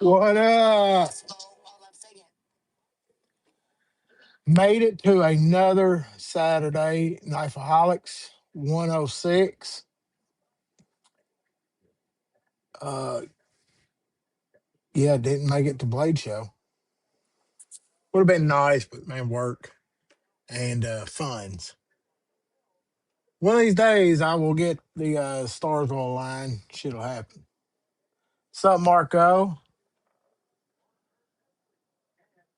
What up? Made it to another Saturday KNAFOFOHALCS 106. Uh yeah, didn't make it to Blade Show. Would have been nice, but man, work and funds. One of these days I will get the stars on the line. Shit'll happen. What's up, Marco?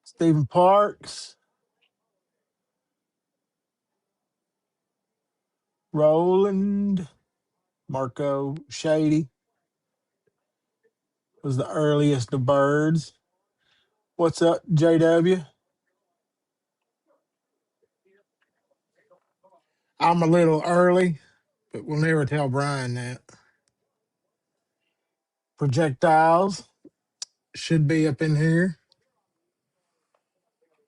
Stephen Parks, Roland, Marco Shady was the earliest of birds. What's up, JW? I'm a little early, but we'll never tell Brian that. Projectiles should be up in here.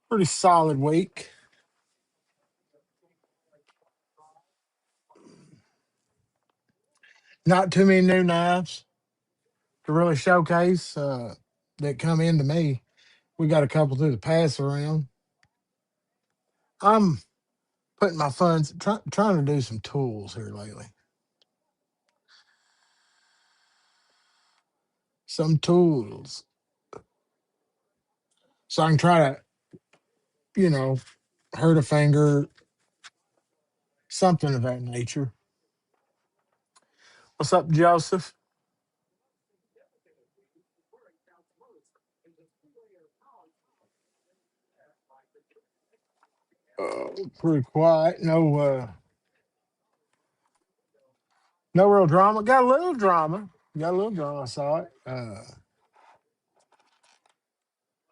Pretty solid week. Not too many new knives to really showcase that come into me. We got a couple through the pass around. I'm putting my funds, trying to do some tools here lately. Some tools. So I can try to, you know, hurt a finger, something of that nature. What's up, Joseph? Pretty quiet. No real drama. Got a little drama. Got a little drama. I saw it.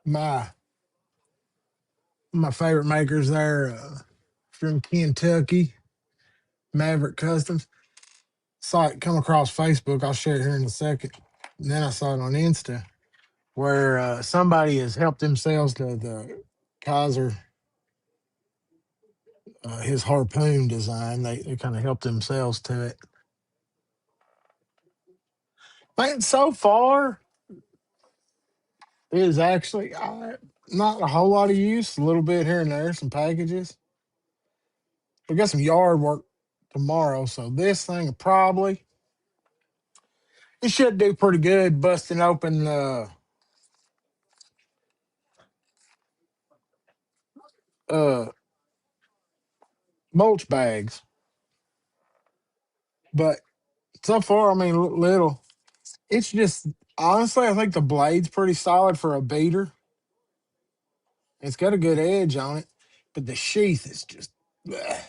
My my favorite makers there from Kentucky, Maverick Customs. Saw it come across Facebook. I'll share it here in a second. And then I saw it on Insta where somebody has helped themselves to the Kaiser, his harpoon design. They kind of helped themselves to it. Man, so far it is actually not a whole lot of use. A little bit here and there, some packages. We got some yard work tomorrow, so this thing will probably it should do pretty good busting open uh mulch bags. But so far, I mean, little. It's just honestly, I think the blade's pretty solid for a beater. It's got a good edge on it, but the sheath is just. Bleh.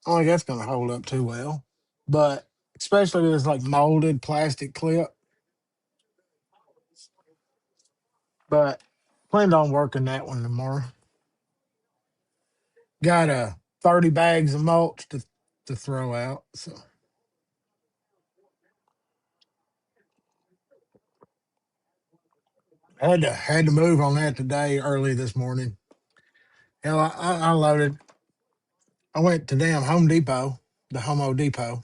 I don't think that's going to hold up too well. But especially with this like molded plastic clip. But planned on working that one tomorrow. Got 30 bags of mulch to throw out. So had to move on that today early this morning. Hell, I loaded. I went to damn Home Depot, the Homo Depot,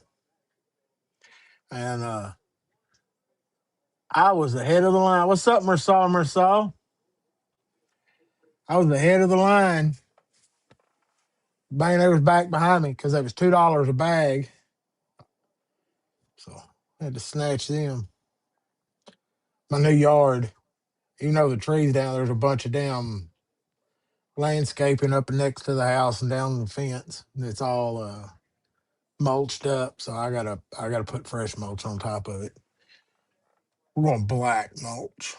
and I was ahead of the line. What's up, Mersal? Mersal? I was ahead of the line. Bang, they was back behind me because they was $2 a bag. So I had to snatch them. My new yard, even though the trees down there's a bunch of damn landscaping up next to the house and down the fence. It's all mulched up, so I gotta put fresh mulch on top of it. We're going black mulch,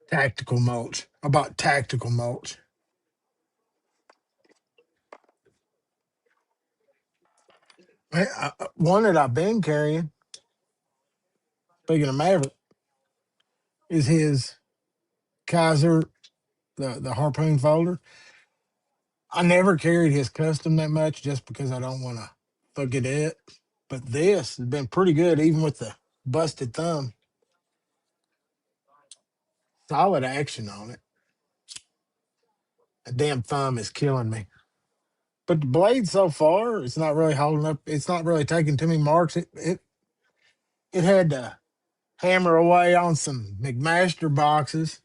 tactical mulch. I bought tactical mulch. One that I've been carrying, speaking of Maverick, is his Kaiser, the harpoon folder. I never carried his custom that much just because I don't want to fuck it up. But this has been pretty good, even with the busted thumb. Solid action on it. The damn thumb is killing me. But the blade so far, it's not really holding up. It's not really taking too many marks. It had hammer away on some McMaster boxes,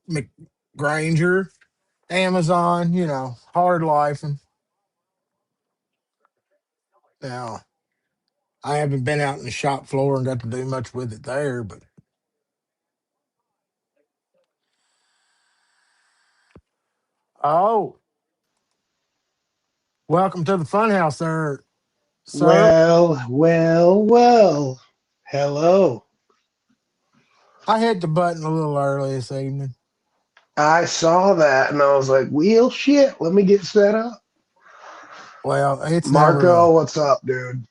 McGranger, Amazon, hard life. And now I haven't been out in the shop floor and got to do much with it there, but oh, welcome to the funhouse there, sir. Well, well, well. Hello. I hit the button a little early this evening. I saw that and I was like, well, shit, let me get set up. Well, it's never Marco, what's up, dude?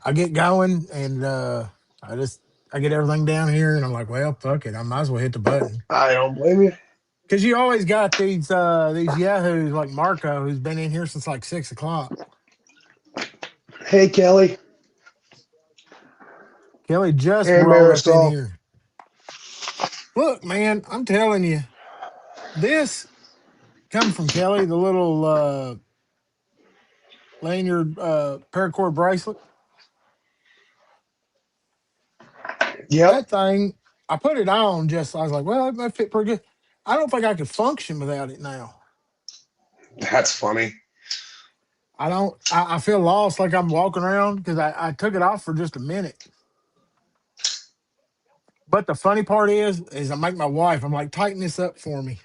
I get going and I get everything down here and I'm like, well, fuck it. I might as well hit the button. I don't blame you. Cause you always got these yahoos like Marco who's been in here since like 6 o'clock. Hey, Kelly. Kelly just Hey, rolled up in Marisol. here. Look, man, I'm telling you, this come from Kelly, the little lanyard paracord bracelet. Yep, That thing, I put it on I was like, well, it might fit pretty good. I don't think I could function without it now. that's funny. I feel lost like I'm walking around because I took it off for just a minute. But the funny part is I make my wife, I'm like, tighten this up for me.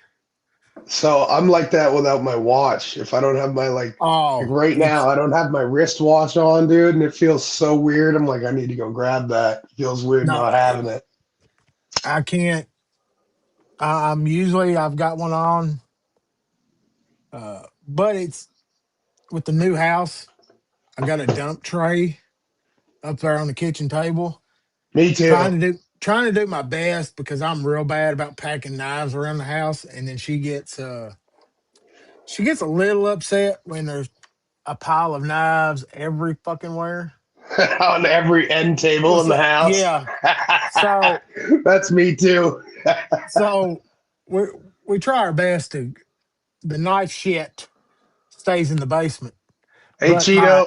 So I'm like that without my watch. If I don't have my, like Oh, right now, I don't have my wristwatch on, dude, and it feels so weird. I'm like, I need to go grab that. It feels weird no, not having it. I can't. I'm usually, I've got one on, but it's with the new house. I got a dump tray up there on the kitchen table. Me too. Trying to do my best because I'm real bad about packing knives around the house. And then she gets a little upset when there's a pile of knives every fucking where. On every end table in the So, house. yeah. So That's me too. so we we try our best to the knife shit stays in the basement. Hey, But Cheeto.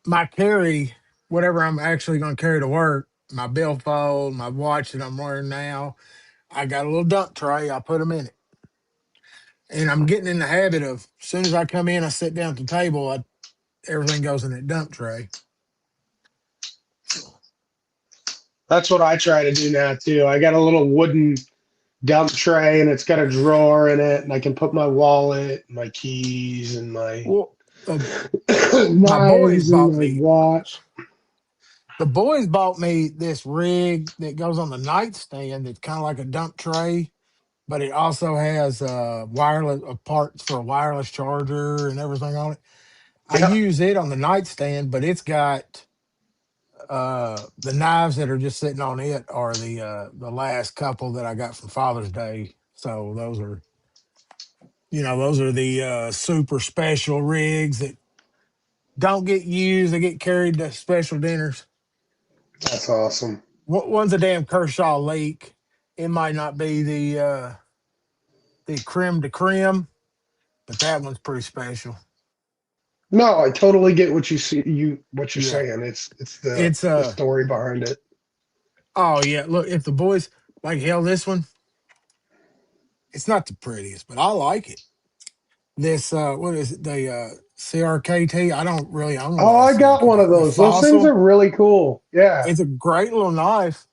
my carry, whatever I'm actually gonna carry to work, my billfold, my watch that I'm wearing now, I got a little dump tray, I put them in it. And I'm getting in the habit of as soon as I come in, I sit down at the table, everything goes in that dump tray. So That's what I try to do now too. I got a little wooden dump tray and it's got a drawer in it, and I can put my wallet, my keys, and my well, my boys knives and bought my me watch. the boys bought me this rig that goes on the nightstand that's kind of like a dump tray, but it also has wireless parts for a wireless charger and everything on it. I Yep, use it on the nightstand, but it's got the knives that are just sitting on it are the last couple that I got from Father's Day. So those are the super special rigs that don't get used. They get carried to special dinners. that's awesome. One's a damn Kershaw leak. It might not be the creme de creme, but that one's pretty special. No, I totally get what you see. What you're Yeah, saying. It's the it's the story behind it. oh yeah. Look, if the boys like hell, this one it's not the prettiest, but I like it. This what is it? The CRKT. I don't really own Oh, a I got one CRKT. of The those. Those things are Fossil. really cool. Yeah, It's a great little knife.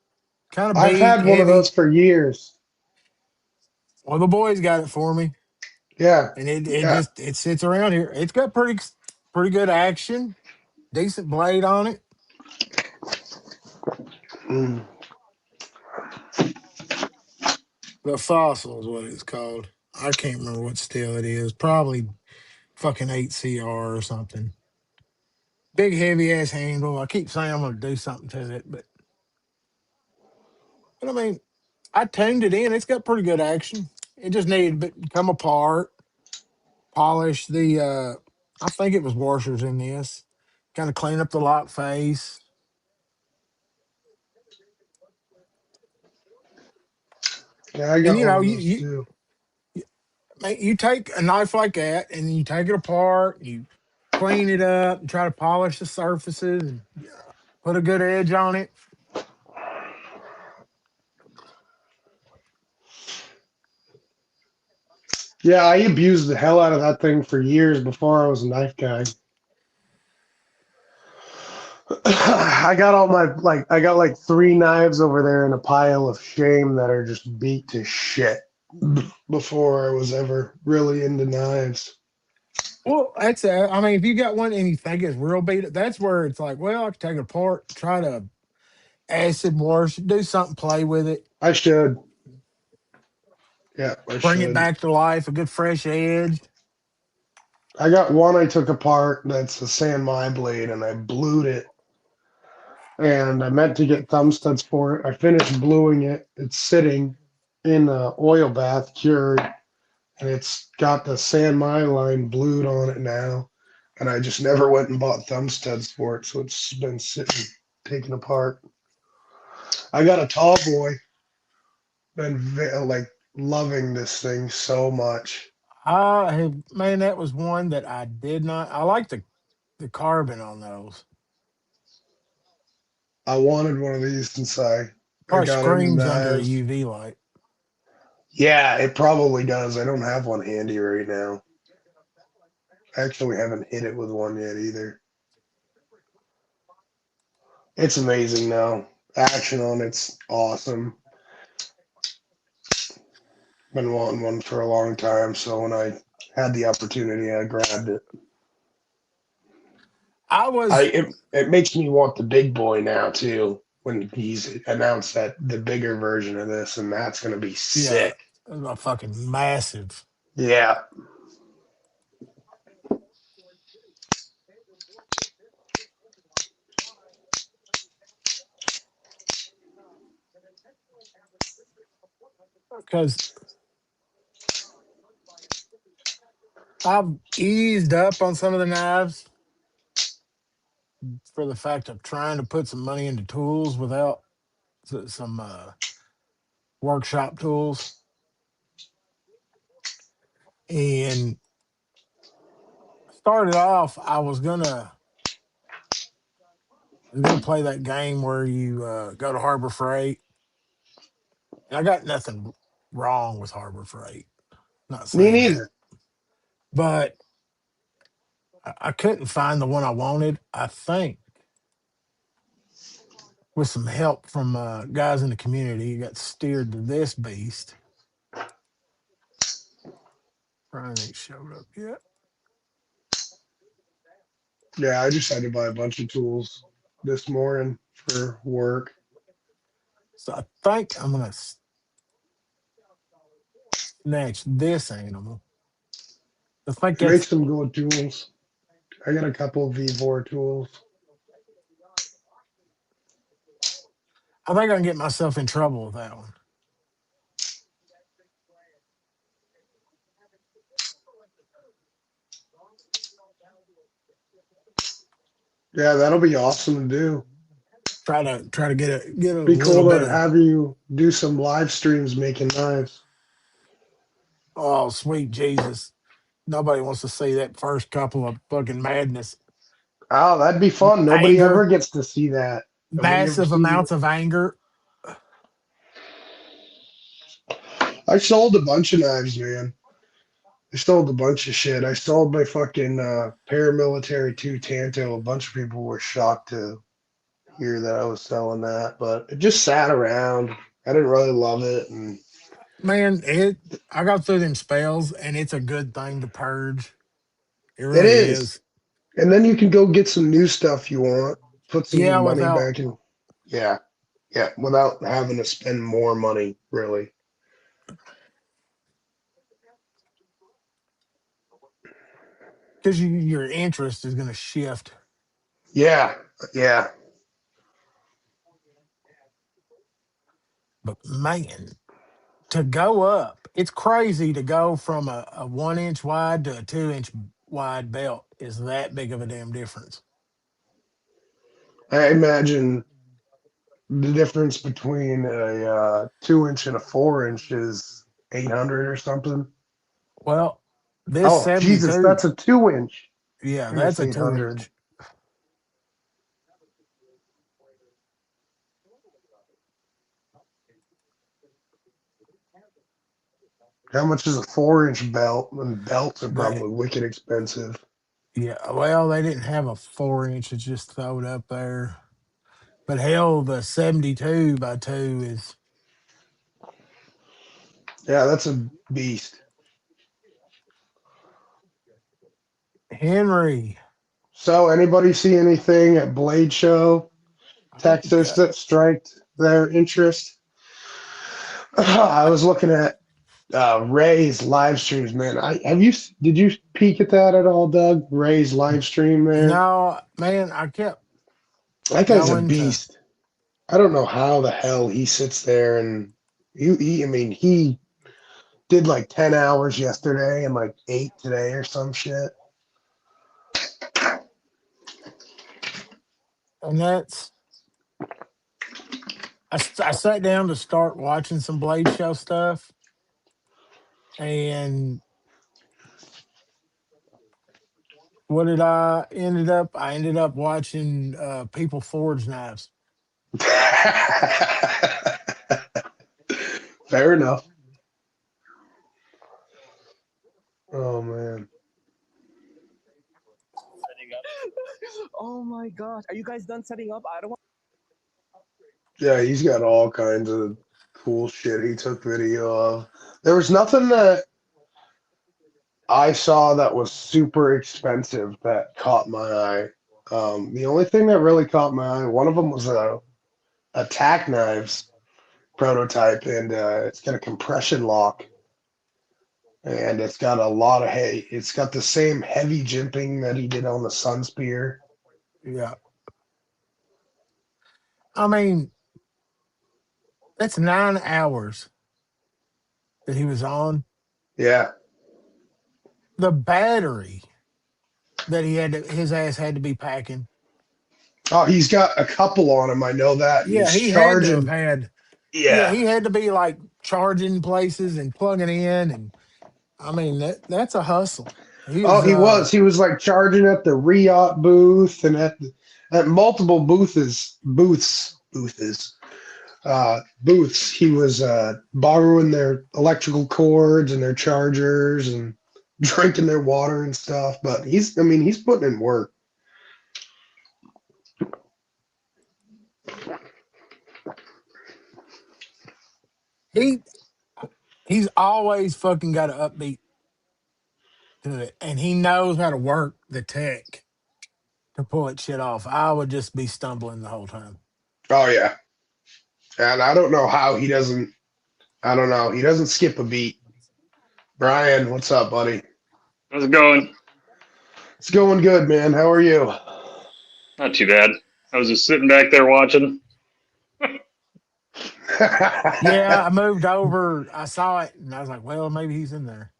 Kind of I've big, had one of heavy. those for years. Well, the boys got it for me, Yeah, and it yeah. just it sits around here. It's got pretty good action, decent blade on it. Mm. The Fossil is what it's called. I can't remember what steel it is. Probably fucking 8CR or something. Big heavy ass handle. I keep saying I'm gonna do something to it, but I mean, I tuned it in. It's got pretty good action. It just needed to come apart, polish I think it was washers in this. Kind of clean up the lock face. Yeah, I And got one of those too. you take a knife like that and you take it apart, you clean it up, and try to polish the surfaces and put a good edge on it. Yeah, I abused the hell out of that thing for years before I was a knife guy. I got all my I got like three knives over there in a pile of shame that are just beat to shit before I was ever really into knives. Well, that's I mean, if you got one and you think it's real beat, that's where it's like, well, I can take it apart, try to acid wash, do something, play with it, I should. Yeah, I bring it should. back to life, a good fresh edge. I got one I took apart that's a San Mai blade and I blued it. And I meant to get thumb studs for it. I finished bluing it. It's sitting in a oil bath cured and it's got the San Mai line blued on it now. And I just never went and bought thumb studs for it, so it's been sitting, taken apart. I got a tall boy, been loving this thing so much. I have, man, that was one that I did not. I like the carbon on those. I wanted one of these since I Probably got into screams under a knives. UV light. Yeah, it probably does. I don't have one handy right now. Actually, haven't hit it with one yet either. It's amazing now. Action on it's awesome. Been wanting one for a long time, so when I had the opportunity, I grabbed it. I I was, it makes me want the big boy now too. When he's announced that the bigger version of this, and that's gonna be yeah, sick. a fucking massive. Yeah, Because I've eased up on some of the knives for the fact of trying to put some money into tools without some workshop tools. And started off, I was gonna play that game where you go to Harbor Freight. And I got nothing wrong with Harbor Freight. Not me saying that, neither. but I couldn't find the one I wanted. I think with some help from guys in the community, got steered to this beast. Brian ain't showed up yet, Yeah, I just had to buy a bunch of tools this morning for work. so I think I'm gonna snatch this animal. I think Make that's. some good tools. I got a couple of V4 tools. I think I can get myself in trouble with that one. Yeah, that'll be awesome to do. Try to get a Be little cool bit to of. have you do some live streams making knives. Oh, sweet Jesus! Nobody wants to see that first couple of fucking madness, Oh, that'd be fun. Nobody ever anger, gets to see that. Nobody ever massive sees it. amounts of anger. I sold a bunch of knives, man. I sold a bunch of shit. I sold my fucking paramilitary 2 Tanto. A bunch of people were shocked to hear that I was selling that, but it just sat around. I didn't really love it, and Man, it. I got through them spells, and it's a good thing to purge. It it really is. is. And then you can go get some new stuff you want, put some Yeah, money without back in. Yeah, yeah, without having to spend more money, really. because your interest is going to shift. Yeah, yeah. But man, to go up, it's crazy to go from a 1 inch wide to a 2 inch wide belt. Is that big of a damn difference? I imagine the difference between a 2 inch and a 4 inch is 800 or something. Well, this Oh, Jesus, 72, that's a 2 inch. yeah, And that's it's a two 800. inch. How much is a 4-inch belt? And belts are They, probably wicked expensive. yeah, well, they didn't have a 4 inch. It's just throwed up there. But hell, the 72 by 2 is Yeah, that's a beast. Henry. So, anybody see anything at Blade Show, I think Texas, that striked their interest? I was looking at Ray's live streams, man. Did you peek at that at all, Doug? Ray's live stream there. no, man, I kept That guy's a going to, beast. I don't know how the hell he sits there and I mean, he did like 10 hours yesterday and like 8 today or some shit. and I sat down to start watching some Blade Show stuff, and what did I ended up? I ended up watching people forge knives. Fair enough. Oh man. Oh my gosh. Are you guys done setting up? I don't want. Yeah, he's got all kinds of cool shit he took video of. There was nothing that I saw that was super expensive that caught my eye. The only thing that really caught my eye, one of them was a tack knives prototype, and it's got a compression lock, and it's got a lot of hay. It's got the same heavy jimping that he did on the Sun Spear. Yeah, I mean that's 9 hours that he was on. Yeah. The battery that his ass had to be packing. Oh, he's got a couple on him. I know that, and Yeah, he's he had to have charging. had. Yeah, Yeah. he had to be like charging places and plugging in, and I mean that's a hustle. He Oh, is he was. He was like charging at the Riot booth and at multiple booths. He was borrowing their electrical cords and their chargers and drinking their water and stuff. But I mean, he's putting in work. he he's always fucking got an upbeat to it, and he knows how to work the tech to pull it shit off. I would just be stumbling the whole time. Oh yeah, and I don't know how he doesn't. I don't know. He doesn't skip a beat. Brian, what's up, buddy? How's it going? It's going good, man. How are you? Not too bad. I was just sitting back there watching. Yeah, I moved over. I saw it, and I was like, "Well, maybe he's in there."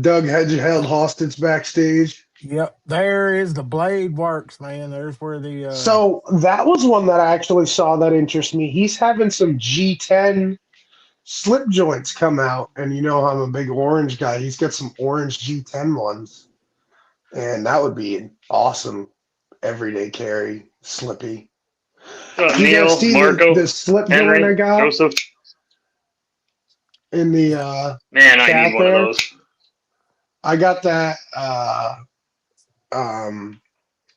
Doug had you held hostage backstage. Yep, there is the blade works, man. There's where the So that was one that I actually saw that interests me. He's having some G10 slip joints come out, and you know I'm a big orange guy. He's got some orange G10 ones, and that would be an awesome everyday carry, slippy. Did you guys Neil, see Marco, the slip joint I Henry, got Joseph. in the Man, I chat need one of there? those. I got that um,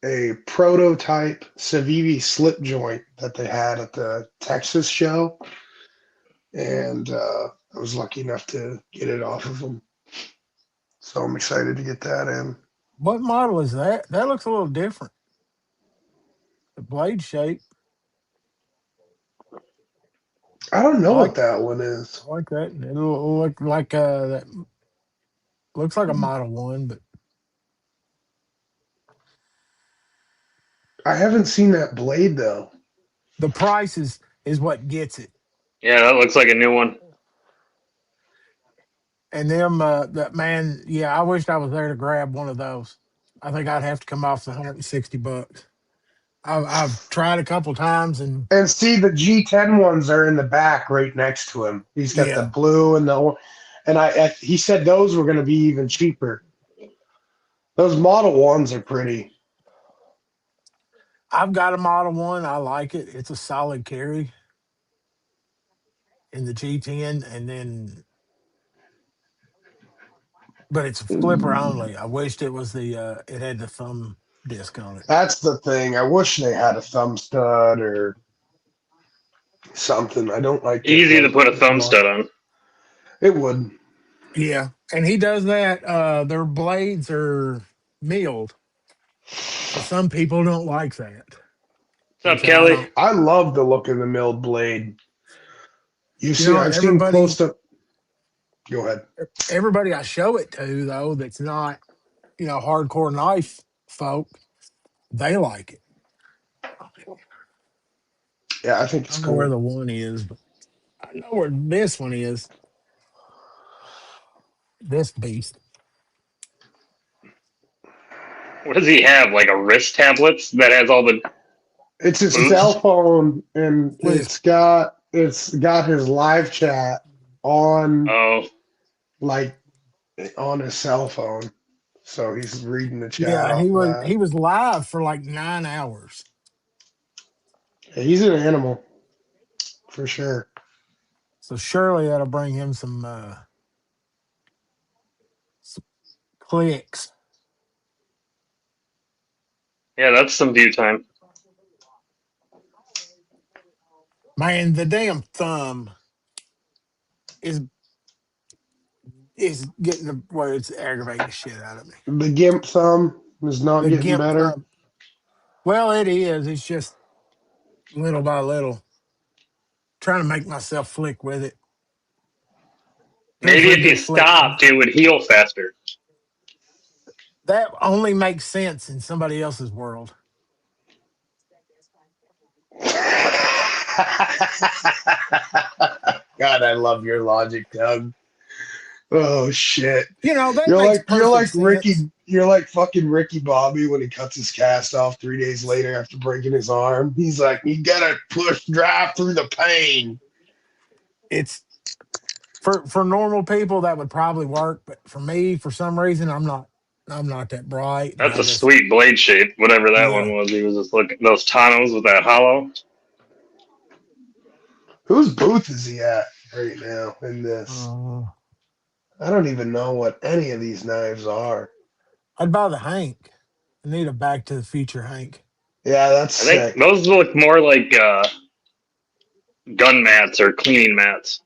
a prototype Civivi slip joint that they had at the Texas show, and I was lucky enough to get it off of them. So I'm excited to get that in. what model is that? That looks a little different. The blade shape, I don't know I what like that one is. I like that. It'll look like that looks like a Model One, but I haven't seen that blade though. the price is what gets it. Yeah, that looks like a new one. And them that man, yeah, I wished I was there to grab one of those. I think I'd have to come off the $160. I've tried a couple times, and And see, the G10 ones are in the back right next to him. He's got the yeah, blue and he said those were going to be even cheaper. Those Model ones are pretty. I've got a Model One. I like it. It's a solid carry in the G10, and then but it's a flipper only. I wished it was it had the thumb disc on it. That's the thing. I wish they had a thumb stud or something. I don't like the Easy to thumb. put a thumb stud on. It would. Yeah, and he does that. Their blades are milled, so some people don't like that, What's up, which I Kelly? don't. I love the look of the milled blade. You know, I've seen close to. Go ahead. everybody I show it to though, that's not hardcore knife folk, they like it. Yeah, I think I it's don't know where cool. the one is, but I know where this one is. This beast. What does he have? Like a wrist tablet that has all the It's his cell boots? phone, and With his, it's got his live chat on Oh, like on his cell phone, so he's reading the chat yeah, off of that. he was live for like 9 hours. Yeah, he's an animal for sure. So surely that'll bring him some clicks. yeah, that's some view time. Man, the damn thumb is getting to where it's aggravating the shit out of me. The gimp thumb is not The getting gimp better. thumb. Well, it is. It's just little by little. Trying to make myself flick with it. Good Maybe for a if you good flick. stopped, it would heal faster. That only makes sense in somebody else's world. God, I love your logic, Doug. Oh shit. That You're makes like you're perfect like Ricky sense. you're like fucking Ricky Bobby when he cuts his cast off 3 days later after breaking his arm. He's like, you gotta drive through the pain. It's for normal people that would probably work, but for me, for some reason, I'm not that bright, and That's I a just sweet blade shape, whatever that yeah. one was. He was just looking those Tanos with that hollow. Whose booth is he at right now in this? Uh, I don't even know what any of these knives are. I'd buy the Hank. I need a Back to the Future Hank. Yeah, that's I think sick. those look more like gun mats or cleaning mats.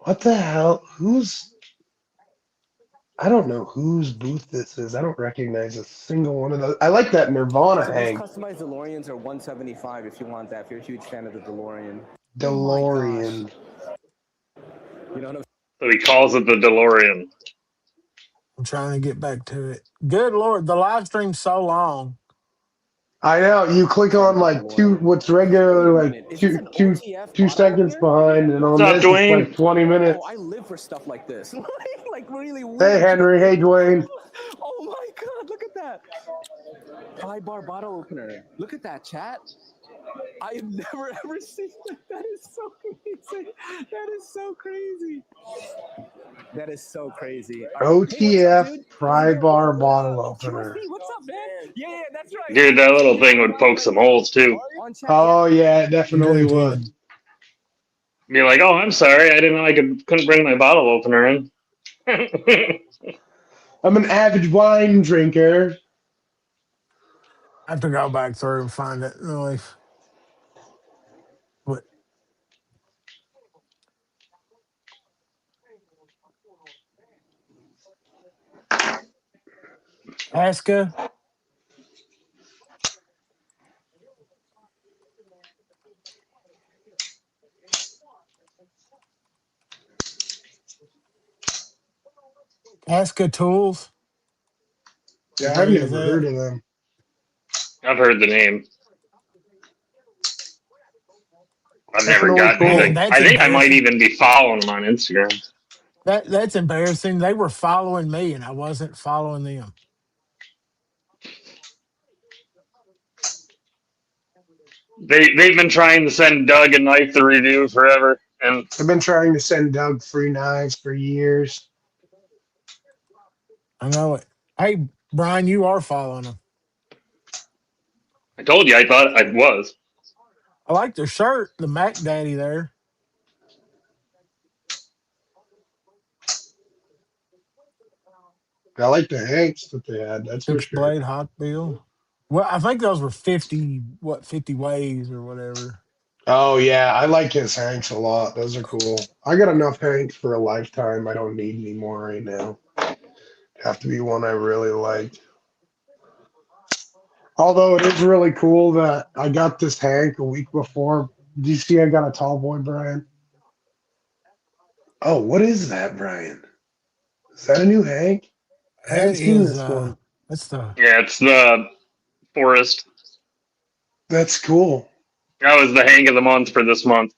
What the hell? I don't know whose booth this is. I don't recognize a single one of those. I like that Nirvana So these Hank. customized DeLoreans are 175 if you want that. If you're a huge fan of the DeLorean. DeLorean. You know what I'm So he calls it the DeLorean. I'm trying to get back to it. Good Lord, the live stream's so long. I know. You click on like what's regularly Wait a like minute. Is this an two OTF two bottle seconds opener? behind, and What's on up, this it's like Dwayne? 20 Oh, minutes. I live for stuff like this. like really Hey weird. Henry, hey Dwayne. Oh my God, look at that. 5-bar bottle opener. Look at that, chat. I've never ever seen that. That is so crazy. That is so crazy. That is so crazy. Hey, what's up, OTF dude? pry bar bottle opener. Trusty, what's up, man? Yeah, that's right. Dude, that little thing would poke some holes too. On chat, Oh yeah, it I'm definitely would. guaranteed. Be like, oh, I'm sorry, I didn't know I couldn't bring my bottle opener in. I'm an avid wine drinker. I have to go back through and find it. Really. What Casca? Casca Tools? Yeah, I've Anybody use never that? heard of them. I've heard the name. I've never Definitely gotten Man, into. cool. that's I think I might embarrassing. even be following them on Instagram. That's embarrassing. They were following me and I wasn't following them. They've been trying to send Doug a knife to review forever, and I've been trying to send Doug free knives for years. I know it. Hey, Brian, you are following them. I told you I thought I was. I like their shirt, the Mac Daddy there. I like the Hanks that they had. That's for Fixed sure. blade hot bill. Well, I think those were 50 ways or whatever. Oh yeah, I like his Hanks a lot. Those are cool. I got enough Hanks for a lifetime. I don't need any more right now. Have to be one I really like. Although it is really cool that I got this Hank a week before. Do you see I got a tall boy, Brian? Oh, what is that, Brian? Is that a new Hank? I That haven't seen is this one. that's the Yeah, it's the forest. That's cool. That was the hang of the month for this month.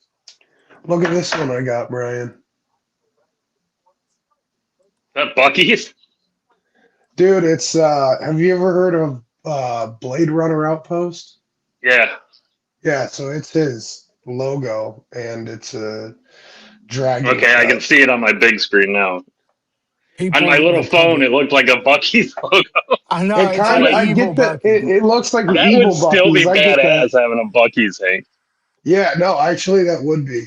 Look at this one I got, Brian. That Bucky's? Dude, it's have you ever heard of Blade Runner Outpost? Yeah. Yeah, so it's his logo and it's a dragon Okay, I can cut. see it on my big screen now. On people my little will take phone, it. it looked like a Bucky's logo. I know It it's I'm kind like of like, I evil get that Bucky. it looks like the that would evil still Bucky's. be I get that. badass having a Bucky's hang. Yeah, no, actually that would be.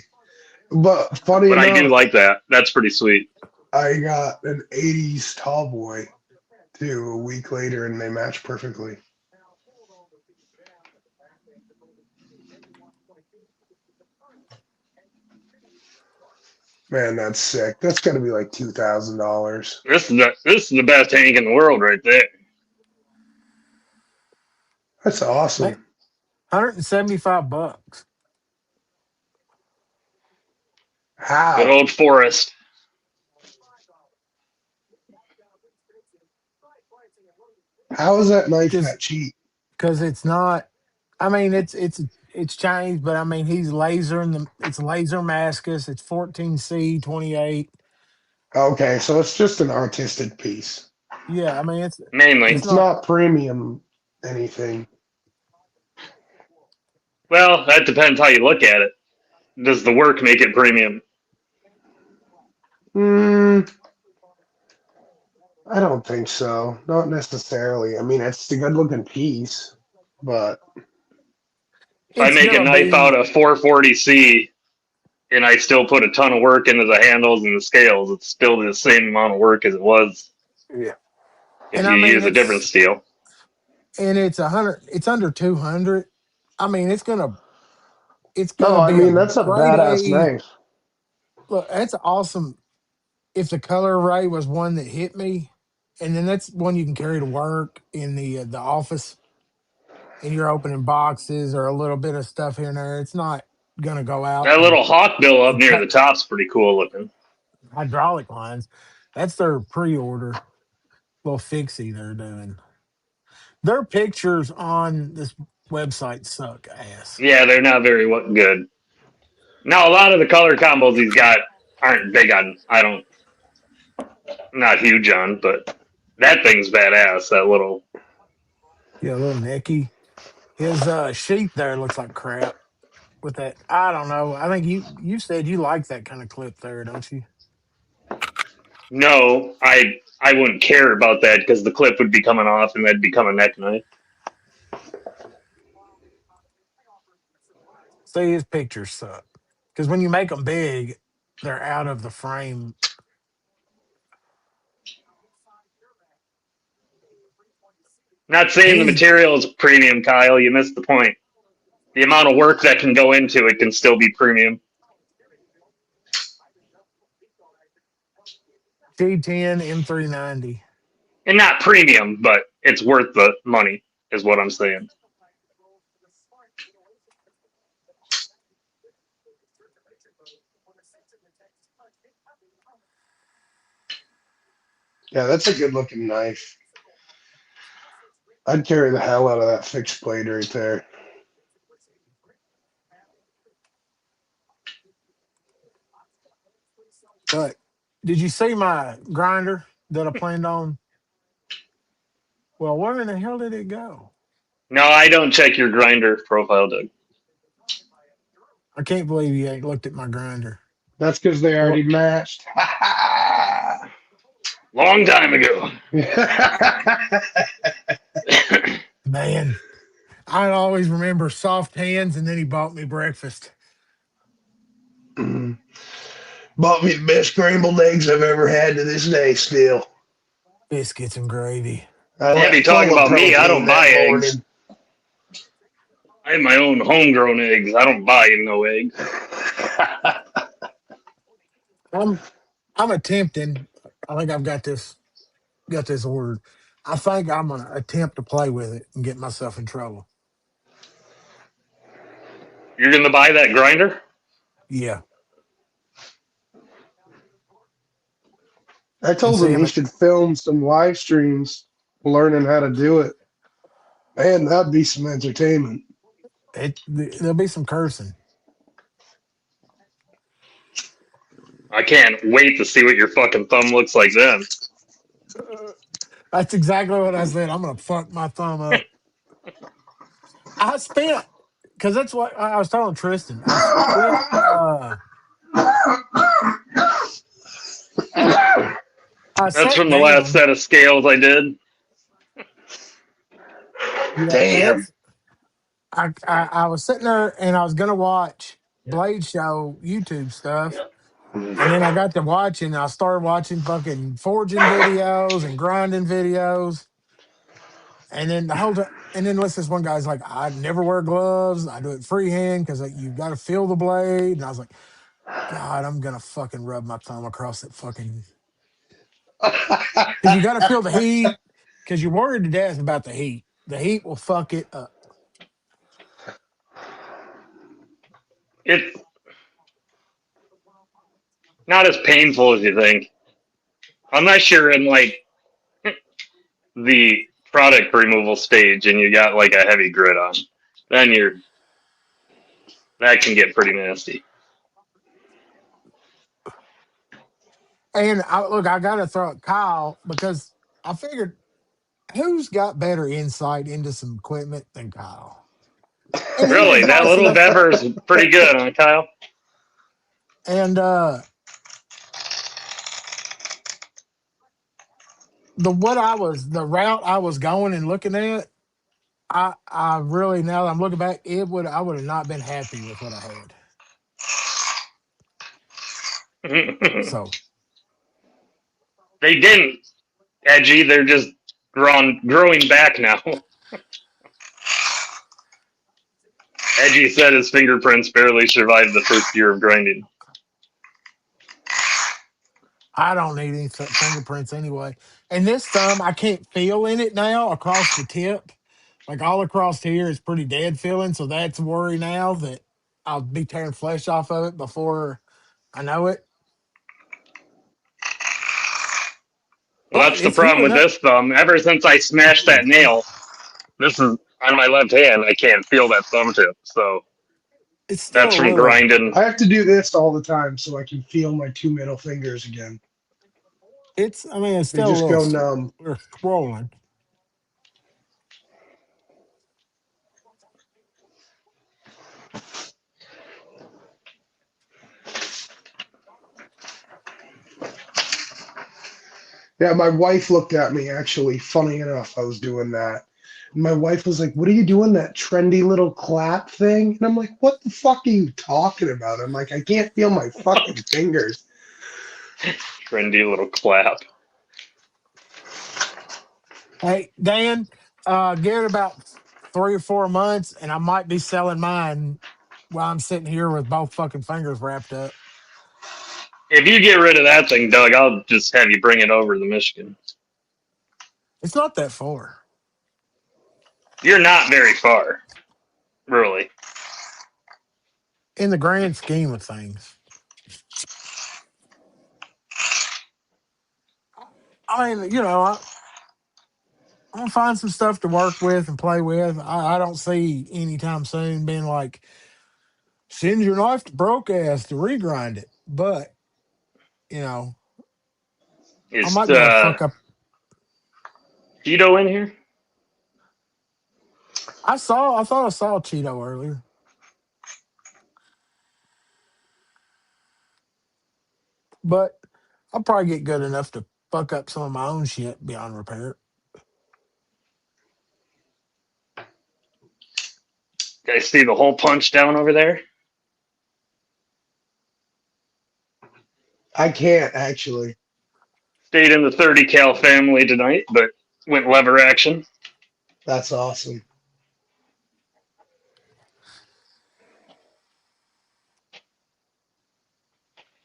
But funny But I do enough, like that. That's pretty sweet. I got an 80s tall boy too a week later and they match perfectly. Man, that's sick. That's got to be like $2,000. This is the best hang in the world right there. That's Like awesome. $175. Good How? old forest. How is that knife Just that cheap? because it's not. I mean, it's Chinese, but I mean, he's laser and it's laser Mascus. It's 14C 28. Okay, so it's just an artistic piece. Yeah, I mean, Mainly. it's It's not. not premium anything. Well, that depends how you look at it. Does the work make it premium? Hmm, I don't think so. Not necessarily. I mean, it's a good looking piece, but If I It's make a gonna knife out be. of 440C and I still put a ton of work into the handles and the scales, it's still the same amount of work as it was yeah. if And you I mean, use a different steel. it's 100. It's under 200. I mean, it's No, gonna I be a mean that's a grade badass A. knife. Look, that's awesome. If the color array was one that hit me, and then that's one you can carry to work in the office, and you're opening boxes or a little bit of stuff here and there. It's not gonna go out That little hawk bill up and near cut the top's pretty cool looking. hydraulic lines. That's their pre-order little fixie they're doing. Their pictures on this website suck ass. Yeah, they're not very good. Now, a lot of the color combos he's got aren't big on. Not huge on, but that thing's badass. That little. Yeah, a little nicky. His sheath there looks like crap with that. I don't know. I think you said you like that kind of clip there, don't you? No, I wouldn't care about that because the clip would be coming off and that'd become a neck knife. See, his pictures suck because when you make them big, they're out of the frame. Not saying the He's material is premium, Kyle. You missed the point. The amount of work that can go into it can still be premium. G10 M390. And not premium, but it's worth the money, is what I'm saying. Yeah, that's a good looking knife. I'd carry the hell out of that fixed blade right there. But did you see my grinder that I planned on? Well, where in the hell did it go? No, I don't check your grinder profile, Doug. I can't believe you ain't looked at my grinder. That's because they already Well, matched. Long time ago. man, I always remember soft hands, and then he bought me breakfast. Bought me the best scrambled eggs I've ever had to this day still. Biscuits and gravy. I Yeah, if you're like full talking of about me, I protein don't buy that eggs. morning. I have my own homegrown eggs. I don't buy no eggs. I'm I'm attempting. I think I've got this ordered. I think I'm gonna attempt to play with it and get myself in trouble. You're gonna buy that grinder? Yeah. I And told see, him I he mean, should film some live streams learning how to do it. Man, that'd be some entertainment. there'll be some cursing. I can't wait to see what your fucking thumb looks like then. That's exactly what I said. I'm gonna fuck my thumb up. I spent because that's what I was telling Tristan. I spent I That's sat from the last down. set of scales I did. Yeah, Damn. I was sitting there and I was gonna watch Blade Show YouTube stuff. And then I got to watching, I started watching fucking forging videos and grinding videos. And then the whole time, and then what's this one guy's like, I never wear gloves. I do it freehand because you got to feel the blade. And I was like, God, I'm going to fucking rub my thumb across that fucking, because you got to feel the heat because you're worried to death about the heat. The heat will fuck it up. It's not as painful as you think. Unless you're in like the product removal stage and you got like a heavy grit on. Then that can get pretty nasty. And look, I got to throw at Kyle because I figured who's got better insight into some equipment than Kyle? And he was Really, that nice little enough. Dever's pretty good, huh, Kyle? And the route I was going and looking at, I really, now that I'm looking back, I would have not been happy with what I had. They So didn't, Edgy. They're just growing back now. Edgy said his fingerprints barely survived the first year of grinding. I don't need any fingerprints anyway. And this thumb, I can't feel in it now across the tip. Like all across here is pretty dead feeling. So that's a worry now that I'll be tearing flesh off of it before I know it. Well, But that's the it's problem healing with up. this thumb. Ever since I smashed that nail, this is on my left hand. I can't feel that thumb tip. So It's still that's a from little, grinding. I have to do this all the time so I can feel my two middle fingers again. I mean, it's They still a just little, go numb. we're scrolling. Yeah, my wife looked at me actually. Funny enough, I was doing that. And my wife was like, "What are you doing? That trendy little clap thing?" And I'm like, "What the fuck are you talking about?" I'm like, "I can't feel my fucking fingers." Trendy little clap. Hey, Dan, give it about 3 or 4 months, and I might be selling mine while I'm sitting here with both fucking fingers wrapped up. If you get rid of that thing, Doug, I'll just have you bring it over to Michigan. It's not that far You're not very far, really. in the grand scheme of things. I mean, I'm gonna find some stuff to work with and play with. I don't see anytime soon being like, send your knife to broke ass to regrind it. But, you know, I Is might be able to fuck up. Tito in here? I thought I saw Cheeto earlier, but I'll probably get good enough to fuck up some of my own shit beyond repair. Guys see the hole punch down over there? I can't actually. Stayed in the 30 cal family tonight, but went lever action. That's awesome.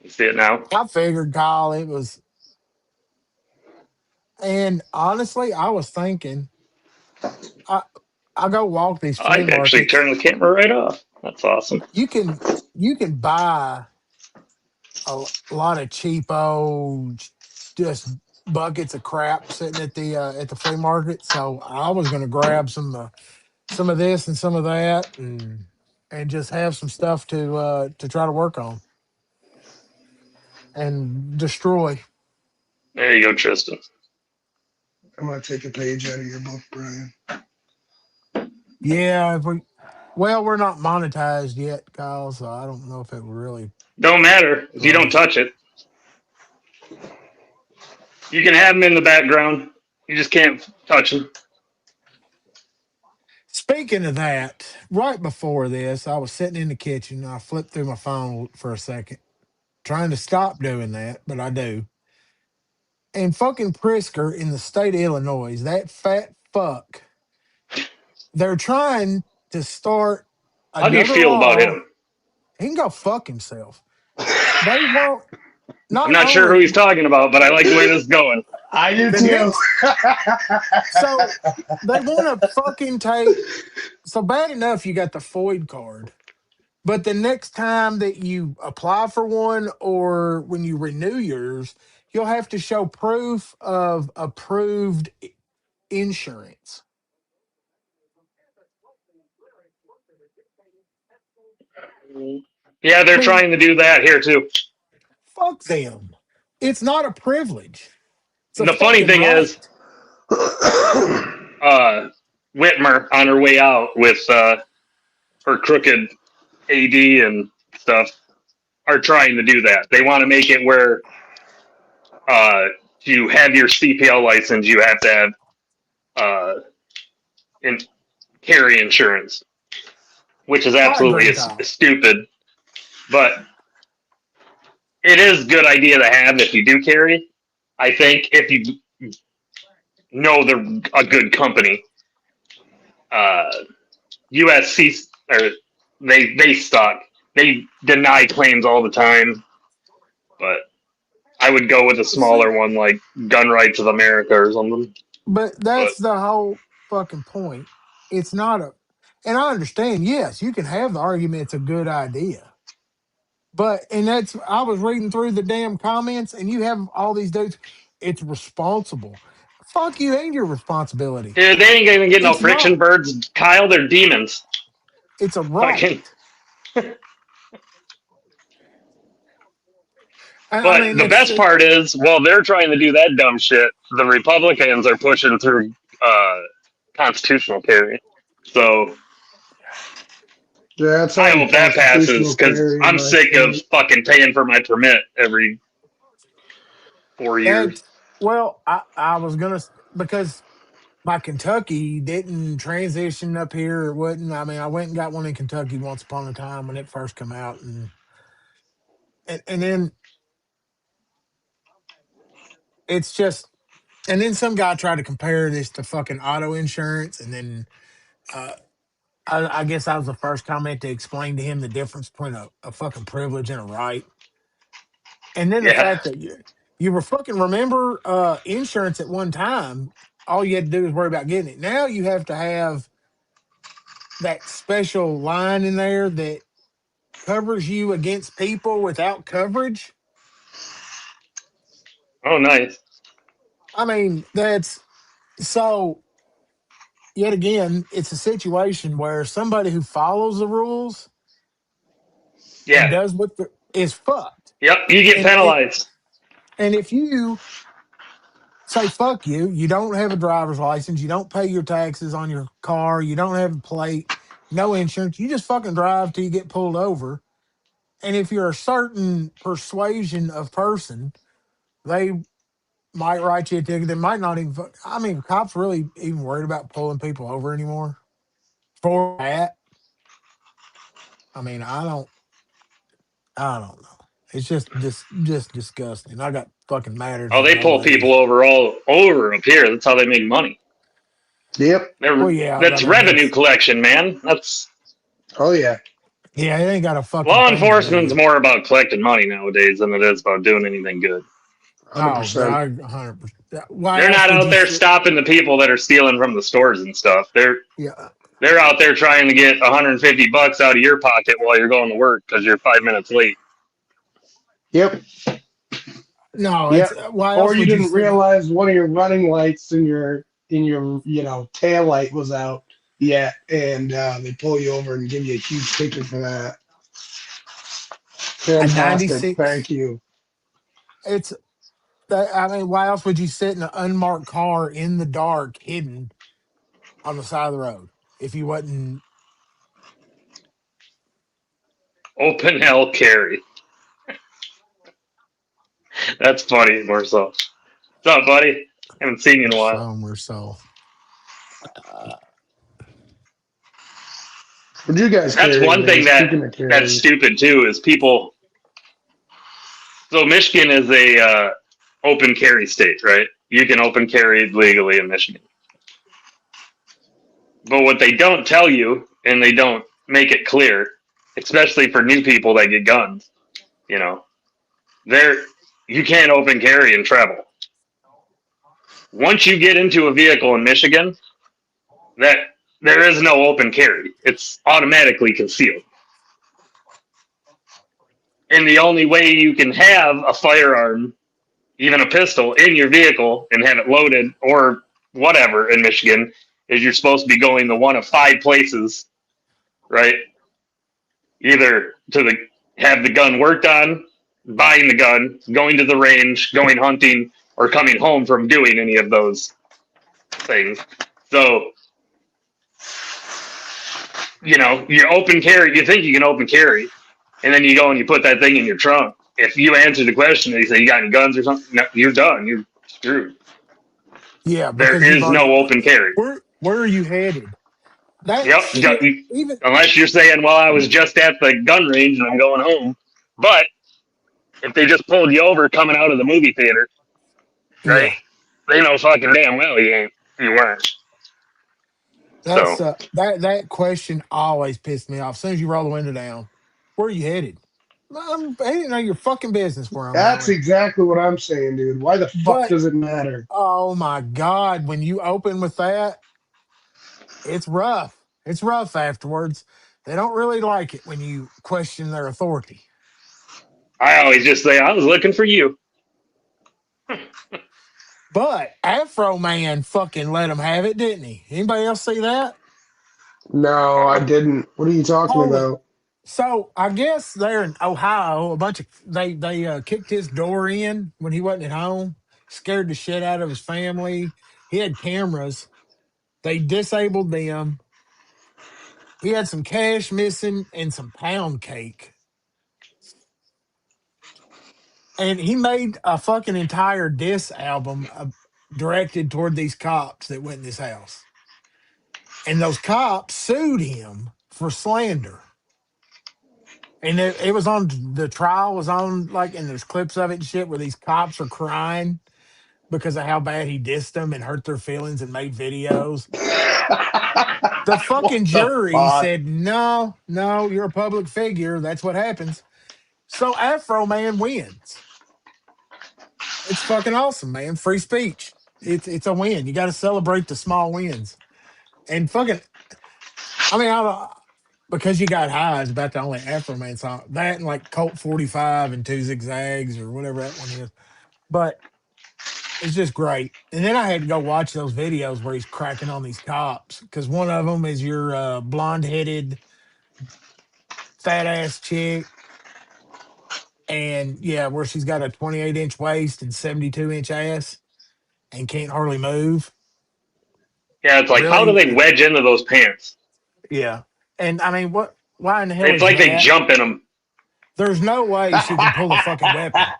You see it now. I figured, Kyle, it was. And honestly, I was thinking, I I go walk these I flea can actually markets. turn the camera right off. That's awesome. You can you can buy lot of cheapo, just buckets of crap sitting at the flea market. So I was going to grab some of this and some of that, and just have some stuff to try to work on and destroy. There you go, Tristan. I'm gonna take a page out of your book, Brian. Yeah, if we well, we're not monetized yet, Kyle. So I don't know if it would really Don't matter if you don't play. touch it. You can have them in the background. You just can't touch them. Speaking of that, right before this, I was sitting in the kitchen. I flipped through my phone for a second, trying to stop doing that, but I do. And fucking Prisker in the state of Illinois, that fat fuck, they're trying to start How do you another feel about law. him? He can go fuck himself. They won't, I'm not not sure who only he's talking about, but I like the way this is going. I do the too. next, so they want to fucking take, so bad enough you got the Floyd card. But the next time that you apply for one or when you renew yours, you'll have to show proof of approved insurance. Yeah, I they're mean, trying to do that here too. fuck them. It's not a privilege. It's a And the funny fucking thing is, right. uh, Whitmer on her way out with her crooked AD and stuff are trying to do that. They want to make it where uh, to have your CPL license, you have to have in, carry insurance, which is I absolutely agree, Kyle. stupid. But it is a good idea to have if you do carry. I think if you know they're a good company, uh, USC or they suck. They deny claims all the time, but I would go with a See, smaller one like Gun Rights of America or something. but But that's the whole fucking point. It's not a, and I understand, yes, you can have the argument it's a good idea. But, and that's, I was reading through the damn comments and you have all these dudes, it's responsible. Fuck you and your responsibility. dude, they ain't gonna get no It's friction not, birds, Kyle. They're demons. it's a right. Fucking. I But mean, the best part is, while they're trying to do that dumb shit, the Republicans are pushing through uh, constitutional carry. So Yeah, it's I hope that passes unconstitutional because carry in I'm my sick of state. fucking paying for my permit every 4 years. that, well, I was going to, because my Kentucky didn't transition up here. It wouldn't. I mean, I went and got one in Kentucky once upon a time when it first came out. And then it's just, and then some guy tried to compare this to fucking auto insurance. And then uh, I guess I was the first comment to explain to him the difference between a fucking privilege and a right. And then the Yeah. fact that you were fucking remember insurance at one time, all you had to do was worry about getting it. Now you have to have that special line in there that covers you against people without coverage. Oh, nice. I mean, that's so yet again, it's a situation where somebody who follows the rules and Yeah. does what is fucked. Yep. You get And it, penalized. and if you say fuck you, you don't have a driver's license, you don't pay your taxes on your car, you don't have a plate, no insurance, you just fucking drive till you get pulled over. And if you're a certain persuasion of person, they might write you a ticket. They might not even. I mean, cops really even worried about pulling people over anymore for that. I mean, I don't. I don't know. It's just disgusting. I got fucking matters Oh, with they an old pull people lady. over all over up here. That's how they make money. Yep. Well, yeah, I That's mean revenue that's collection, man. That's Oh yeah. yeah. It ain't got a fucking law thing to do enforcement's with. more about collecting money nowadays than it is about doing anything good. Hundred Oh, percent. 100%. Why They're else not would out you there sit? stopping the people that are stealing from the stores and stuff. Yeah. They're out there trying to get 150 bucks out of your pocket while you're going to work because you're 5 minutes late. Yep. No, it's Yep. why Or else you would you didn't sit? realize one of your running lights in your tail light was out yet, and they pull you over and give you a huge ticket for that. A Fantastic. 96. Thank you. It's that. I mean, why else would you sit in an unmarked car in the dark, hidden on the side of the road if you wasn't? Open hell carry. That's funny, Marcel. What's up, buddy? Haven't seen you in a while. Somewhere so. Would you guys That's carry one today? thing Speaking of that's carry, stupid too is people. So Michigan is a open carry state, right? You can open carry legally in Michigan. But what they don't tell you, and they don't make it clear, especially for new people that get guns, you know, there you can't open carry and travel. Once you get into a vehicle in Michigan, that there is no open carry. It's automatically concealed. And the only way you can have a firearm, even a pistol, in your vehicle and have it loaded or whatever in Michigan is you're supposed to be going to one of five places, right? Either to the have the gun worked on, buying the gun, going to the range, going hunting, or coming home from doing any of those things. So, you open carry, you think you can open carry, and then you go and you put that thing in your trunk. If you answer the question and you say you got any guns or something, no, you're done. You're screwed. Yeah, There because you've is already. no open carry. Where are you headed? That Yep. shit. Even Unless you're saying, well, I was just at the gun range and I'm going home. But if they just pulled you over coming out of the movie theater, right? yeah. They know fucking damn well you weren't. That's So that question always pissed me off. As soon as you roll the window down, where are you headed? I didn't know your fucking business where I'm that's going. exactly what I'm saying, dude. Why the fuck But does it matter? oh my god, when you open with that, it's rough. It's rough afterwards. They don't really like it when you question their authority. I always just say, I was looking for you. But Afro Man fucking let him have it, didn't he? Anybody else see that? No, I didn't. What are you talking Holy. about? So I guess there in Ohio, a bunch of they kicked his door in when he wasn't at home, scared the shit out of his family. He had cameras. They disabled them. He had some cash missing and some pound cake. And he made a fucking entire diss album directed toward these cops that went in his house. And those cops sued him for slander. And it was on the trial was on like, and there's clips of it and shit where these cops are crying because of how bad he dissed them and hurt their feelings and made videos. The What fucking the jury fuck? said, no, no, you're a public figure. That's what happens. So Afro Man wins. It's fucking awesome, man. Free speech. It's a win. You got to celebrate the small wins. And fucking, I mean, because you got high is about the only Afro Man song. That and like Colt 45 and Two Zigzags or whatever that one is. But it's just great. And then I had to go watch those videos where he's cracking on these cops because one of them is your blonde headed fat ass chick. And yeah, where she's got a 28-inch waist and 72-inch ass and can't hardly move. Yeah, it's like, how do Really? they wedge into those pants? Yeah. And I mean, what? Why in the hell It's is like they that? jump in them. There's no way she can pull a fucking weapon.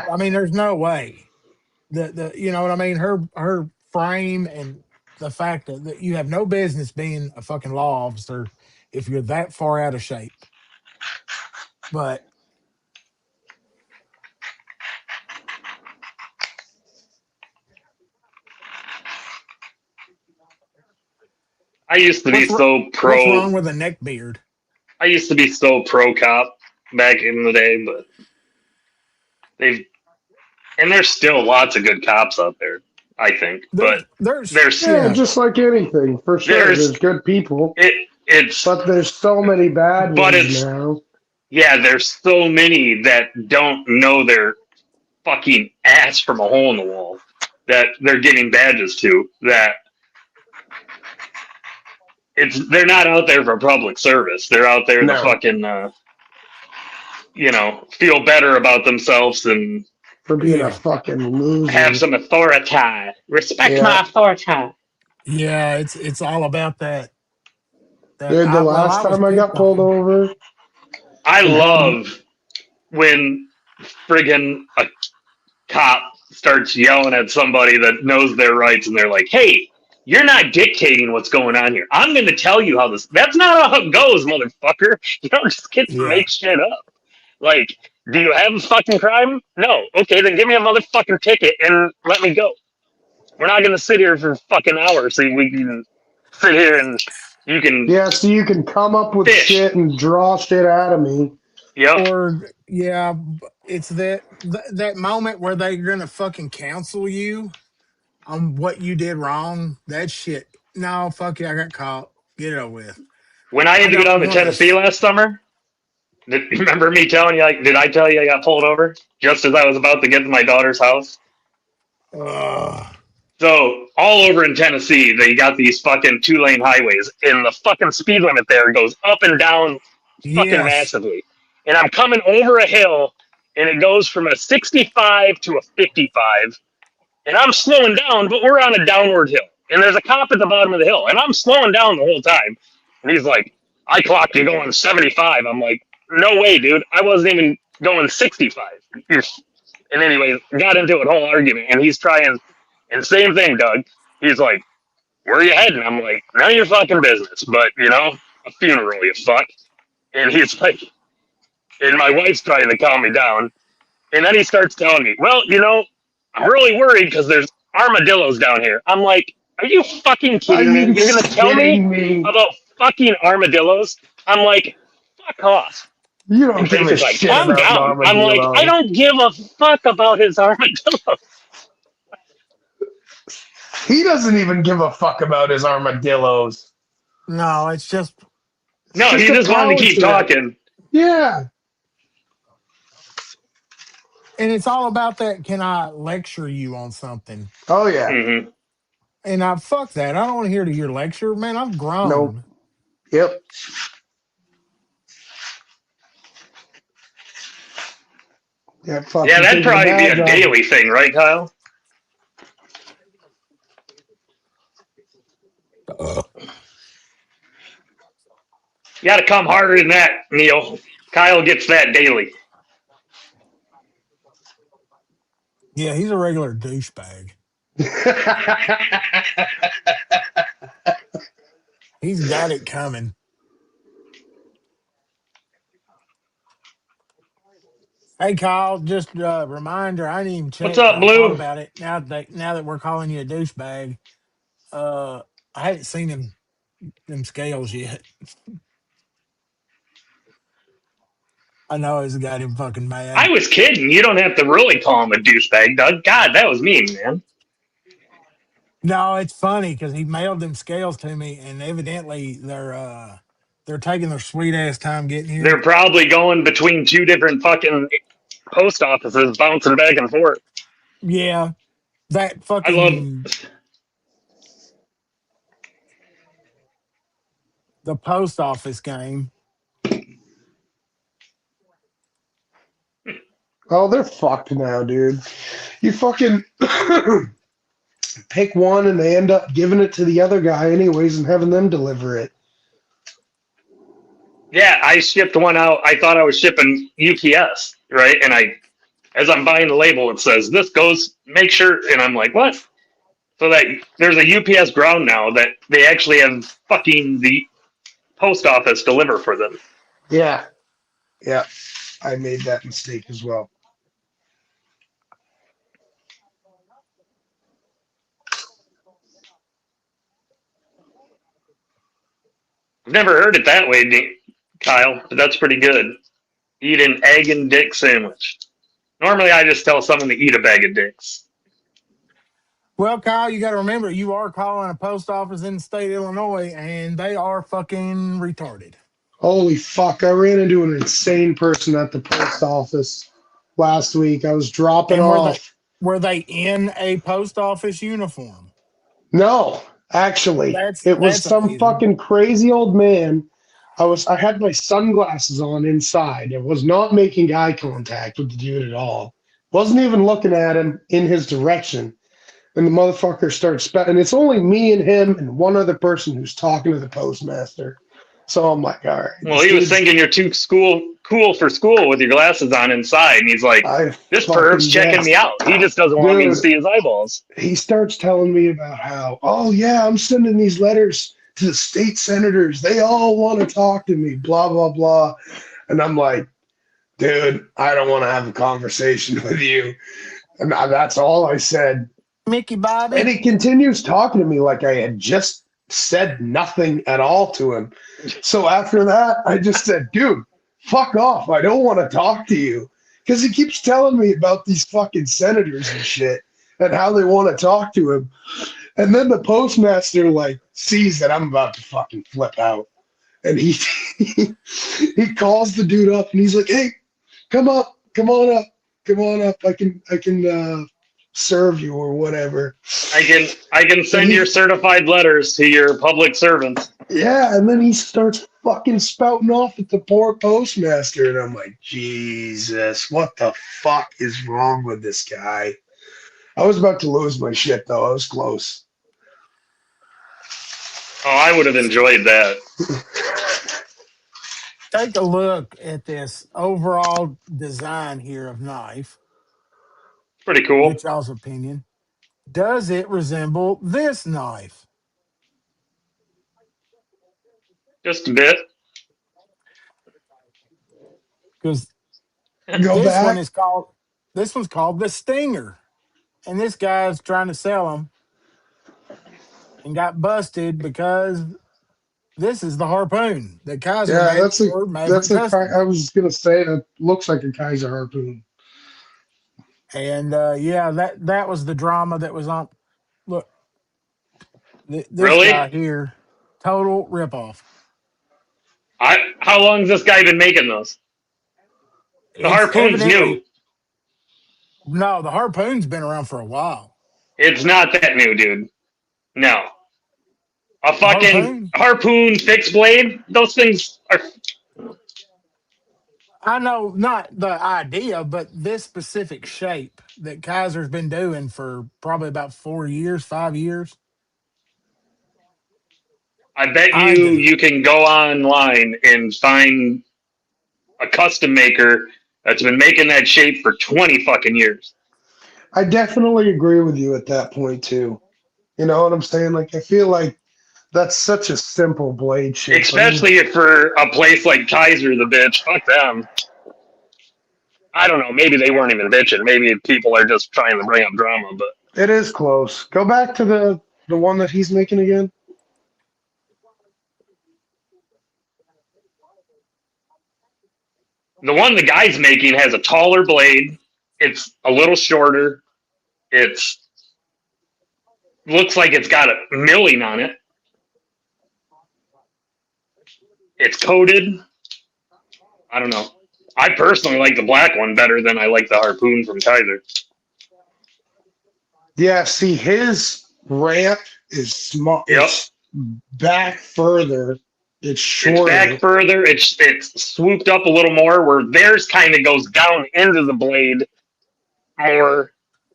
I mean, there's no way. The you know what I mean? Her frame and the fact that you have no business being a fucking law officer if you're that far out of shape. But I used to be What's so what's pro. wrong with a neck beard? I used to be so pro cop back in the day, but they've and there's still lots of good cops out there. I think, but There's there's Yeah, yeah, just like anything, for sure. there's There's good people, it's but there's so many bad but ones it's now. yeah. There's so many that don't know their fucking ass from a hole in the wall that they're getting badges to. That they're not out there for public service. They're out there to No, fucking feel better about themselves and for being a yeah, fucking have loser. some authority. Respect Yeah, my authority. yeah. It's all about that. dude. The I last was time I got picked pulled on. over I and had, love when friggin' a cop starts yelling at somebody that knows their rights and they're like, hey, you're not dictating what's going on here. I'm going to tell you how this. That's not how it goes, motherfucker. You don't just get to Yeah, make shit up. Like, do you have a fucking crime? No. Okay, then give me a motherfucking ticket and let me go. We're not going to sit here for fucking hours so we can sit here and you can yeah, so you can come up with fish. shit and draw shit out of me. Yep. or yeah, it's that moment where they're gonna fucking counsel you on what you did wrong. That shit. No, fuck you. I got caught. Get it over with. When I I had to go don't down to want Tennessee this. last summer, remember me telling you, like, did I tell you I got pulled over just as I was about to get to my daughter's house? Ugh. So all over in Tennessee, they got these fucking 2-lane highways, and the fucking speed limit there goes up and down fucking Yes. massively. And I'm coming over a hill, and it goes from a 65 to a 55, and I'm slowing down, but we're on a downward hill, and there's a cop at the bottom of the hill, and I'm slowing down the whole time, and he's like, "I clocked you going 75." I'm like, "No way, dude! I wasn't even going 65." And anyway, got into a whole argument, and he's trying, and same thing, Doug. He's like, "Where are you heading?" I'm like, "None of your fucking business," but a funeral, you fuck. And he's like, and my wife's trying to calm me down, and then he starts telling me, "Well, I'm really worried because there's armadillos down here." I'm like, "Are you fucking Are kidding me? you You're gonna tell me kidding me? about fucking armadillos?" I'm like, "Fuck off." You don't And give a he's like, shit "Calm about an down." I'm like, "I armadillo. don't give a fuck about his armadillos." He doesn't even give a fuck about his armadillos. No, it's It's No, just he a just wanted to power keep trip. talking. Yeah. and it's all about that. Can I lecture you on something? Oh yeah. Hmm. And I fuck that. I don't want to hear to your lecture, man. I'm Nope. grown. Yep. Yeah. Yeah, Fucking that'd taking a probably be badge a off. daily thing, right, Kyle? You got to come harder than that, Neil. Kyle gets that daily. Yeah, he's a regular douchebag. He's got it coming. Hey, Kyle, just a reminder. I didn't even What's check, but up, I thought Blue? about it now that we're calling you a douchebag. Uh, I haven't seen them scales yet. I know it's got him fucking I mad. was kidding. You don't have to really call him a douchebag, Doug. God, that was mean, man. No, it's funny because he mailed them scales to me, and evidently they're taking their sweet ass time getting They're here. probably going between two different fucking post offices, bouncing back and forth. Yeah, that I love. fucking the post office game. Oh, they're fucked now, dude. You fucking pick one and they end up giving it to the other guy anyways and having them deliver it. Yeah, I shipped one out. I thought I was shipping UPS, right? And as I'm buying the label, it says this goes. Make sure, and I'm like, what? So that there's a UPS ground now that they actually have fucking the post office deliver for them. Yeah. Yeah. I made that mistake as well. I've never heard it that way, Kyle, but that's pretty good. Eat an egg and dick sandwich. Normally, I just tell someone to eat a bag of dicks. Well, Kyle, you got to remember, you are calling a post office in the state of Illinois, and they are fucking retarded. Holy fuck! I ran into an insane person at the post office last week. I was dropping And off. were they in a post office uniform? No, actually, it was That's some amazing. fucking crazy old man. I had my sunglasses on inside. I was not making eye contact with the dude at all. Wasn't even looking at him in his direction. And the motherfucker starts and it's only me and him and one other person who's talking to the postmaster. So I'm like, all right. Well, he was thinking you're too cool for school with your glasses on inside, and he's like, this perv's checking me out. He just doesn't want me to see his eyeballs. He starts telling me about how, oh yeah, I'm sending these letters to the state senators. They all want to talk to me, blah, blah, blah. And I'm like, dude, I don't want to have a conversation with you. And that's all I said. Mickey Bobby. And he continues talking to me like I had just said nothing at all to him. So after that, I just said, dude, fuck off. I don't want to talk to you. Because he keeps telling me about these fucking senators and shit and how they want to talk to him. And then the postmaster like sees that I'm about to fucking flip out. And he calls the dude up and he's like, hey, come on up. I can serve you or whatever. I can send your certified letters to your public servants. Yeah, and then he starts fucking spouting off at the poor postmaster, and I'm like, Jesus, what the fuck is wrong with this guy? I was about to lose my shit though. I was close. Oh, I would have enjoyed that. Take a look at this overall design here of knife. Pretty cool. Get y'all's opinion. Does it resemble this knife? Just a bit. Because Go this back. this one's called the Stinger, and this guy's trying to sell them and got busted because this is the harpoon that Kaiser made for Maverick Custom. I was gonna say it looks like a Kaiser harpoon. And yeah, that was the drama that was on. Look, this Really? guy here, total ripoff. How long has this guy been making those? The harpoon's new. No, the harpoon's been around for a while. It's not that new, dude. No. A fucking harpoon fixed blade? Those things are... I know not the idea, but this specific shape that Kaiser's been doing for probably about 4 years, 5 years. I bet you can go online and find a custom maker that's been making that shape for 20 fucking years. I definitely agree with you at that point too. You know what I'm saying? Like, I feel like that's such a simple blade shape. Especially for a place like Kaiser, the bitch. Fuck them. I don't know. Maybe they weren't even bitching. Maybe people are just trying to bring up drama. But it is close. Go back to the one that he's making again. The one the guy's making has a taller blade. It's a little shorter. It's looks like it's got a milling on it. It's coated. I don't know. I personally like the black one better than I like the harpoon from Kaiser. Yeah, see, his ramp is small. Yep. It's back further. It's shorter. It's back further. It's swooped up a little more, where theirs kind of goes down into the blade more.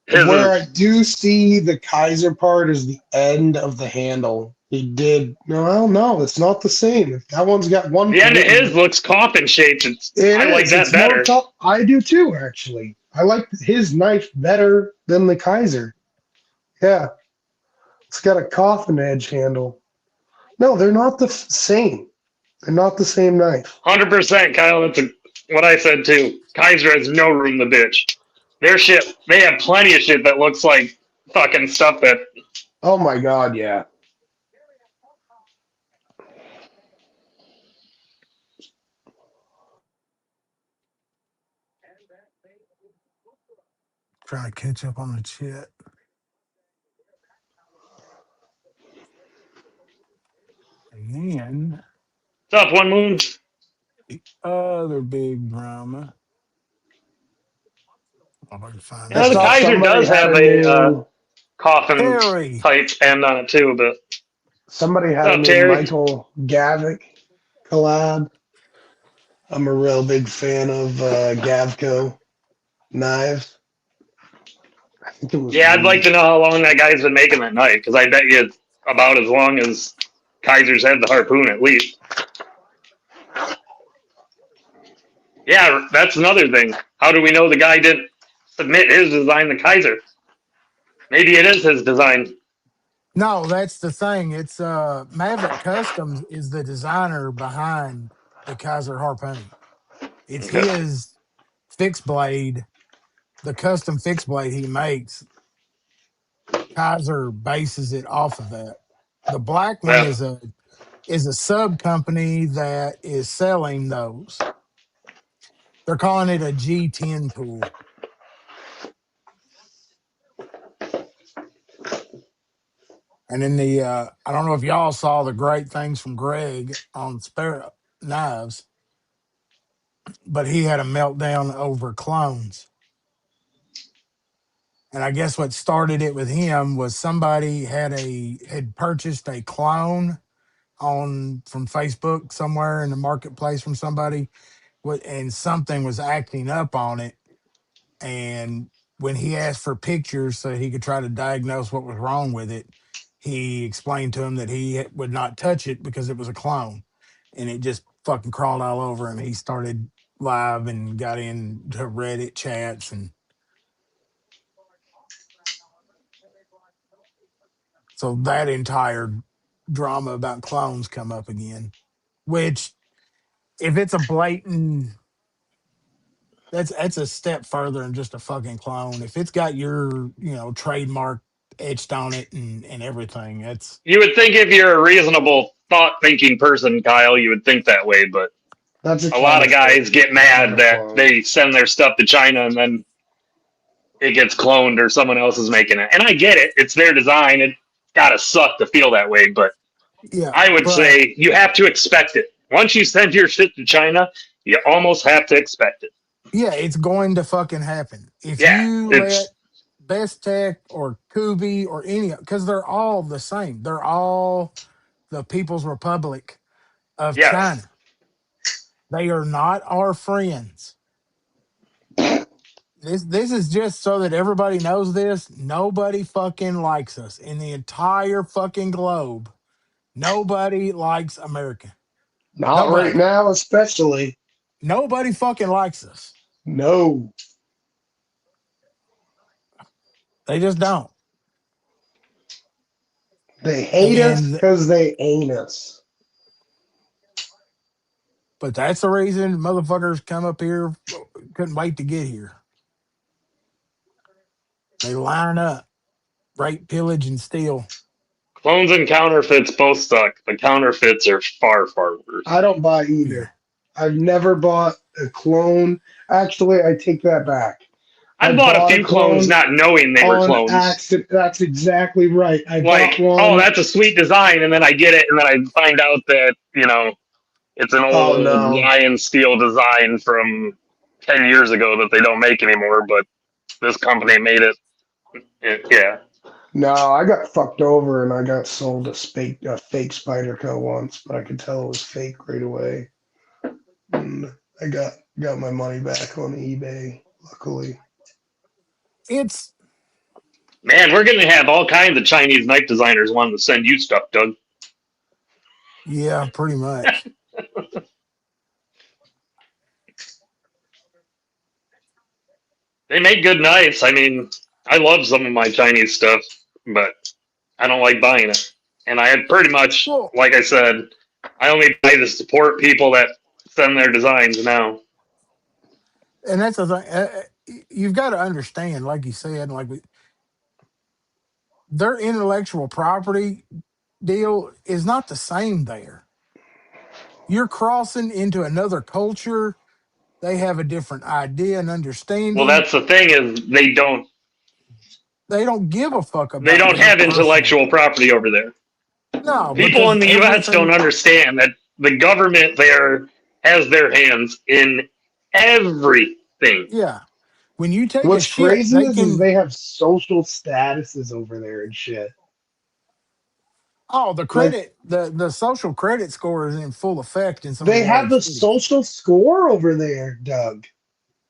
Where I do see the Kaiser part is the end of the handle. He did. No, it's not the same. That one's got one. The end of his looks coffin shaped. I like that better. I do too, actually. I like his knife better than the Kaiser. Yeah. It's got a coffin edge handle. No, they're not the same. They're not the same knife. 100%, Kyle. That's what I said too. Kaiser has no room to bitch. Their shit, they have plenty of shit that looks like fucking stuff that... Oh my God, yeah. Trying to catch up on the chat. And What's up, One Moon? the other big drama. If I can find I Yeah, the this. saw Kaiser somebody does had have a a new coffin Terry. type end on it too. But somebody had what's a up, new Terry? Michael Gavick collab. I'm a real big fan of Gavco knives. I think it was Yeah, I'd like weed. to know how long that guy's been making that knife because I bet you it's about as long as Kaiser's had the harpoon at least. Yeah, that's another thing. How do we know the guy didn't submit his design to Kaiser? Maybe it is his design. No, that's the thing. It's Maverick Customs is the designer behind the Kaiser harpoon. It's Okay. his fixed blade, the custom fixed blade he makes. Kaiser bases it off of that. The black one Yeah. is a sub company that is selling those. They're calling it a G10 tool. And then I don't know if y'all saw the great things from Greg on spare knives, but he had a meltdown over clones. And I guess what started it with him was somebody had purchased a clone on from Facebook somewhere in the marketplace from somebody, and something was acting up on it. And when he asked for pictures so he could try to diagnose what was wrong with it, he explained to him that he would not touch it because it was a clone, and it just fucking crawled all over him. He started live and got into Reddit chats, and so that entire drama about clones come up again. Which, if it's a blatant, that's a step further than just a fucking clone. If it's got your trademark etched on it and everything, that's You would think if you're a reasonable, thought thinking person, Kyle, you would think that way, but That's a a lot of counterfeit. guys get It's not mad a that clone. they send their stuff to China and then it gets cloned or someone else is making it. And I get it. It's their design. It gotta suck to feel that way, but yeah. I would But say you have to expect it. Once you send your shit to China, you almost have to expect it. yeah, it's going to fucking happen. If Yeah, you let it's Best Tech or Kubi or any, because they're all the same. They're all the People's Republic of yes. China. They are not our friends. This is just so that everybody knows this. Nobody fucking likes us in the entire fucking globe. Nobody likes America. Not right Nobody. now, especially. Nobody fucking likes us. No. They just don't. They hate us And because they ain't us. but that's the reason motherfuckers come up here couldn't wait to get here. They line up, rape, pillage, and steal. Clones and counterfeits both suck. The counterfeits are far, far worse. I don't buy Yeah. either. I've never bought a clone. Actually, I take that back. I I've bought a bought a few clones clone not knowing they were on clones. accident. That's exactly right. I bought Like, oh, one. that's a sweet design, and then I get it, and then I find out that, it's an Oh old no. lion steel design from 10 years ago that they don't make anymore, but this company made it. Yeah. No, I got fucked over and I got sold a fake Spyderco once, but I could tell it was fake right away. And I got my money back on eBay, luckily. It's Man, we're going to have all kinds of Chinese knife designers wanting to send you stuff, Doug. yeah, pretty much. They make good knives. I mean, I love some of my Chinese stuff, but I don't like buying it. And I pretty much, Well, like I said, I only buy to support people that send their designs now. and that's the thing. You've got to understand, like you said, their intellectual property deal is not the same there. You're crossing into another culture. They have a different idea and Well, understanding. that's the thing is they don't. They don't give a fuck They about don't your have personal. intellectual property over there. No, People in because the U.S. don't everything. understand that the government there has their hands in everything. Yeah, when you take a What's shit, crazy they is can. they have social statuses over there and shit. Oh, the Like credit, the social credit score is in full effect in some of they the have large the cities. social score over there, Doug.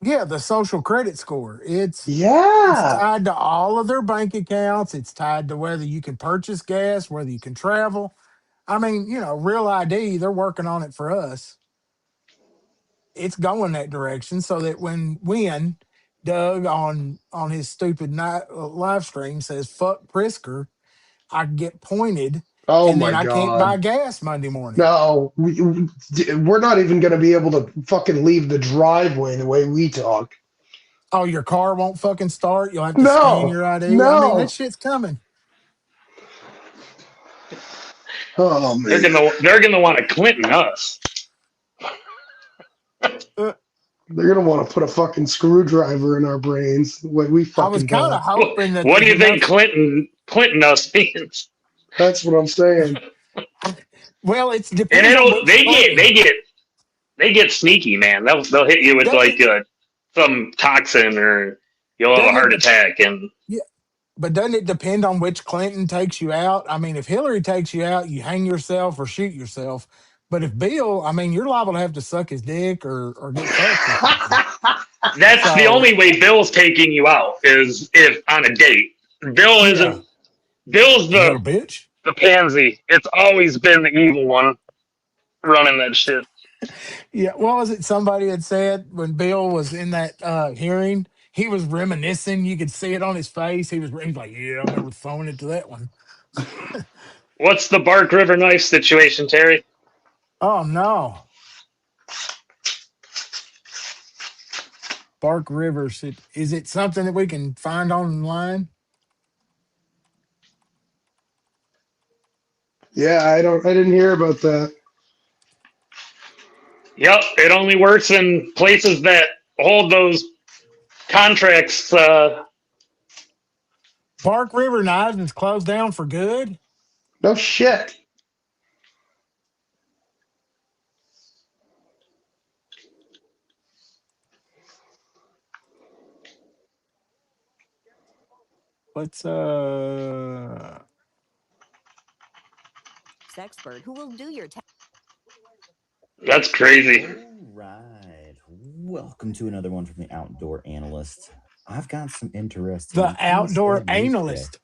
Yeah, the social credit score. It's Yeah. tied to all of their bank accounts. It's tied to whether you can purchase gas, whether you can travel. I mean, Real ID, they're working on it for us. It's going that direction so that when Doug on his stupid night live stream says fuck Prisker, I get pointed Oh and then my I can't god. buy gas Monday morning. No, we're not even going to be able to fucking leave the driveway the way we talk. Oh, your car won't fucking start. You'll have to scan No, your ID. I mean, that no. shit's coming. Oh They're man, gonna want to Clinton us. Uh, they're gonna want to put a fucking screwdriver in our brains the way we I was fucking kind of talk. hoping that What do there's you think enough. Clinton us means? That's what I'm saying. Well, it And depends on which Clinton. they get sneaky, man. They'll hit you with Doesn't like some toxin or you'll have a doesn't it? heart attack. And Yeah, but doesn't it depend on which Clinton takes you out? I mean, if Hillary takes you out, you hang yourself or shoot yourself. But if Bill, I mean, you're liable to have to suck his dick or get fucked or something. that's the So only way Bill's taking you out is if on a date. Bill yeah, isn't. Bill's you little bitch. the pansy. It's always been the evil one running that shit. Yeah, what was it? Somebody had said when Bill was in that hearing, he was reminiscing. You could see it on his face. He's like, "Yeah, I remember throwing it to that one." What's the Bark River knife situation, Terry? Oh no, Bark River. Is it something that we can find online? Yeah, I didn't hear about that. Yep, it only works in places that hold those contracts. Bark River Knives is closed down for good. No shit. Let's Expert who will do your That's crazy. All right. Welcome to another one from the Outdoor Analyst. I've got some interesting the case outdoor study news today. analyst.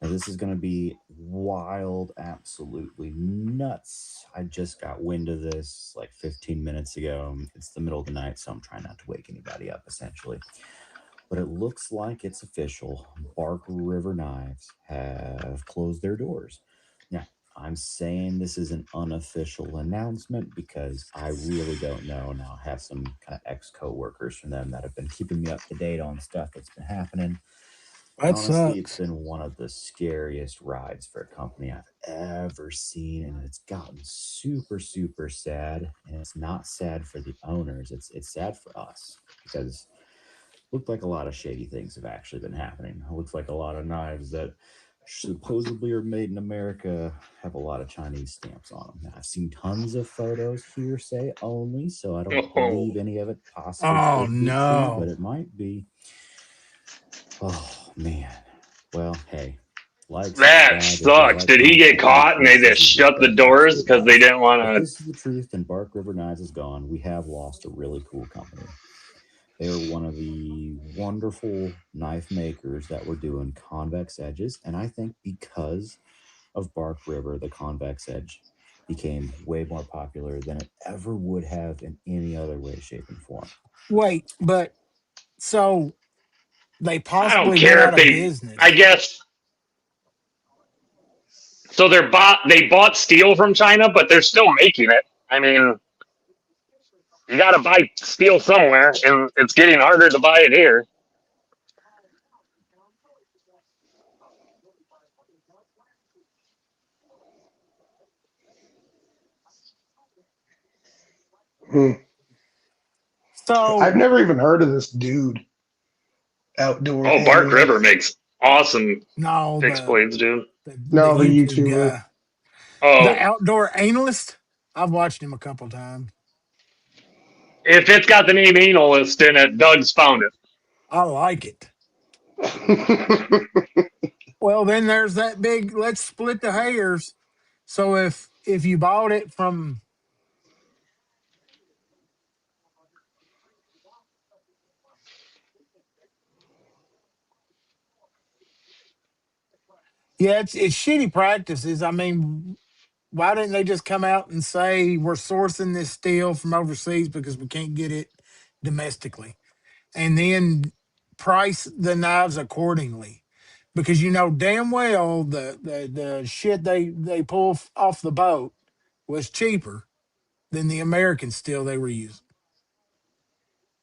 Now, this is going to be wild, absolutely nuts. I just got wind of this like 15 minutes ago. It's the middle of the night, so I'm trying not to wake anybody up, essentially. But it looks like it's official. Bark River Knives have closed their doors. Now, I'm saying this is an unofficial announcement because I really don't know. Now, I have some kind of ex-coworkers from them that have been keeping me up to date on stuff that's been happening. That Honestly, it's sucks. been one of the scariest rides for a company I've ever seen, and it's gotten super, super sad. And it's not sad for the owners; it's sad for us because it looked like a lot of shady things have actually been happening. It looks like a lot of knives that supposedly are made in America have a lot of Chinese stamps on them. Now, I've seen tons of photos, hearsay only, so I don't Oh, believe any of it possibly Oh could be true, but no. it might be. Oh man. Well, hey, like that subscribe if you sucks. like Did he get content like caught and they this. This just is your shut the best doors absolute because they guide. didn't want If to? this is the truth and Bark River Knives is gone, we have lost a really cool company. They are one of the wonderful knife makers that were doing convex edges, and I think because of Bark River, the convex edge became way more popular than it ever would have in any other way, shape, and form. Wait, but so they I don't possibly went care out if of they. I business. guess so. They bought steel from China, but they're still making it. I mean, you got to buy steel somewhere, and it's getting harder to buy it here. Hmm. I've So never even heard of this dude. Outdoor Oh, Bark River analyst. makes awesome No, fixed blades, dude. the No, the YouTube YouTuber. guy, the Oh, outdoor analyst. I've watched him a couple times. if it's got the name analyst in it, Doug's found it. I like it. Well, then there's that big. Let's split the hairs. So if you bought it from, yeah, it's shitty practices. I mean, why didn't they just come out and say we're sourcing this steel from overseas because we can't get it domestically, and then price the knives accordingly? Because you know damn well the shit they pull off the boat was cheaper than the American steel they were using.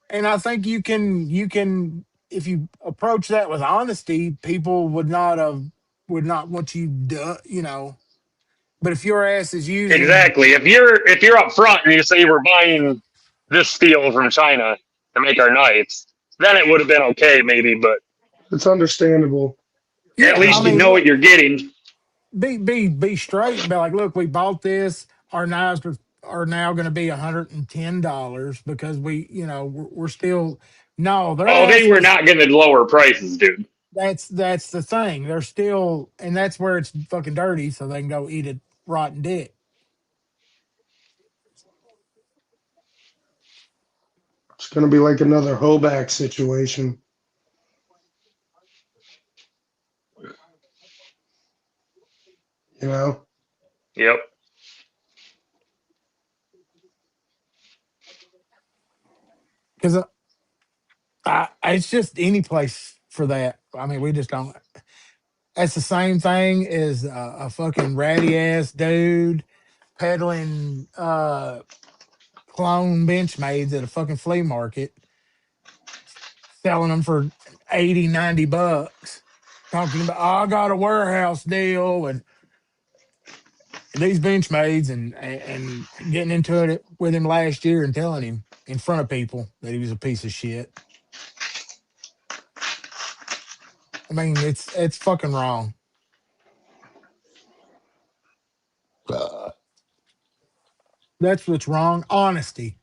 And I think you can if you approach that with honesty, people would not want you to, you know. But if your ass is using, Exactly. If you're up front and you say we're buying this steel from China to make our knives, then it would have been okay, maybe. But It's understandable. at yeah, I least you mean, know look, what you're getting. be straight and be like, look, we bought this. Our knives are now going to be $110 because we, you know, we're still no. Their Oh, they ass were was. not going to lower prices, dude. That's the thing. They're still, and that's where it's fucking dirty, so they can go eat a rotten dick. It's going to be like another Hoback situation, you know? Yep. Because it's just any place for that. I mean, we just don't. That's the same thing as a fucking ratty ass dude peddling clone Benchmades at a fucking flea market, selling them for 80, $90, talking about, oh, I got a warehouse deal and these Benchmades and getting into it with him last year and telling him in front of people that he was a piece of shit. I mean, it's fucking wrong. That's what's wrong. Honesty.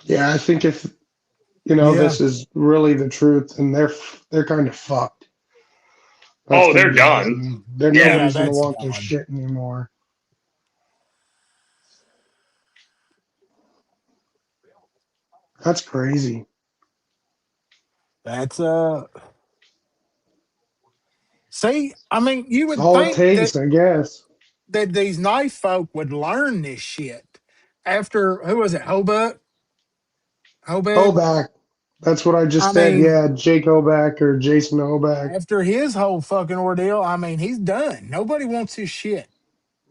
Yeah, I think if, you know, Yeah. this is really the truth and they're kind of fucked. That's Oh, going to they're be it. done. And Yeah. Yeah, nobody's going to that's want their done. shit anymore. That's crazy. That's see, I mean, you It's would all it think takes, I guess. that these knife folk would learn this shit after who was it? Hobeck? Hoback. That's what I I just said. mean, Yeah, Jake Hoback or Jason Hoback. after his whole fucking ordeal, I mean, he's done. Nobody wants his shit.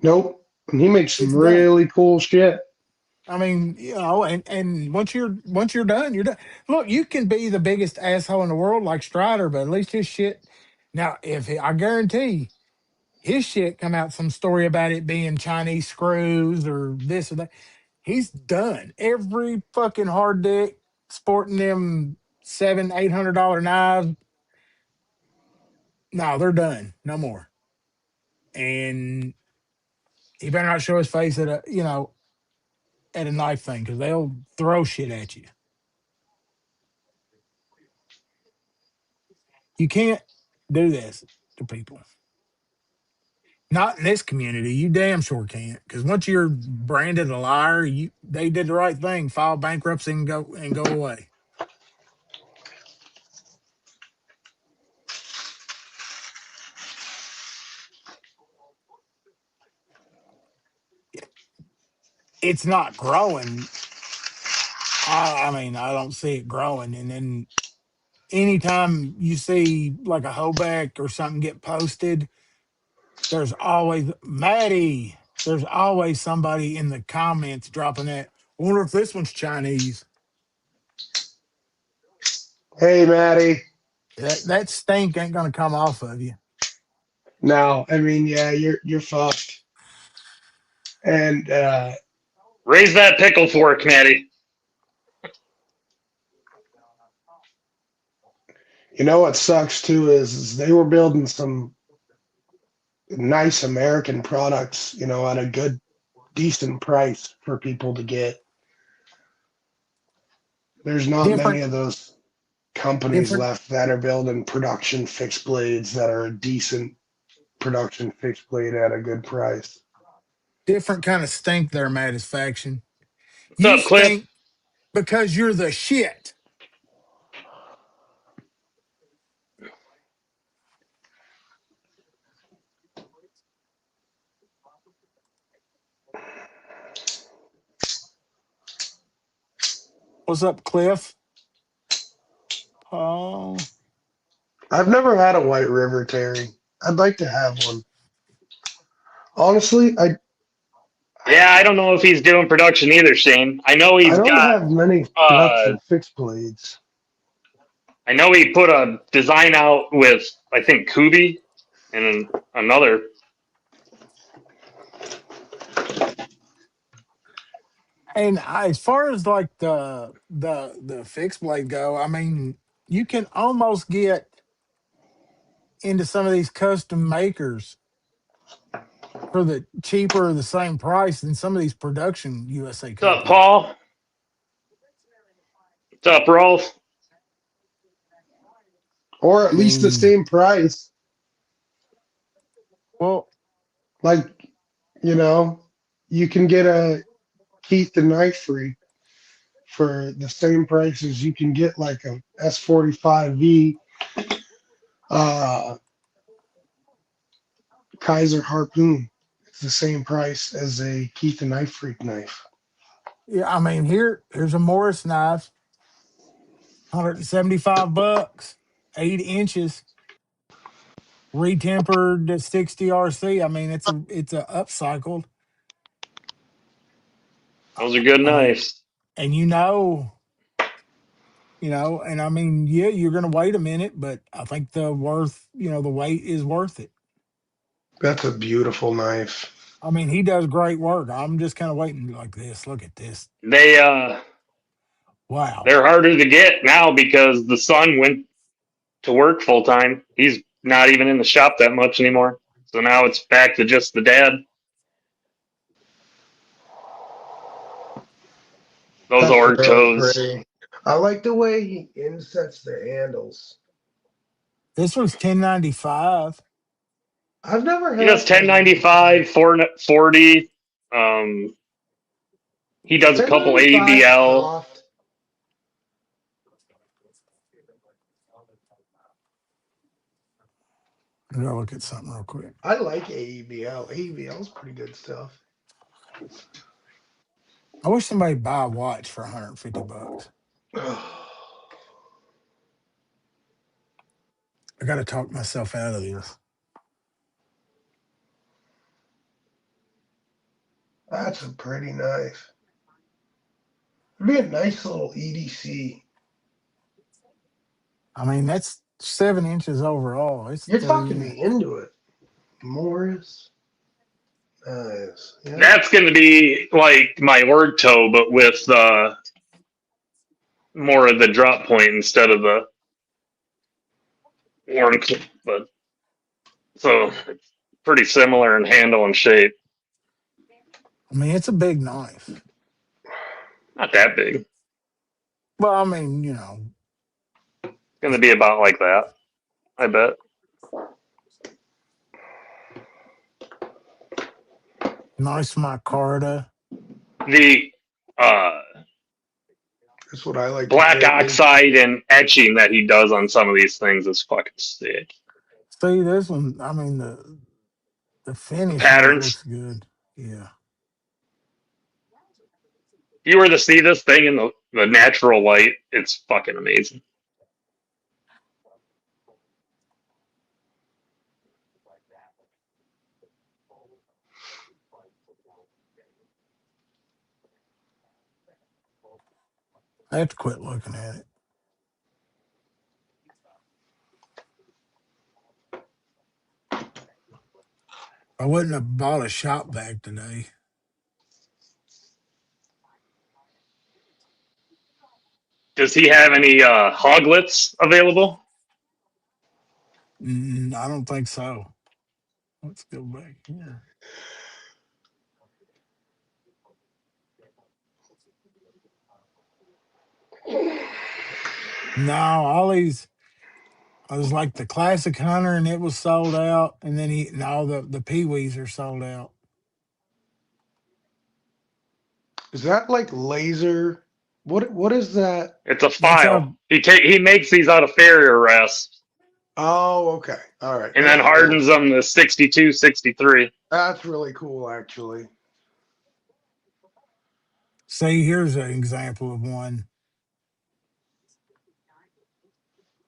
Nope. And he makes some It's done. really cool shit. I mean, you know, and once you're done, you're done. Look, you can be the biggest asshole in the world like Strider, but at least his shit. Now, I guarantee his shit come out some story about it being Chinese screws or this or that. He's done. Every fucking hard dick sporting them $700-800 knives. No, they're done. No more. And he better not show his face at a knife thing because they'll throw shit at you. You can't do this to people. Not in this community. You damn sure can't. Because once you're branded a liar, they did the right thing. File bankruptcy and go away. It's not growing. I mean, I don't see it growing. And then anytime you see like a hoback or something get posted, there's always Maddie. There's always somebody in the comments dropping that. I wonder if this one's Chinese. Hey, Maddie. That stink ain't gonna come off of you. No, I mean, yeah, you're fucked. And Raise that pickle fork, Matty. You know what sucks too is they were building some nice American products, you know, at a good, decent price for people to get. There's not many Different, of those companies different, left that are building production fixed blades that are a decent production fixed blade at a good price. different kind of stink there, Satisfaction. What's You up, Cliff? stink because you're the shit. What's up, Cliff? Oh, I've never had a White River Terry. I'd like to have one. Honestly, Yeah, I don't know if he's doing production either, Shane. I know I he's don't got. have many production fixed blades. I know he put a design out with I think Kubi and another. and as far as like the fixed blade go, I mean, you can almost get into some of these custom makers for the cheaper or the same price than some of these production USA What's up, companies. Paul? What's up, Rolf? Or I at least the mean, same price. well, Like, you know, you can get a Keith the Knife Free for the same price as you can get like a S45V uh, Kaiser Harpoon. It's the same price as a Keith the Knife Freak knife. yeah, I mean, here's a Morris knife, $175, 8 inches, retempered to 60 RC. I mean, it's a upcycled. Those are good I mean, knives. and and I mean, yeah, you're gonna wait a minute, but I think the wait is worth it. That's a beautiful knife. I mean, he does great work. I'm just kind of waiting like this. Look at this. They Wow. they're harder to get now because the son went to work full time. He's not even in the shop that much anymore. So now it's back to just the dad. Those That's org really toes. pretty. I like the way he insets the handles. This was 1095. I've never He does had 1095, 1095. 440. Um, he does a couple 1095 ABL. soft. I gotta look at something real quick. I like AEBL. AEBL is pretty good stuff. I wish somebody would buy a watch for $150. I gotta talk myself out of this. That's a pretty knife. It'd be a nice little EDC. I mean, that's 7 inches overall. It's You're talking 3. me into it. Morris. Nice. Yeah. That's going to be like my org toe, but with more of the drop point instead of the worn clip. But so it's pretty similar in handle and shape. I mean, it's a big knife. Not that big. Well, I mean, It's going to be about like that, I bet. nice micarta. The uh, That's what I like to black carry. oxide and etching that he does on some of these things is fucking sick. See this one. I mean, the The finish on it looks patterns. good. Yeah. If you were to see this thing in the natural light, it's fucking amazing. I have to quit looking at it. I wouldn't have bought a shop vac today. Does he have any hoglets available? I don't think so. Let's go back here. No, all these. I was like the classic hunter, and it was sold out. And then all the peewees are sold out. Is that like laser? What is that? It's a That's file. He makes these out of Farrier rests Oh, okay. All right. and That's then cool. hardens them to 62, 63. That's really cool, actually. See, here's an example of one.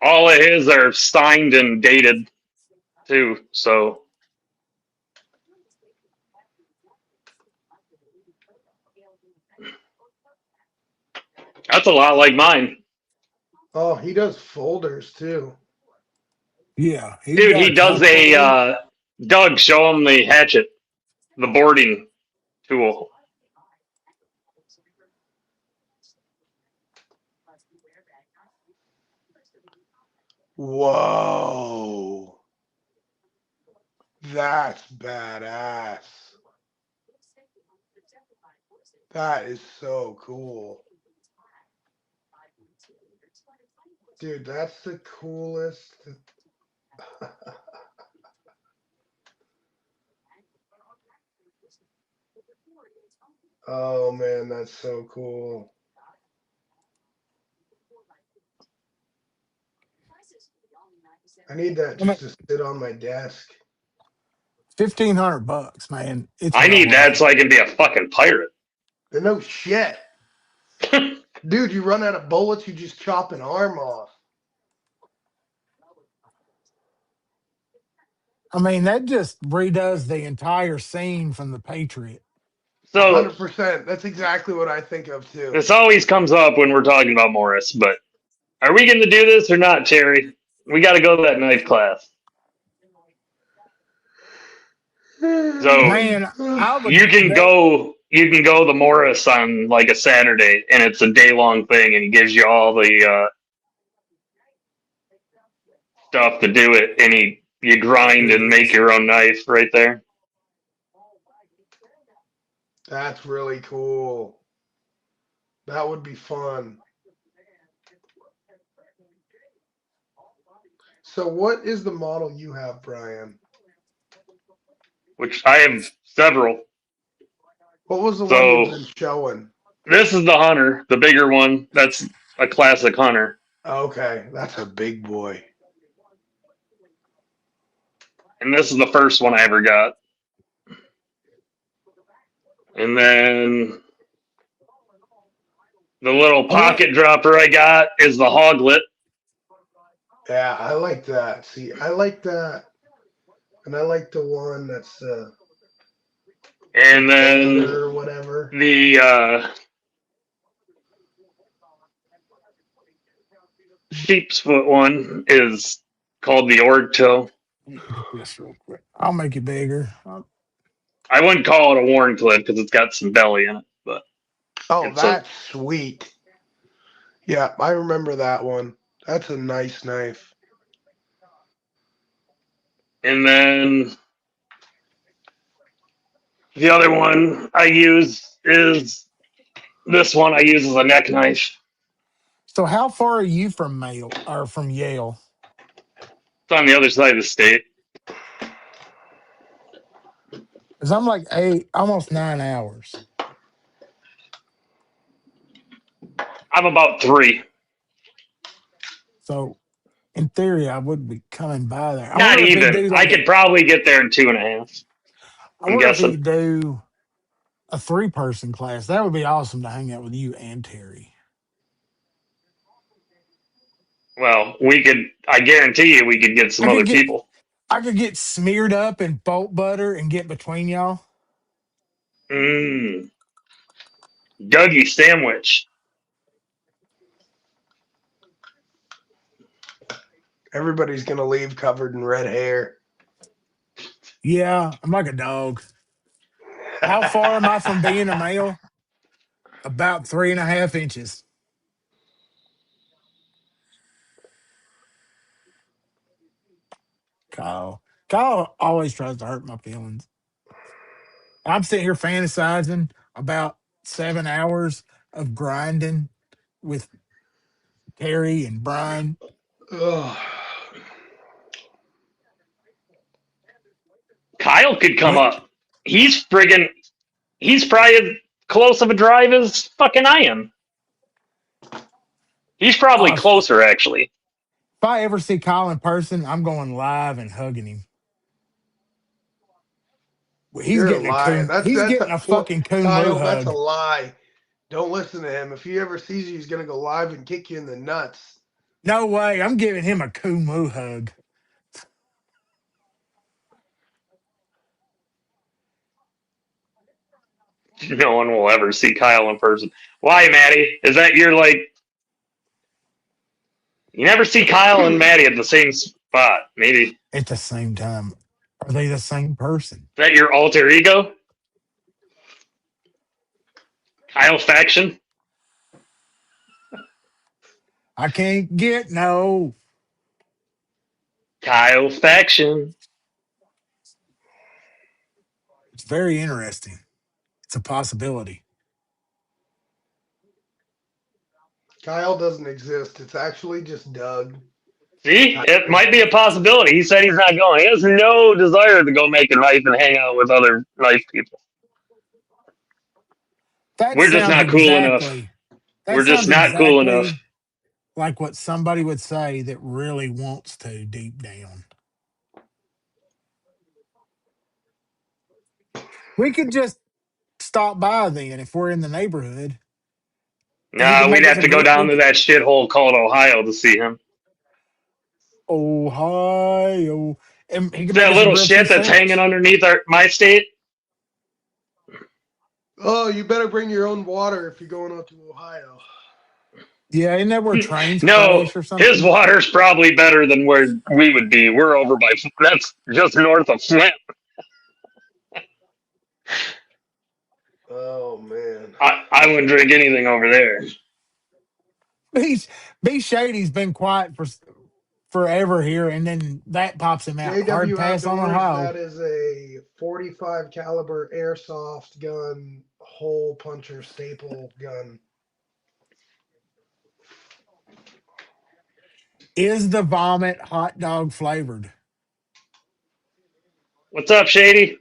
All of his are signed and dated too. So that's a lot like mine. Oh, he does folders too. Yeah, he's Dude, got he a does couple. a Doug, show him the hatchet, the boarding tool. Whoa. That's badass. That is so cool. Dude, that's the coolest. Oh man, that's so cool. I need that I mean, just to sit on my desk. $1,500, man. It's I well need worth that it. so I can be a fucking pirate. No shit. Dude, you run out of bullets, you just chop an arm off. I mean, that just redoes the entire scene from The Patriot. So 100%. That's exactly what I think of too. this always comes up when we're talking about Morris, but are we going to do this or not, Terry? We got to go to that knife class. So Man, I you would can that go to Morris on like a Saturday, and it's a day long thing, and he gives you all the stuff to do it, and you grind here and it make is. your own knife right there. That's really cool. That would be fun. So, what is the model you have, Brian? Which I have several. What was the one you've So been showing? this is the Hunter, the bigger one. That's a classic Hunter, Okay, that's a big boy. and this is the first one I ever got. And then the little I want pocket dropper I got is the Hoglet. Yeah, I like that. See, I like that. And I like the one that's And then or whatever. the sheep's foot one is called the Org Toe. to get this real quick. I'll make it bigger. I wouldn't call it a Warren clip because it's got some belly in it, but Oh, it's a that's sweet. Yeah, I remember that one. That's a nice knife. and then the other one I use is this one I use as a neck knife. So how far are you from from Yale? It's on the other side of the state. Because I'm like almost 9 hours. I'm about 3. So in theory, I would be coming by there. I Not wonder if he'd even. do I like could probably get there in 2.5. I I'm wonder if guessing. he'd do a 3-person class. That would be awesome to hang out with you and Terry. Well, we could. I guarantee you, we could get some I other could get people. I could get smeared up in bolt butter and get between y'all. Mmm. Dougie sandwich. Everybody's gonna leave covered in red hair. Yeah, I'm like a dog. How far am I from being a male? About 3.5 inches. Kyle. Kyle always tries to hurt my feelings. I'm sitting here fantasizing about 7 hours of grinding with Terry and Brian. Ugh. Kyle could come What? up. He's probably as close of a drive as fucking I am. He's probably If closer, actually. I ever see Kyle in person, I'm going live and hugging him. He's You're getting a lying. coon. He's That's getting a fucking coon moo Kyle, that's a hug. lie. Don't listen to him. If he ever sees you, he's gonna go live and kick you in the nuts. No way. I'm giving him a coon moo hug. No one will ever see Kyle in person. Why, Maddie? Is that your like? You never see Kyle and Maddie at the same spot. Maybe At the same time, are they the same person? is that your alter ego? Kyle faction. I can't get no. Kyle faction. It's very interesting. It's a possibility. Kyle doesn't exist. It's actually just Doug. See, it might be a possibility. He said he's not going. He has no desire to go make a knife and hang out with other knife people. That We're just sounds not cool enough. exactly. That We're just sounds not cool enough. exactly like what somebody would say that really wants to deep down. We could just stop by then if we're in the neighborhood. Nah, we'd have to go down to that shithole called Ohio to see him. Ohio. And he can That little shit that's hanging underneath my state. Oh, you better bring your own water if you're going out to Ohio. Yeah, isn't that where trains No, crash or something? his water's probably better than where we would be. We're over by, that's just north of Flint. Oh, man. I wouldn't drink anything over there. B Shady's been quiet for forever here, and then that pops him out. Hard JW pass on Outdoors, Ohio. that is a 45 caliber airsoft gun, hole puncher staple gun. Is the vomit hot dog flavored? What's up, Shady?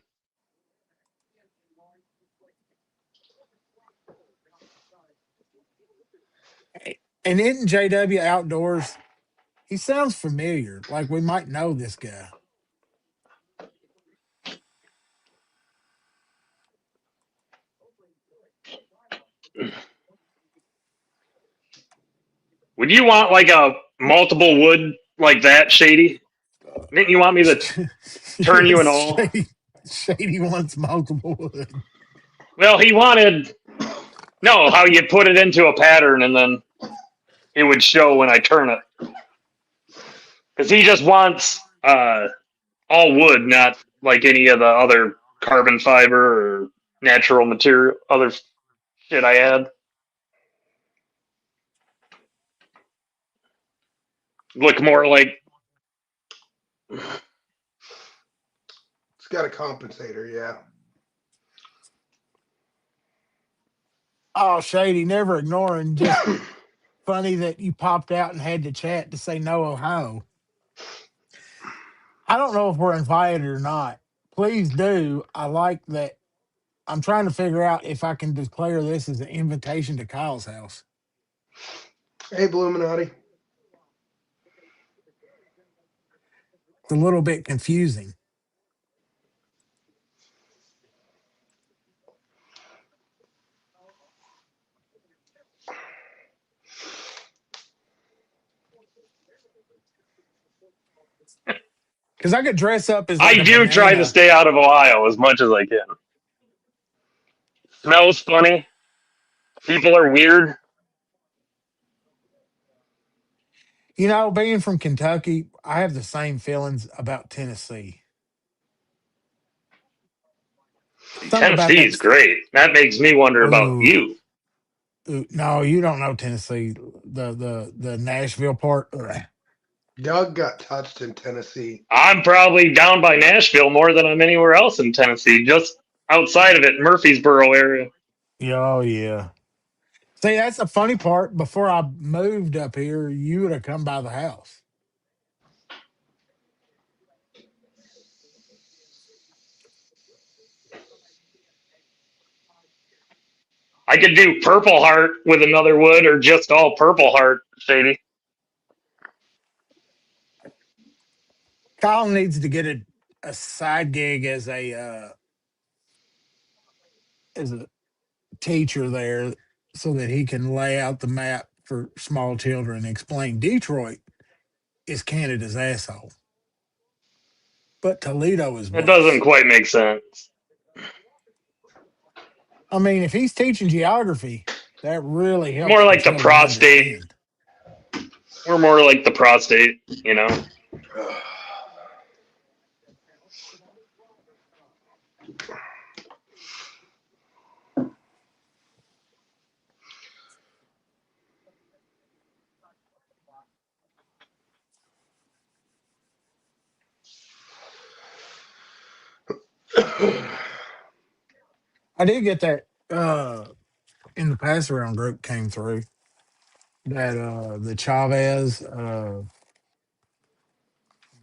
And isn't JW Outdoors? He sounds familiar. Like we might know this guy. Would you want like a multiple wood like that, Shady? Didn't you want me to turn you in all? Shady wants multiple wood. Well, he wanted how you put it into a pattern and then it would show when I turn it. Because he just wants all wood, not like any of the other carbon fiber or natural material, other shit I add. Look more like. It's got a compensator, yeah. Oh, Shady, never ignoring. Just funny that you popped out and had to chat to say no, Ohio. I don't know if we're invited or not. Please do. I like that. I'm trying to figure out if I can declare this as an invitation to Kyle's house. Hey, Bluminati. It's a little bit confusing. Because I could dress up as like I do try to stay out of Ohio as much as I can. Smells funny. People are weird. You know, being from Kentucky, I have the same feelings about Tennessee. Tennessee's great. That makes me wonder about you. No, you don't know Tennessee. The Nashville part. Doug got touched in Tennessee. I'm probably down by Nashville more than I'm anywhere else in Tennessee, just outside of it, Murfreesboro area. Oh yeah. See, that's the funny part. Before I moved up here, you would have come by the house. I could do Purple Heart with another wood or just all Purple Heart, Shady. Kyle needs to get a side gig as a teacher there so that he can lay out the map for small children and explain Detroit is Canada's asshole, but Toledo is That doesn't worse. quite make sense. I mean, if he's teaching geography, that really More helps the like the children prostate. understand. We're more like the prostate, you know. I did get that in the pass around group came through that the Chavez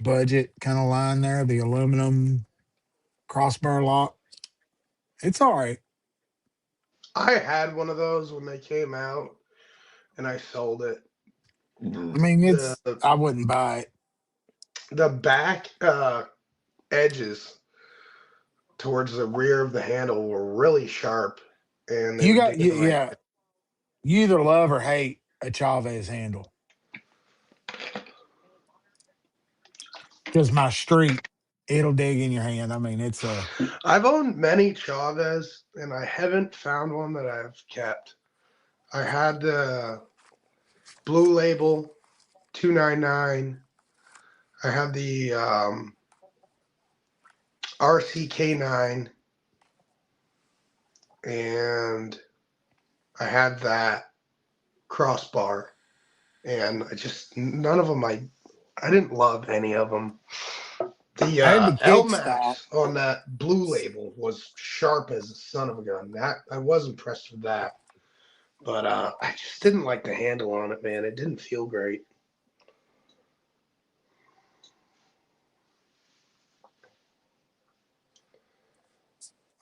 budget kind of line there, the aluminum crossbar lock. It's all right. I had one of those when they came out, and I sold it. I mean, The I wouldn't buy it. the back edges towards the rear of the handle were really sharp, and they You would got, get in my. yeah, you either love or hate a Chavez handle because my street, it'll dig in your hand. I mean, it's a, I've owned many Chavez, and I haven't found one that I've kept. I had the Blue Label 299. I had the RCK9, and I had that crossbar, and I just none of them. I didn't love any of them. The I had the kickstop. LMAX on that Blue Label was sharp as a son of a gun. That I was impressed with that, but I just didn't like the handle on it, man. It didn't feel great.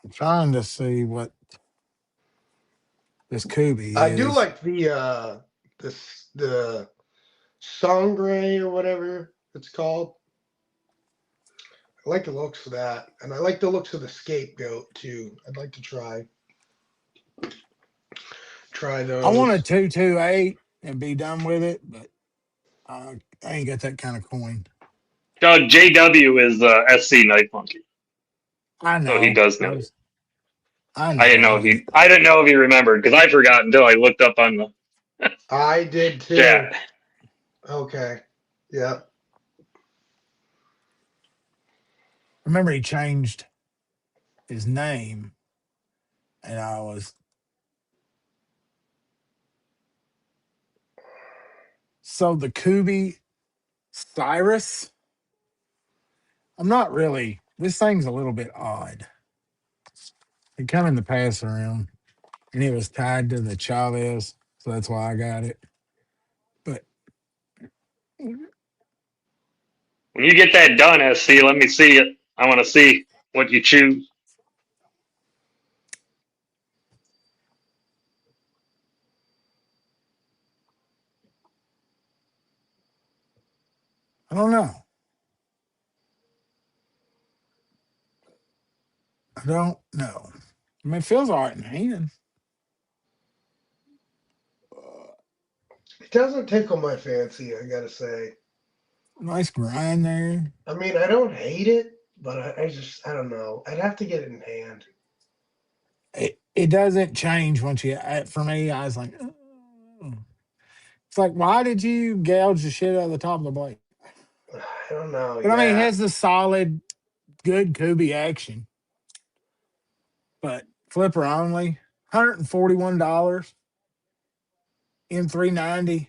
I'm trying to see what this Kubi I do is. like the Sangre or whatever it's called. I like the looks of that, and I like the looks of the Scapegoat too. I'd like to try I want a those. 228 and be done with it, but I ain't got that kind of coin. JW is SC Knife Monkey, I so he know. does know. I I didn't know. know if he. I didn't know if he remembered because I forgot until I looked up on the I did too. chat. Okay. Yeah. Remember, he changed his name, and I was so the Kubi Cyrus. I'm not really. This thing's a little bit odd. It come in the pass around, and it was tied to the Chavez, so that's why I got it. But When you get that done, SC, let me see it. I want to see what you choose. I don't know. I don't know. I mean, it feels all right in the hand. It doesn't tickle my fancy, I gotta say. Nice grind there. I mean, I don't hate it, but I don't know. I'd have to get it in hand. It doesn't change once you. For me, I was like, oh. It's like, why did you gouge the shit out of the top of the blade? I don't know. But I mean, it Yeah. has the solid, good Kubi action. But flipper only, $141, M390.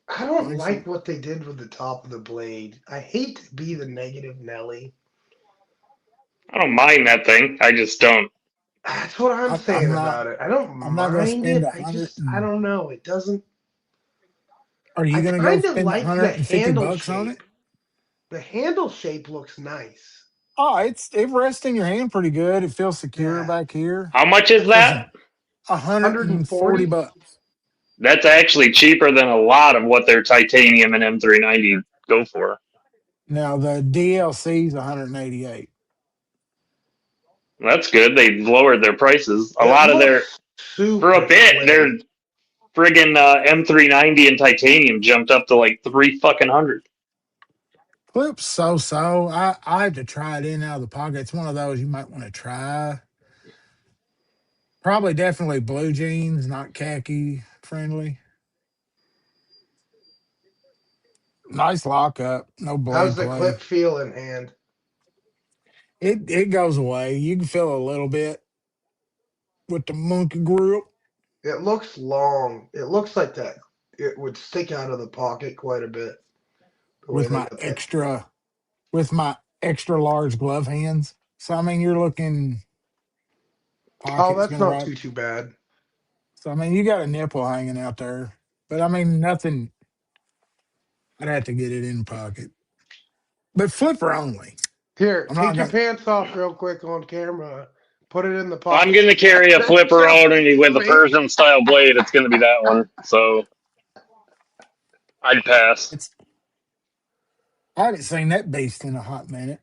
I don't Nice. like what they did with the top of the blade. I hate to be the negative Nelly. I don't mind that thing. I just don't. That's what I'm saying I'm not. about it. I don't I'm not going to mind spend it. a hundred. I don't know. It doesn't. Are you I going to go kind of spend like the handle $150 on it? shape. The handle shape looks nice. Oh, it rests in your hand pretty good. It feels secure Yeah. back here. How much is Just that? 140 140? bucks. That's actually cheaper than a lot of what their titanium and M390 go for. Now the DLC is 188. That's good. They've lowered their prices. A It lot of their looks for a super bit, their slim. friggin' M390 and titanium jumped up to like 3 fucking hundred. Clip's so. I have to try it in out of the pocket. It's one of those you might want to try. Probably definitely blue jeans, not khaki friendly. Nice lockup, no How's blade the clip play. feel in hand? It goes away. You can feel a little bit with the monkey grip It looks long. It looks like that. It would stick out of the pocket quite a bit. The way with they my got that. extra with my extra large glove hands. So I mean, you're looking Oh, pocket's that's gonna not wrap. too bad. So I mean, you got a nipple hanging out there, but I mean, nothing. I'd have to get it in pocket, but flipper only. Here, I'm not take your gonna. pants off real quick on camera. Put it in the I'm pocket. gonna carry a flipper Show out and with a me. Persian style blade. It's gonna be that one. So I'd pass. It's. I haven't seen that beast in a hot minute.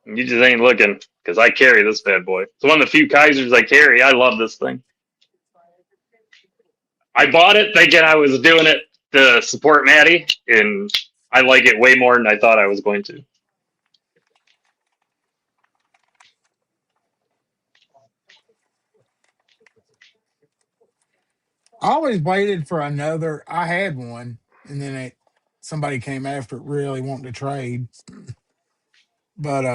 You just ain't looking because I carry this bad boy. It's one of the few Kaisers I carry. I love this thing. I bought it thinking I was doing it to support Maddie, and I like it way more than I thought I was going to. I always waited for another. I had one, and then somebody came after it, really wanting to trade. But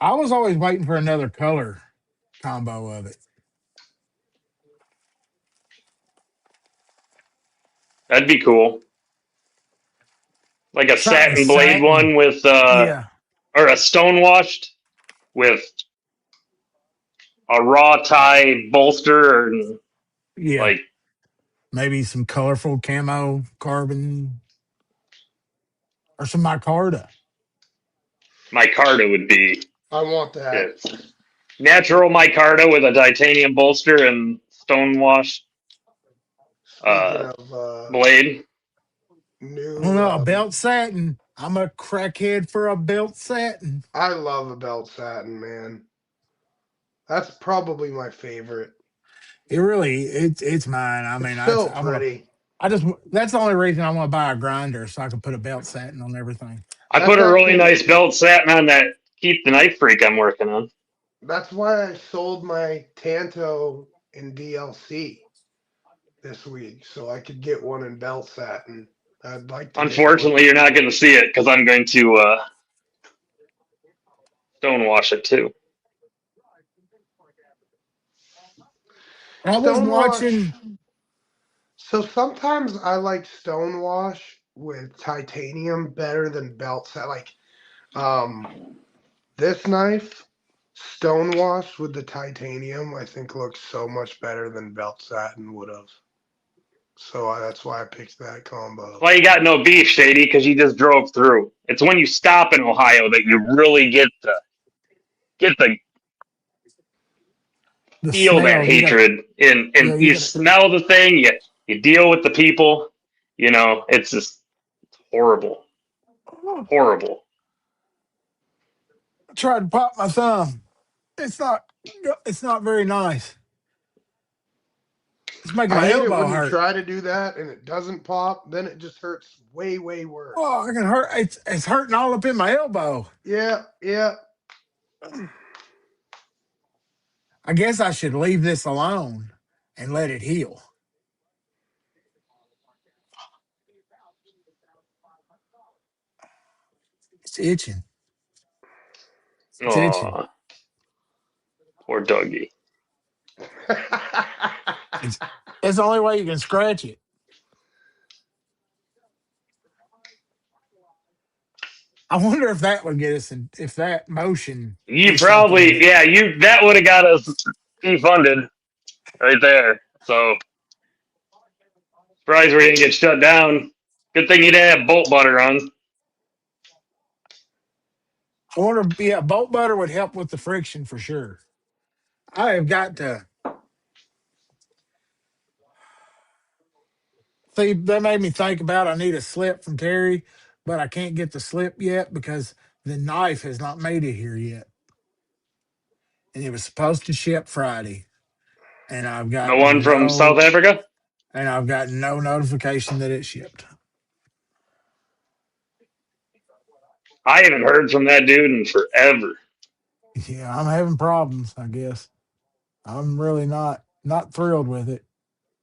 I was always waiting for another color combo of it. That'd be cool. Like a Something satin blade satin. one with, Yeah, or a stone washed with a raw tie bolster, and yeah. like Maybe some colorful camo carbon or some micarta. micarta would be I want that. it. Natural micarta with a titanium bolster and stone washed Speaking uh, of blade. I don't new, know, a belt satin. I'm a crackhead for a belt satin. I love a belt satin, man. That's probably my favorite. It's mine. I It's mean, so I want to. pretty. I just that's the only reason I want to buy a grinder so I can put a belt satin on everything. I That's put a really actually nice belt satin on that Keep the Knife Freak I'm working on. that's why I sold my Tanto in DLC this week, so I could get one in belt satin. I'd like to get one. Unfortunately, you're not going to see it because I'm going to stonewash it too. I was Stonewash. watching. So sometimes I like stonewash with titanium better than belt set. Like this knife, stonewash with the titanium, I think looks so much better than belt satin would have. So that's why I picked that combo. Well, you got no beef, Shady, because you just drove through. It's when you stop in Ohio that you really get the The feel that smell. You got. hatred, Yeah, and you you got. smell the thing. You deal with the people. You know, it's just horrible, Oh, horrible. I tried to pop my thumb. It's not. It's not very nice. It's making I my hate it elbow when you hurt. try to do that and it doesn't pop, then it just hurts way, way worse. Oh, I can hurt. It's hurting all up in my elbow. Yeah, yeah. I guess I should leave this alone and let it heal. It's itching. It's itching. Oh, poor doggy. It's it's the only way you can scratch it. I wonder if that would get us, if that motion You is something probably, that. yeah, that would have got us defunded right there. So surprised we didn't get shut down. Good thing you didn't have bolt butter on. I wonder, yeah, bolt butter would help with the friction for sure. I have got to see. That made me think about I need a slip from Terry, but I can't get the slip yet because the knife has not made it here yet, and it was supposed to ship Friday, and I've The got one from South no, Africa. and I've got no notification that it shipped. I haven't heard from that dude in forever. Yeah, I'm having problems. I guess I'm really not thrilled with it.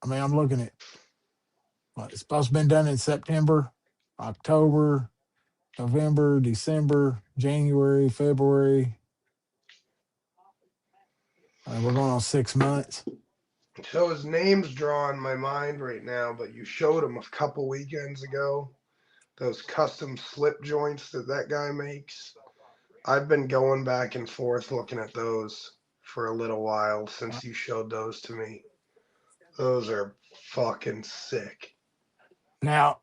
I mean, I'm looking at what it's supposed to be done in September, October, November, December, January, February. We're going on 6 months. So his name's drawing my mind right now, but you showed him a couple weekends ago those custom slip joints that guy makes. I've been going back and forth looking at those for a little while since you showed those to me. Those are fucking sick. Now,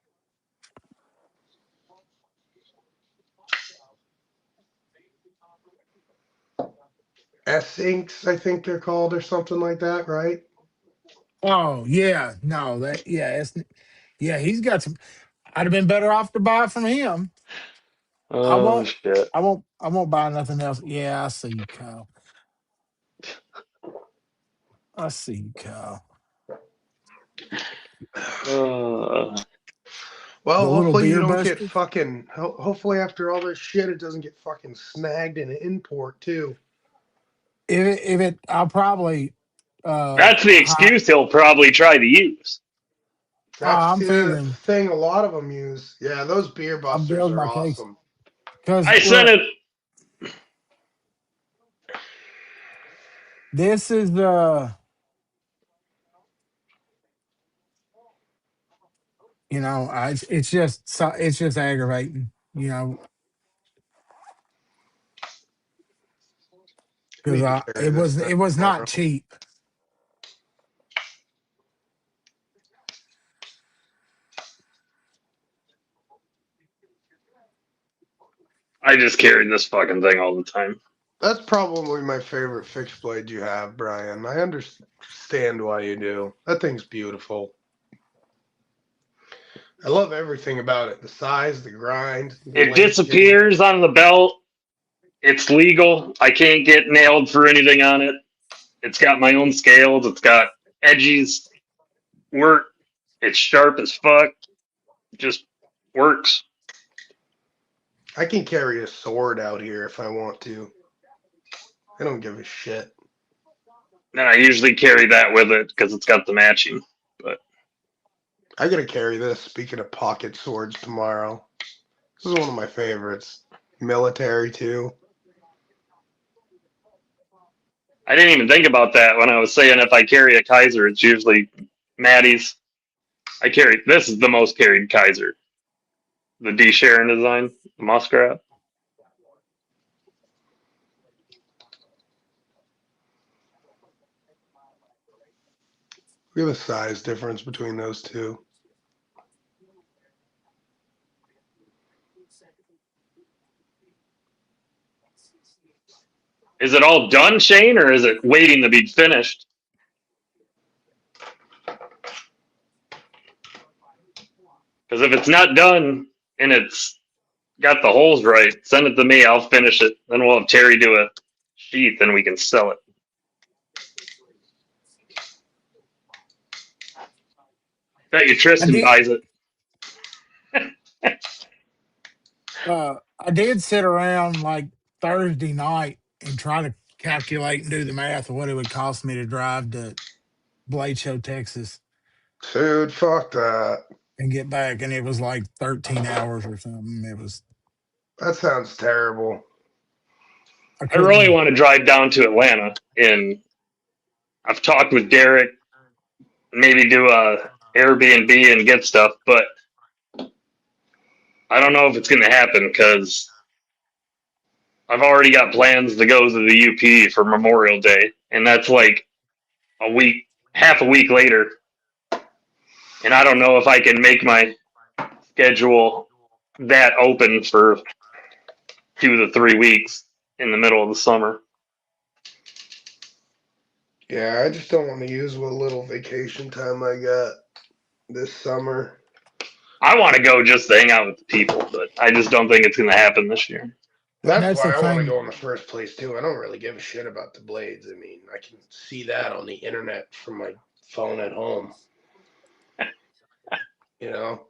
S-Inks, I think they're called, or something like that, right? oh yeah, no, that yeah, yeah, he's got some. I'd have been better off to buy from him. I Oh won't. shit. I won't buy nothing else. Yeah, I see you, Kyle. I see you, Kyle. Well, The little hopefully you beer don't get buster. fucking. Hopefully after all this shit, it doesn't get fucking snagged in an import too. I'll probably. That's the Hi, excuse he'll probably try to use. That's I'm the figuring. thing a lot of them use. Yeah, those beer I'm busters building are my case awesome. because I sent look, it. this is it's just aggravating, I because need to I carry this thing it was not tomorrow. cheap. I just carried this fucking thing all the time. That's probably my favorite fixed blade you have, Brian. I understand why you do. That thing's beautiful. I love everything about it. The size, the grind, the It lacing. disappears on the belt. It's legal. I can't get nailed for anything on it. It's got my own scales. It's got edges. Work. It's sharp as fuck. Just works. I can carry a sword out here if I want to. I don't give a shit. And I usually carry that with it because it's got the matching. But I gotta carry this, speaking of pocket swords, tomorrow. This is one of my favorites. Military, too. I didn't even think about that when I was saying if I carry a Kaiser, it's usually Maddie's. This is the most carried Kaiser. The D. Sharon design, the Muskrat. Look at the size difference between those two. Is it all done, Shane, or is it waiting to be finished? Because if it's not done and it's got the holes right, send it to me. I'll finish it. Then we'll have Terry do a sheath and we can sell it. Bet you I Tristan did buys it. I did sit around like Thursday night and try to calculate and do the math of what it would cost me to drive to Blade Show, Texas, Dude, fuck that. and get back, and it was like 13 hours or something. It was That sounds terrible. I I really couldn't. want to drive down to Atlanta, and I've talked with Derek, maybe do a Airbnb and get stuff, but I don't know if it's going to happen because I've already got plans to go to the UP for Memorial Day, and that's like half a week later. And I don't know if I can make my schedule that open for 2 to 3 weeks in the middle of the summer. Yeah, I just don't want to use what little vacation time I got this summer. I want to go just to hang out with the people, but I just don't think it's going to happen this year. That's That's why the I want to thing. go in the first place too. I don't really give a shit about the blades. I mean, I can see that on the internet from my phone at home. You know?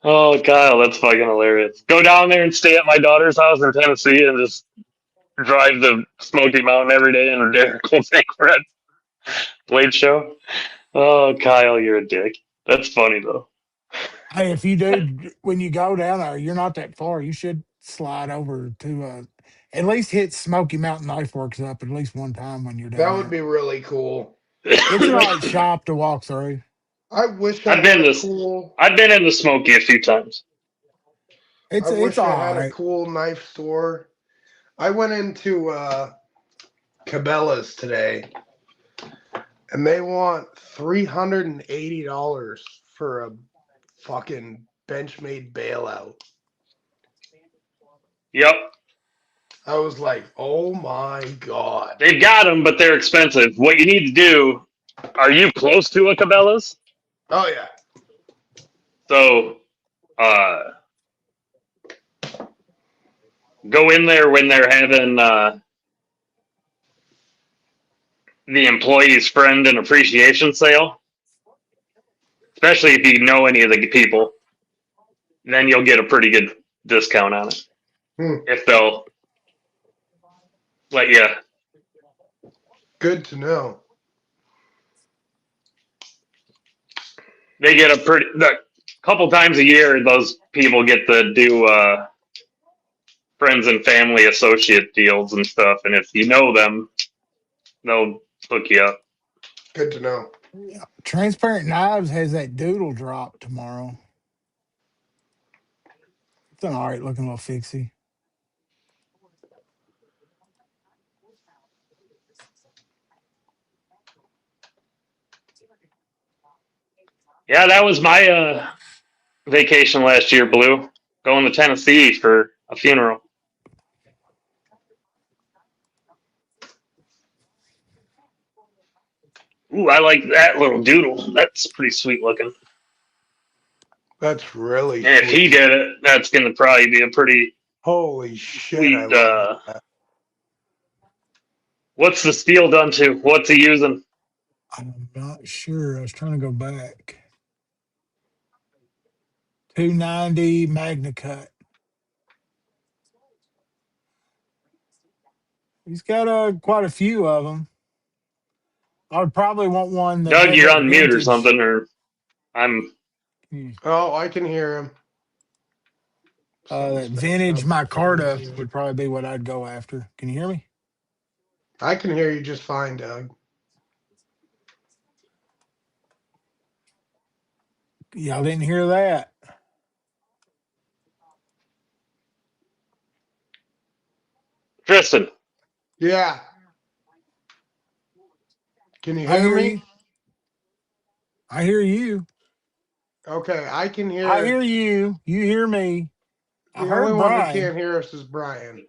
Oh, Kyle, that's fucking hilarious. Go down there and stay at my daughter's house in Tennessee and just drive the Smoky Mountain every day, and Derek will think we're at Blade Show. Oh, Kyle, you're a dick. That's funny though. Hey, if you do, when you go down there, you're not that far. You should slide over to at least hit Smoky Mountain Knife Works up at least one time when you're That down would there. be really cool. It's a nice shop to walk through. I wish I I've had been a this. cool I've been in the Smoky a few times. It's I it's wish I all had a right. cool knife store. I went into Cabela's today and they want $380 for a fucking Benchmade bailout. Yep, I was like, oh my god. they've got them, but they're expensive. What you need to do? Are you close to a Cabela's? Oh yeah. So, go in there when they're having the employees' friend and appreciation sale. Especially if you know any of the people, then you'll get a pretty good discount on it. If they'll let you. Good to know. They get a couple times a year. Those people get to do friends and family associate deals and stuff. And if you know them, they'll hook you up. Good to know. Yeah. Transparent Knives has that doodle drop tomorrow. It's an all right looking little fixie. Yeah, that was my vacation last year, Blue. Going to Tennessee for a funeral. Ooh, I like that little doodle. That's pretty sweet looking. That's really And if he sweet. did it, that's going to probably be a pretty Holy shit, I sweet. love that. What's the steel done to? What's he using? I'm not sure. I was trying to go back. 290 Magna Cut. He's got quite a few of them. I would probably want one that Doug, has you're that on mute or vintage. something, or I'm. Oh, I can hear him. That Something's messing vintage up with the micarta audio. would probably be what I'd go after. Can you hear me? I can hear you just fine, Doug. Y'all didn't hear that. Tristan, Yeah. Can you I hear hear me? you. I hear you. Okay, I can I hear. hear you. You hear me. I The only heard one who Brian. can't hear us is Brian.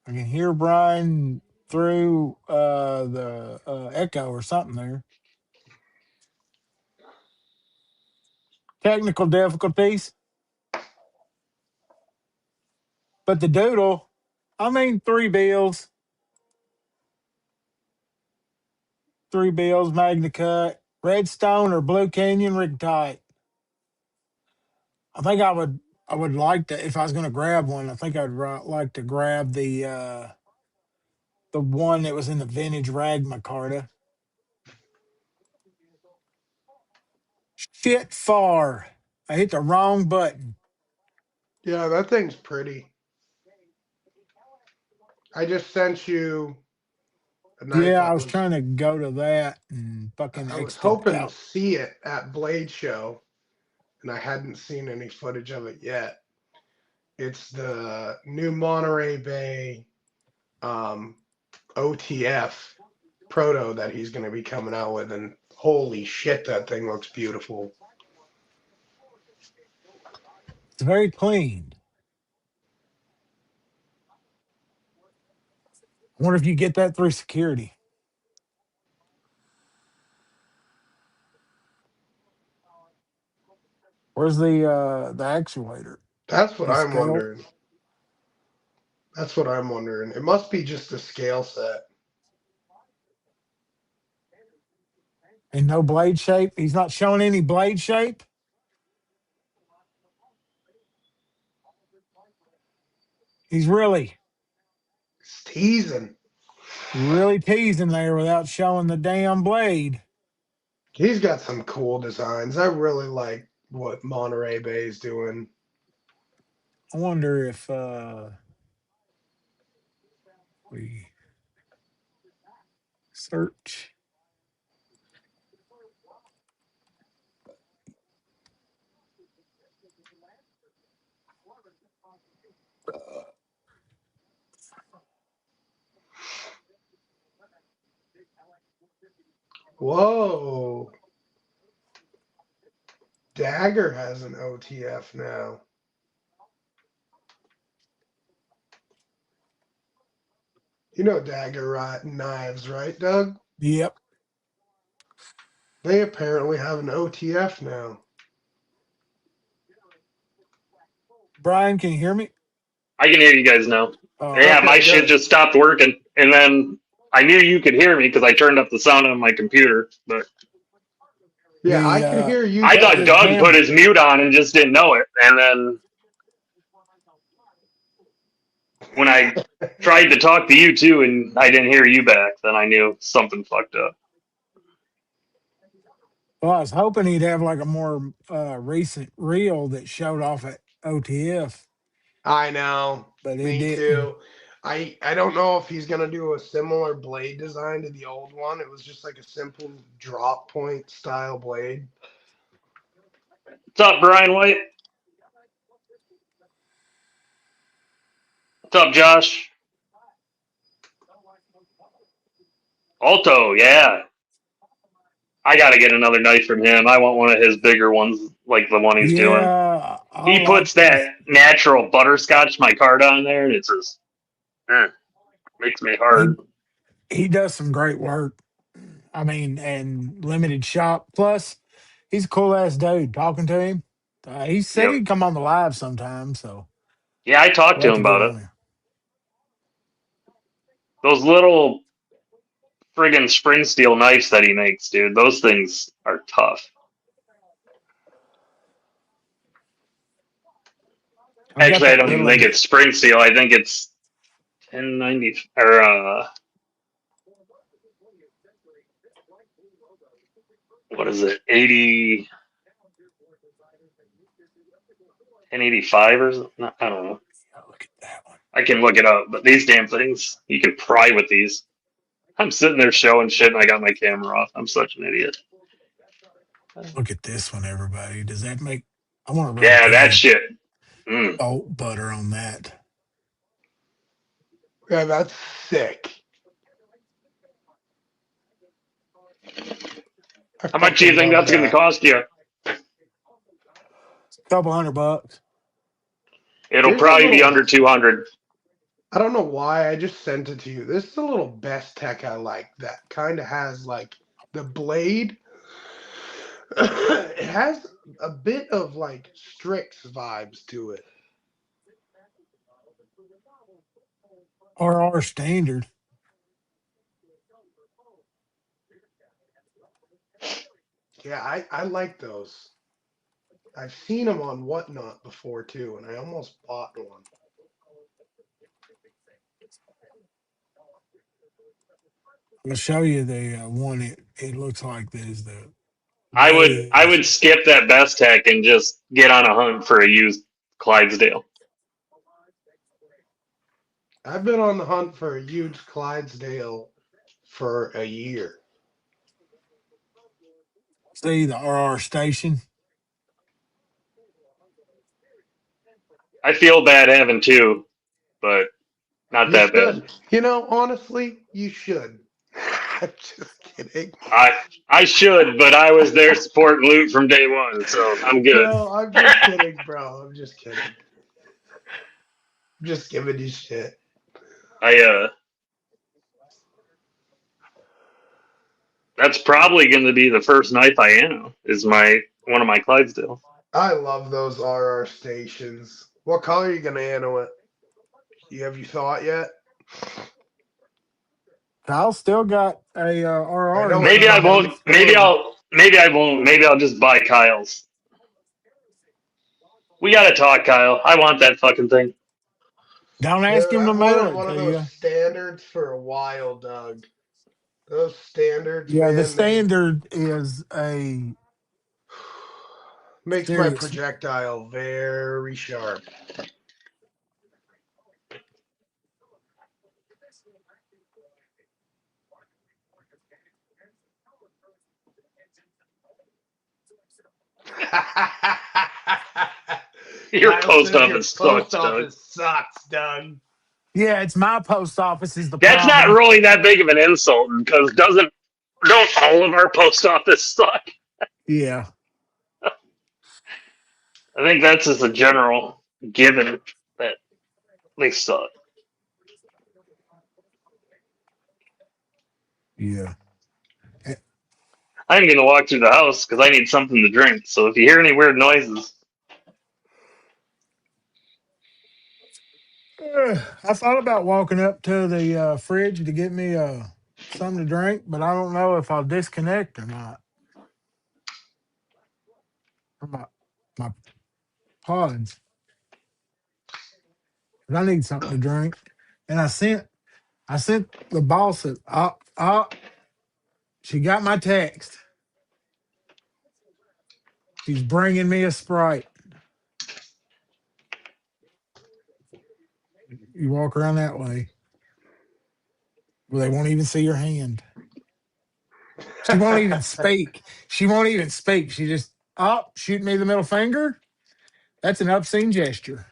I can hear Brian through the echo or something there. Technical difficulties. But the doodle, I mean, 3 bills. 3 bills, Magna Cut, Redstone or Blue Canyon rig tight. I think I would like to if I was going to grab one. I think I'd like to grab the one that was in the vintage rag micarta. Shit far. I hit the wrong button. Yeah, that thing's pretty. I just sent you a knife. Yeah, I was trying to go to that and fucking I was X'd it hoping to out. see it at Blade Show, and I hadn't seen any footage of it yet. It's the new Monterey Bay OTF proto that he's going to be coming out with, and holy shit, that thing looks beautiful. It's very clean. I wonder if you get that through security. Where's the actuator? That's what They I'm scale wondering. That's what I'm wondering. It must be just a scale set. and no blade shape. He's not showing any blade shape. He's It's teasing. really teasing there without showing the damn blade. He's got some cool designs. I really like what Monterey Bay is doing. I wonder if we search. Whoa. Dagger has an OTF now. You know Dagger knives, right, Doug? Yep. They apparently have an OTF now. Brian, can you hear me? I can hear you guys now. Oh, Yeah, Okay, my shit good. just stopped working, and then I knew you could hear me because I turned up the sound on my computer. But Yeah, I the can hear you I better thought the now. Doug put cam. his mute on and just didn't know it. And then when I tried to talk to you too, and I didn't hear you back, then I knew something fucked up. Well, I was hoping he'd have like a more recent reel that showed off at OTF, I know. but it Me didn't. too. I don't know if he's gonna do a similar blade design to the old one. It was just like a simple drop point style blade. What's up, Brian White? What's up, Josh? Alto, yeah. I got to get another knife from him. I want one of his bigger ones, like the one he's doing. Yeah, I He like puts this. that natural butterscotch micarta on there, and it's just makes me He hard. he does some great work. I mean, and limited shop. Plus, he's a cool ass dude. Talking to him, he said Yep. he'd come on the live sometime. So Yeah, I talked we'll to have him to get about it. on there. Those little friggin' spring steel knives that he makes, dude. Those things are tough. I've got Actually, I that don't even think little. it's spring steel. I think it's 1090 or what is it? 80 1085 or something? I don't know. Oh, look at that one. I can look it up, but these damn things, you can pry with these. I'm sitting there showing shit and I got my camera off. I'm such an idiot. Look at this one, everybody. Does that make? I want to run Yeah, that pig shit. Mm. oat butter on that. Yeah, that's sick. I How much do you fucking think love that's going to that. cost you? Couple $100. It'll Here's a probably be little. under 200. I don't know why I just sent it to you. This is a little best tech I like that kind of has like the blade. It has a bit of like Strix vibes to it. RR standard. Yeah, I like those. I've seen them on Whatnot before too, and I almost bought one. I'll show you the one. It looks like there's the I way. would skip that best tech and just get on a hunt for a used Clydesdale. I've been on the hunt for a huge Clydesdale for a year. See the RR station. I feel bad having two, but not You that should. bad. You know, honestly, you should. I'm just kidding. I should, but I was there supporting Loot from day one, so I'm good. No, I'm just kidding, bro. I'm just kidding. I'm just giving you shit. That's probably going to be the first knife I am. Is one of my Clydesdales. I love those RR stations. What color are you gonna anno it? Have you thought yet? Kyle still got a I RR. know He's it's Maybe I trying to. won't. Maybe I won't. Maybe I'll just buy Kyle's. We gotta talk, Kyle. I want that fucking thing. Don't ask Dude, him to I've mail wanted it one of to those you. standards for a while, Doug. Those standards, Yeah, the man, they standard is a makes my serious. projectile very sharp. Your Kyle post says your office post sucks, Doug. office sucks, Doug. Yeah, it's my post office is the That's not problem. really that big of an insult because don't all of our post office suck? Yeah. I think that's just a general given that they suck. Yeah. I'm gonna walk through the house because I need something to drink. So if you hear any weird noises, I thought about walking up to the fridge to get me something to drink, but I don't know if I'll disconnect or not from my pods. 'Cause I need something to drink, and I sent the boss it. She got my text. She's bringing me a Sprite. You walk around that way, well, they won't even see your hand. She won't even speak. She won't even speak. She just shoot me the middle finger. That's an obscene gesture.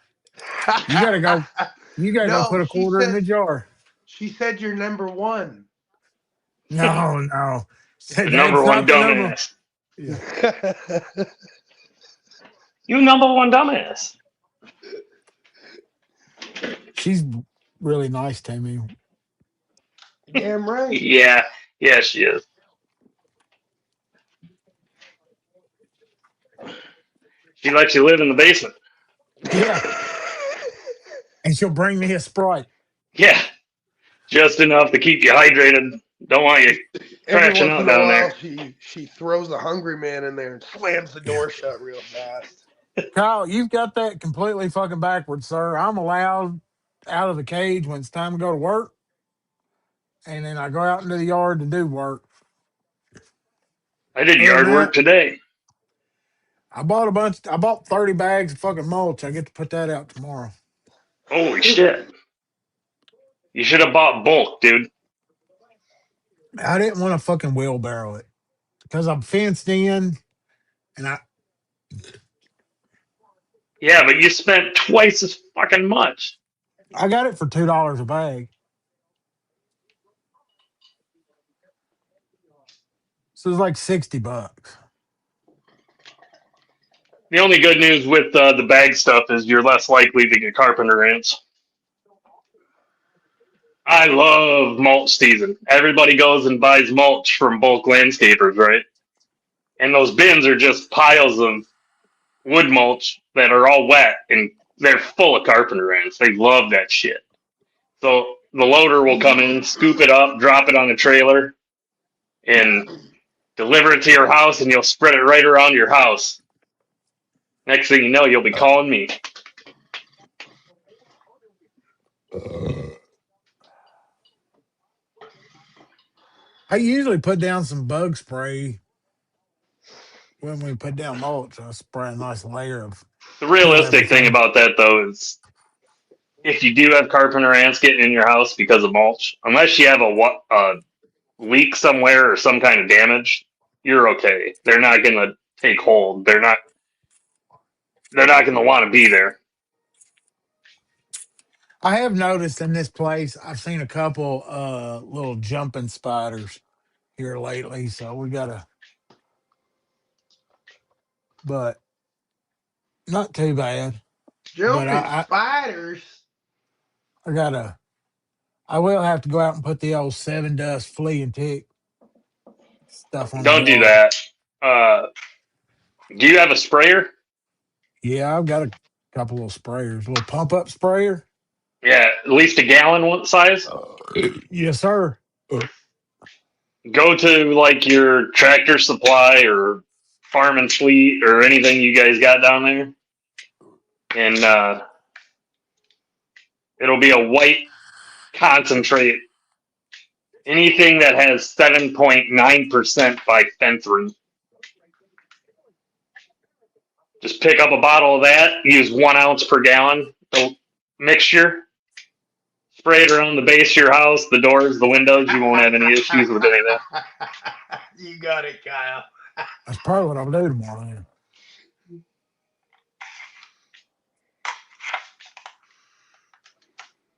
You gotta go. You gotta go No, put a quarter in the jar. she said you're number one. No, no, the number that's one not the number. dumbass. Yeah, You number one dumbass. she's really nice to me. Damn right. Yeah, yeah, she is. She lets you live in the basement. Yeah, and she'll bring me a Sprite. Yeah, just enough to keep you hydrated. Don't want you Every crashing once out in a down while, there. she throws the hungry man in there and slams the door shut real fast. Kyle, you've got that completely fucking backwards, sir. I'm allowed out of the cage when it's time to go to work, and then I go out into the yard to do work. I did Other than yard work that, today. I bought 30 bags of fucking mulch. I get to put that out tomorrow. Holy shit. You should have bought bulk, dude. I didn't want to fucking wheelbarrow it because I'm fenced in, and Yeah, but you spent twice as fucking much. I got it for $2 a bag. So it's like $60. The only good news with the bag stuff is you're less likely to get carpenter ants. I love mulch season. Everybody goes and buys mulch from bulk landscapers, right? And those bins are just piles of wood mulch that are all wet and they're full of carpenter ants. They love that shit. So the loader will come in, scoop it up, drop it on a trailer, and deliver it to your house, and you'll spread it right around your house. Next thing you know, you'll be calling me. I usually put down some bug spray when we put down mulch. I spray a nice layer of The kill realistic thing everything. about that, though, is if you do have carpenter ants getting in your house because of mulch, unless you have a leak somewhere or some kind of damage, you're okay. They're not going to take hold. They're not going to want to be there. I have noticed in this place, I've seen a couple little jumping spiders here lately, so we gotta, but not too bad. But Jumping spiders. I gotta, I will have to go out and put the old seven dust flea and tick stuff on the Don't do walls. that. Uh, do you have a sprayer? Yeah, I've got a couple little sprayers, a little pump up sprayer. Yeah, at least a gallon size. Uh, yes, sir. Go to like your Tractor Supply or Farm and Fleet or anything you guys got down there, and it'll be a white concentrate. Anything that has 7.9% bifenthrin. Just pick up a bottle of that. Use 1 ounce per gallon. The mixture. Spray it around the base of your house, the doors, the windows. You won't have any issues with any of that. You got it, Kyle. That's probably what I'll do tomorrow. Then.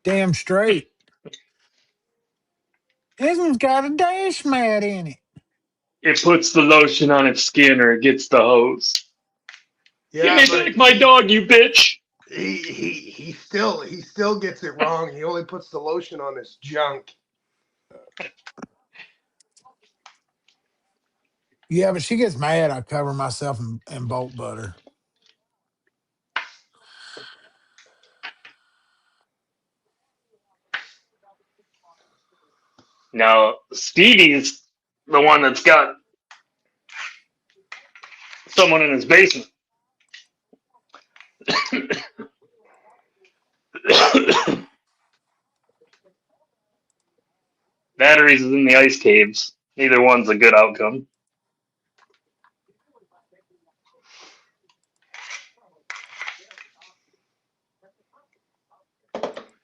Damn straight. This one's got a dash mat in it. It puts the lotion on its skin or it gets the hose. Yeah, Give me back my dog, you bitch. He still gets it wrong. He only puts the lotion on his junk. Yeah, but she gets mad. I cover myself in bolt butter. Now, Stevie's the one that's got someone in his basement. Batteries is in the ice caves. Neither one's a good outcome.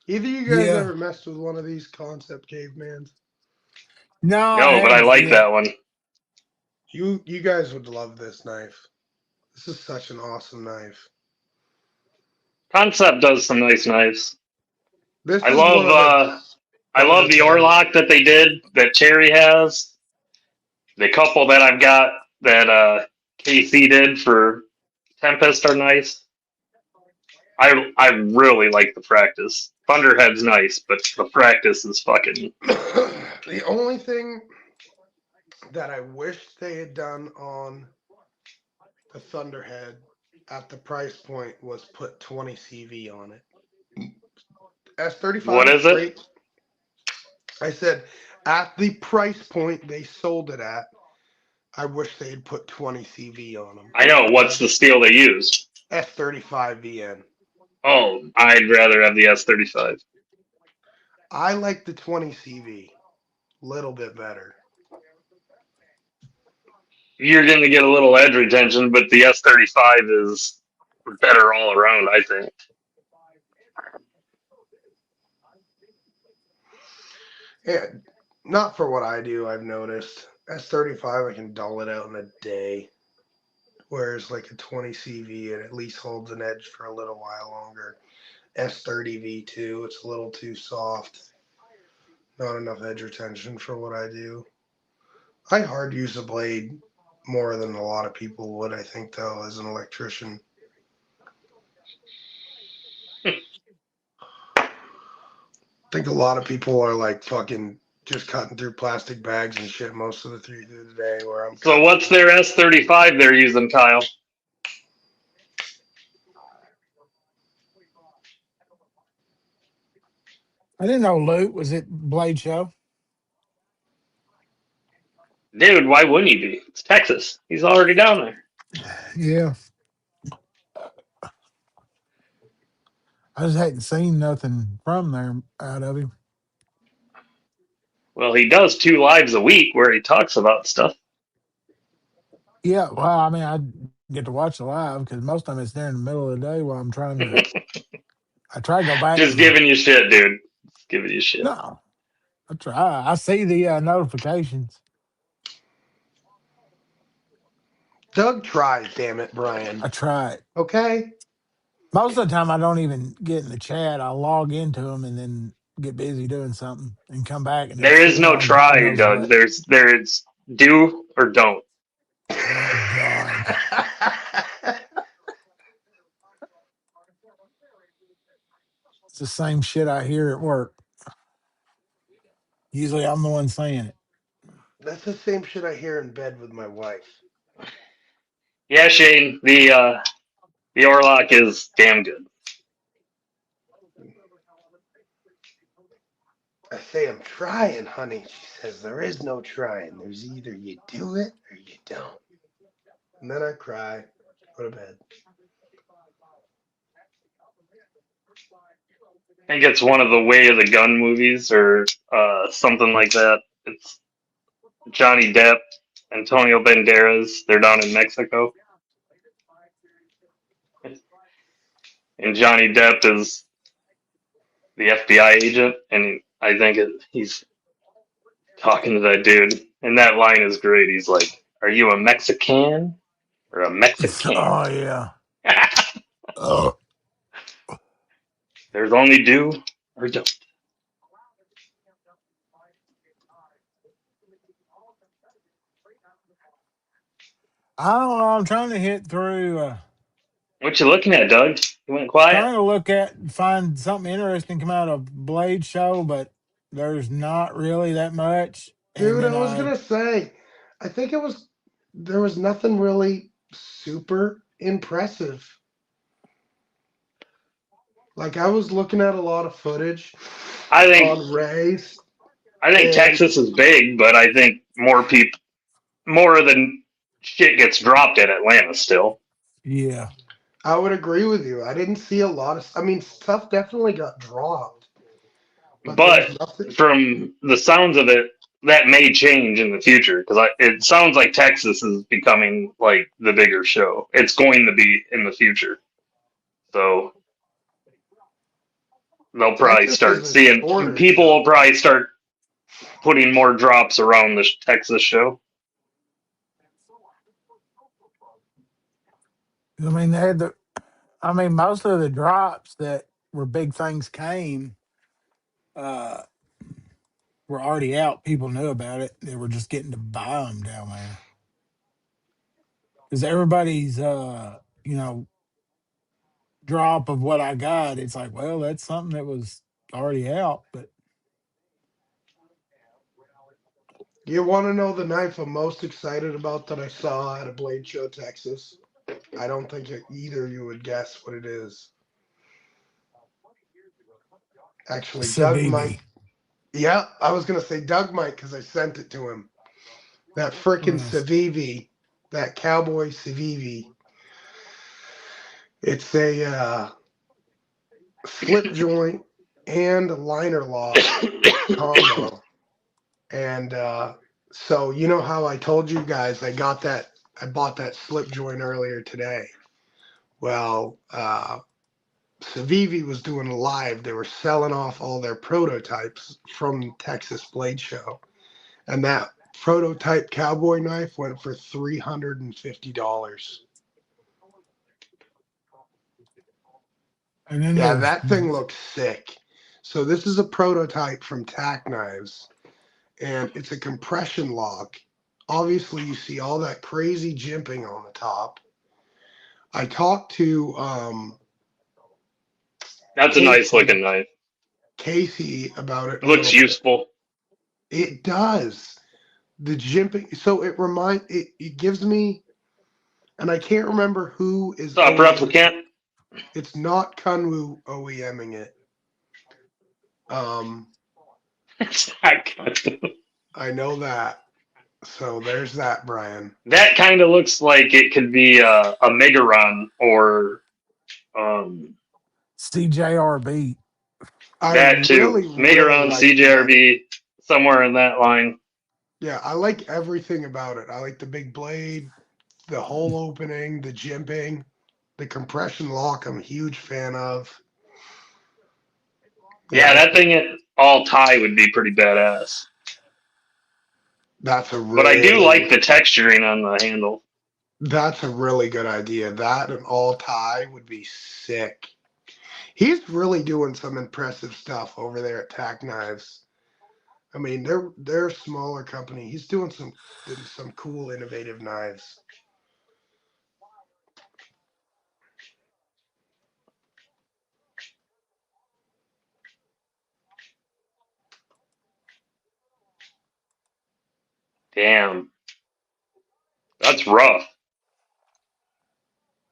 Either you guys Yeah. ever messed with one of these concept cavemans? No, No, but I like that one. You guys would love this knife. This is such an awesome knife. Concept does some nice knives. This I is love one of the Orlock that they did that Cherry has. The couple that I've got that KC did for Tempest are nice. I really like the Practice. Thunderhead's nice, but the Practice is fucking. The only thing that I wish they had done on the Thunderhead at the price point was put 20 CV on it. S35. What is it? I said at the price point they sold it at, I wish they had put 20 CV on them. I know. What's the steel they use? S35 VN. Oh, I'd rather have the S35. I like the 20 CV. Little bit better. You're going to get a little edge retention, but the S35 is better all around, I think. Yeah, not for what I do, I've noticed. S35, I can dull it out in a day. Whereas like a 20 CV, it at least holds an edge for a little while longer. S30 V2, it's a little too soft. Not enough edge retention for what I do. I hard use a blade more than a lot of people would, I think, though, as an electrician. I think a lot of people are like fucking just cutting through plastic bags and shit most of the through the day. Where I'm. So what's their S35 they're using, Kyle? I didn't know Luke was at Blade Show. Dude, why wouldn't he be? It's Texas. He's already down there. Yeah. I just hadn't seen nothing from there out of him. Well, he does 2 lives a week where he talks about stuff. Yeah, well, I mean, I get to watch it live because most of it's there in the middle of the day while I'm trying to. I try to go back. Just giving you shit, dude. Just giving you shit. No, I try. I see the notifications. Doug tries, damn it, Brian. I try it. Okay? Most of the time, I don't even get in the chat. I log into them and then get busy doing something and come back and There it's is sitting no on who try, knows Doug. what. There's do or don't. Oh God, it's the same shit I hear at work. Usually, I'm the one saying it. That's the same shit I hear in bed with my wife. Yeah, Shane, the Orlock is damn good. I say, I'm trying, honey. She says, there is no trying. There's either you do it or you don't. And then I cry, go to bed. I think it's one of the Way of the Gun movies or something like that. It's Johnny Depp, Antonio Banderas. They're down in Mexico, and Johnny Depp is the FBI agent, and I think he's talking to that dude, and that line is great. He's like, "Are you a Mexican or a Mexican?" Oh yeah. Oh, There's only do or don't. I don't know. I'm trying to hit through. What you looking at, Doug? You went quiet. Trying to look at find something interesting come out of Blade Show, but there's not really that much. And Dude, then I was I gonna say, I think there was nothing really super impressive. Like I was looking at a lot of footage I think on Rays, I think and Texas is big, but I think more than shit gets dropped at Atlanta still. yeah. I would agree with you. I didn't see a lot of. I mean, stuff definitely got dropped, but there was But nothing. from the sounds of it, that may change in the future because it sounds like Texas is becoming like the bigger show. It's going to be in the future, so they'll probably Texas is start a seeing shorter people will show. probably start putting more drops around the Texas show. I mean, they had the. I mean, most of the drops that were big things came uh, were already out. People knew about it. They were just getting to buy them down there because everybody's, drop of what I got. It's like, well, that's something that was already out, but You want to know the knife I'm most excited about that I saw at a Blade Show, Texas? I don't think either of you would guess what it is. Actually, Doug might. Civivi. Yeah, I was gonna say Doug might because I sent it to him. That frickin' Yes. Civivi, that cowboy Civivi. It's a slip joint and liner lock combo. And so you know how I told you guys I bought that slip joint earlier today. Well, Civivi was doing a live. They were selling off all their prototypes from Texas Blade Show, and that prototype cowboy knife went for $350. And then Yeah, there's, that thing looks sick. So this is a prototype from Tack Knives, and it's a compression lock. Obviously, you see all that crazy jimping on the top. I talked to That's a nice Casey looking knife. about it It a looks little bit. useful. It does. The jimping, so it gives me, and I can't remember who is What's up, OEM. replicant? It's not Kunwu OEMing it. I know that. So there's that, Brian. That kind of looks like it could be a Megaron or CJRB. I that too. really, really Megaron, like that. CJRB, somewhere in that line. Yeah, I like everything about it. I like the big blade, the hole opening, the jimping, the compression lock. I'm a huge fan of. Yeah, Yeah, that thing at all tie would be pretty badass. that's a But I do really, like the texturing on the handle. That's a really good idea. That and all tie would be sick. He's really doing some impressive stuff over there at Tack Knives. I mean, they're a smaller company. He's doing some cool, innovative knives. Damn, that's rough.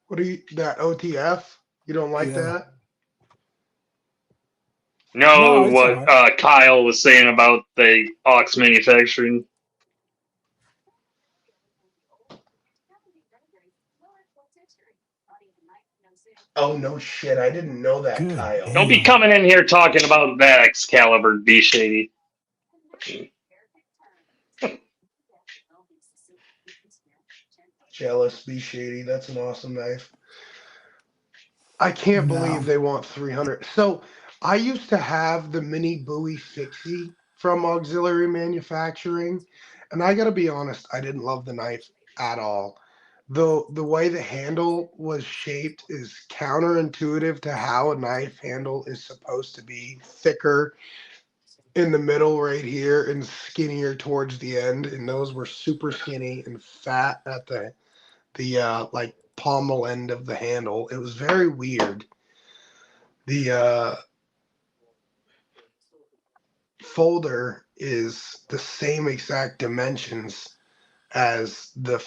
What do you that OTF? You don't like Yeah. that? No, No, it's all what right. Kyle was saying about the Ox manufacturing. Oh no shit! I didn't know that, Good Kyle. Don't be damn. coming in here talking about that Excalibur, be shady. Jealous, be shady. That's an awesome knife. I can't No. believe they want 300. So I used to have the mini Bowie fixie from Auxiliary Manufacturing, and I gotta be honest, I didn't love the knife at all. The way the handle was shaped is counterintuitive to how a knife handle is supposed to be. Thicker in the middle right here and skinnier towards the end, and those were super skinny and fat at the like pommel end of the handle. It was very weird. The folder is the same exact dimensions as the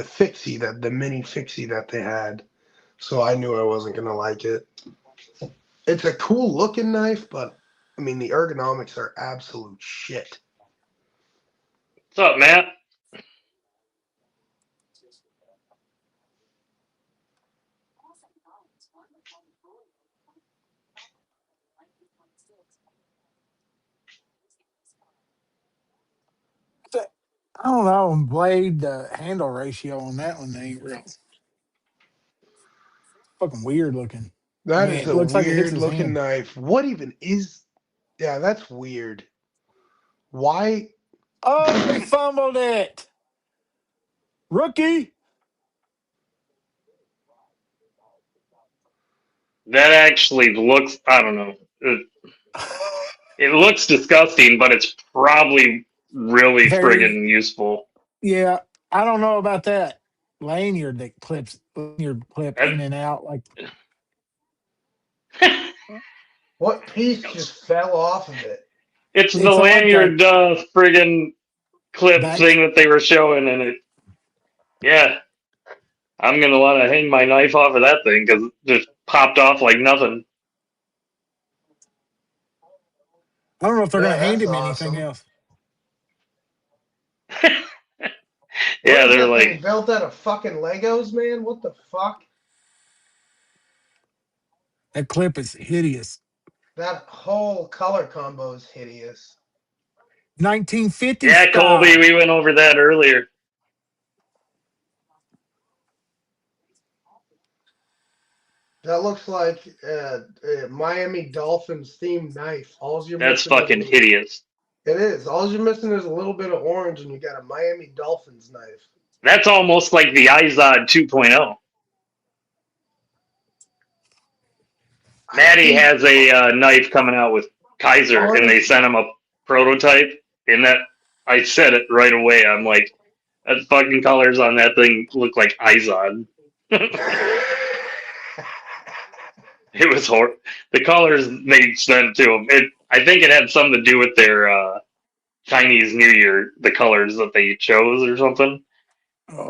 fixie that the mini fixie that they had. So I knew I wasn't gonna like it. It's a cool looking knife, but I mean the ergonomics are absolute shit. What's up, Matt? I don't know. Blade handle ratio on that one ain't real fucking weird looking. I That mean, is it a looks like it hits weird his looking hand. knife. What even is? Yeah, that's weird. Why? Oh, he fumbled it. Rookie. That actually looks, I don't know. It looks disgusting, but it's probably really Very, friggin' useful. yeah. I don't know about that lanyard that clips lanyard clip That, in and out like What piece just fell off of it? it's the it's like that lanyard friggin' clip back. thing that they were showing, and it, yeah, I'm gonna want to hang my knife off of that thing because it just popped off like nothing. I don't know if they're gonna Yeah, hand that's him anything awesome. else. What Yeah, is they're that thing like, built out of fucking Legos, man? What the fuck? That clip is hideous. That whole color combo is hideous. 1950 yeah, Colby, style. we went over that earlier. That looks like a Miami Dolphins themed knife. All you're That's missing is a fucking little. hideous. It is. All you're missing is a little bit of orange, and you got a Miami Dolphins knife. That's almost like the Izod 2.0. I Maddie think has a knife coming out with Kaiser, and they honest. sent him a prototype. And that I said it right away. I'm like, that fucking colors on that thing look like Izod. It was hor. The colors they sent to him. It. I think it had something to do with their Chinese New Year, the colors that they chose or something.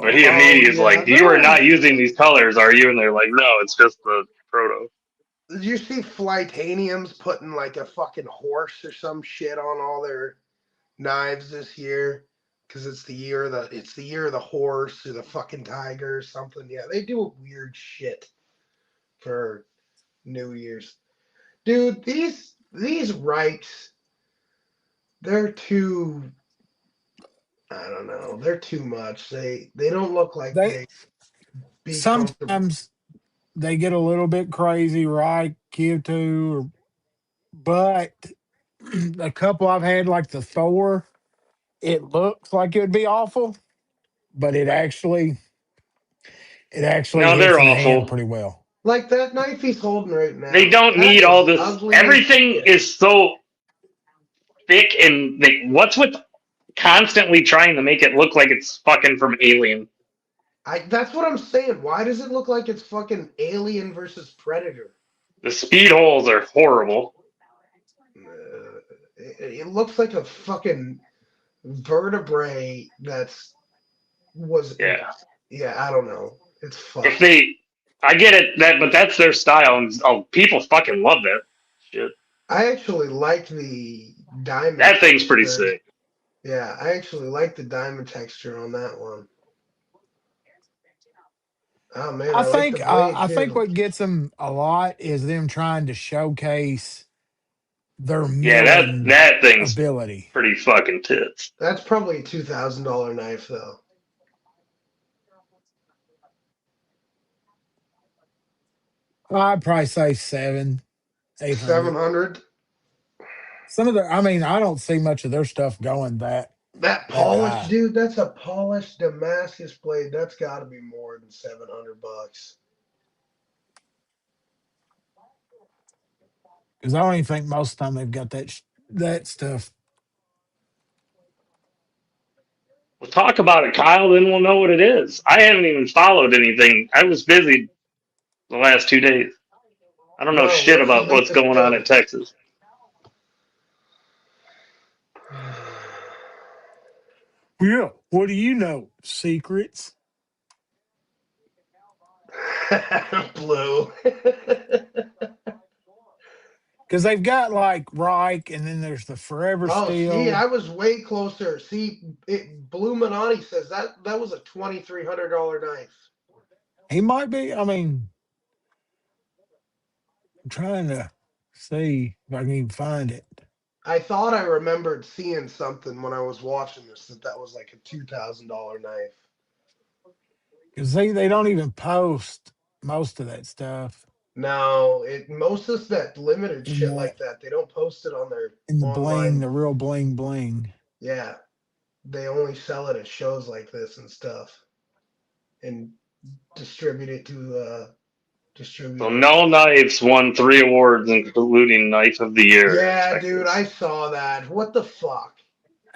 But he Oh, Oh immediately is yeah, like, "You are not using these colors, are you?" And they're like, "No, it's just the proto." did you see Flightaniums putting like a fucking horse or some shit on all their knives this year? Because it's the year of the horse or the fucking tiger or something. Yeah, they do weird shit for New Year's. Dude, these Rikes, they're too. I don't know. They're too much. They don't look like they they be comfortable. sometimes they get a little bit crazy, right? Q2 or but a couple I've had like the Thor, it looks like it would be awful, but it actually It actually No, hits they're in the hand awful. pretty well. Like that knife he's holding right now. They don't That need is all this. ugly as Everything shit. is so thick, and what's with constantly trying to make it look like it's fucking from Alien? That's what I'm saying. Why does it look like it's fucking Alien versus Predator? The speed holes are horrible. It looks like a fucking vertebrae was. Yeah. Yeah, I don't know. It's If fucked. they, I get it but that's their style, and people fucking love that shit. I actually like the diamond That thing's pretty texture. sick. Yeah, I actually like the diamond texture on that one. Oh man, I like the blade I think too. what gets them a lot is them trying to showcase their Yeah, milling that thing's ability. pretty fucking tits. That's probably a $2,000 knife though. I'd probably say 800. 700. Some of the, I mean, I don't see much of their stuff going That that polished, high. dude. That's a polished Damascus blade. That's got to be more than $700. Because I don't even think most of the time they've got that stuff. We'll talk about it, Kyle, then we'll know what it is. I haven't even followed anything. I was busy the last 2 days. I don't know No, shit what's the about what's latest going on in build? Texas. Yeah. What do you know? Secrets? Blue. Because they've got like Reich, and then there's the Forever Oh, see, I Steel. was way closer. See, Blue Minotti says that was a $2,300 knife. He might be. I mean, I'm trying to see if I can even find it. I thought I remembered seeing something when I was watching this that was like a $2,000 knife. Because they don't even post most of that stuff No, most of that limited in shit the like that, they don't post it on their bling, online. the real bling bling. Yeah, they only sell it at shows like this and stuff, and distribute it to So distributors. No Knives won 3 awards, including Knife of the Year in Yeah, dude, I Texas. saw that. What the fuck?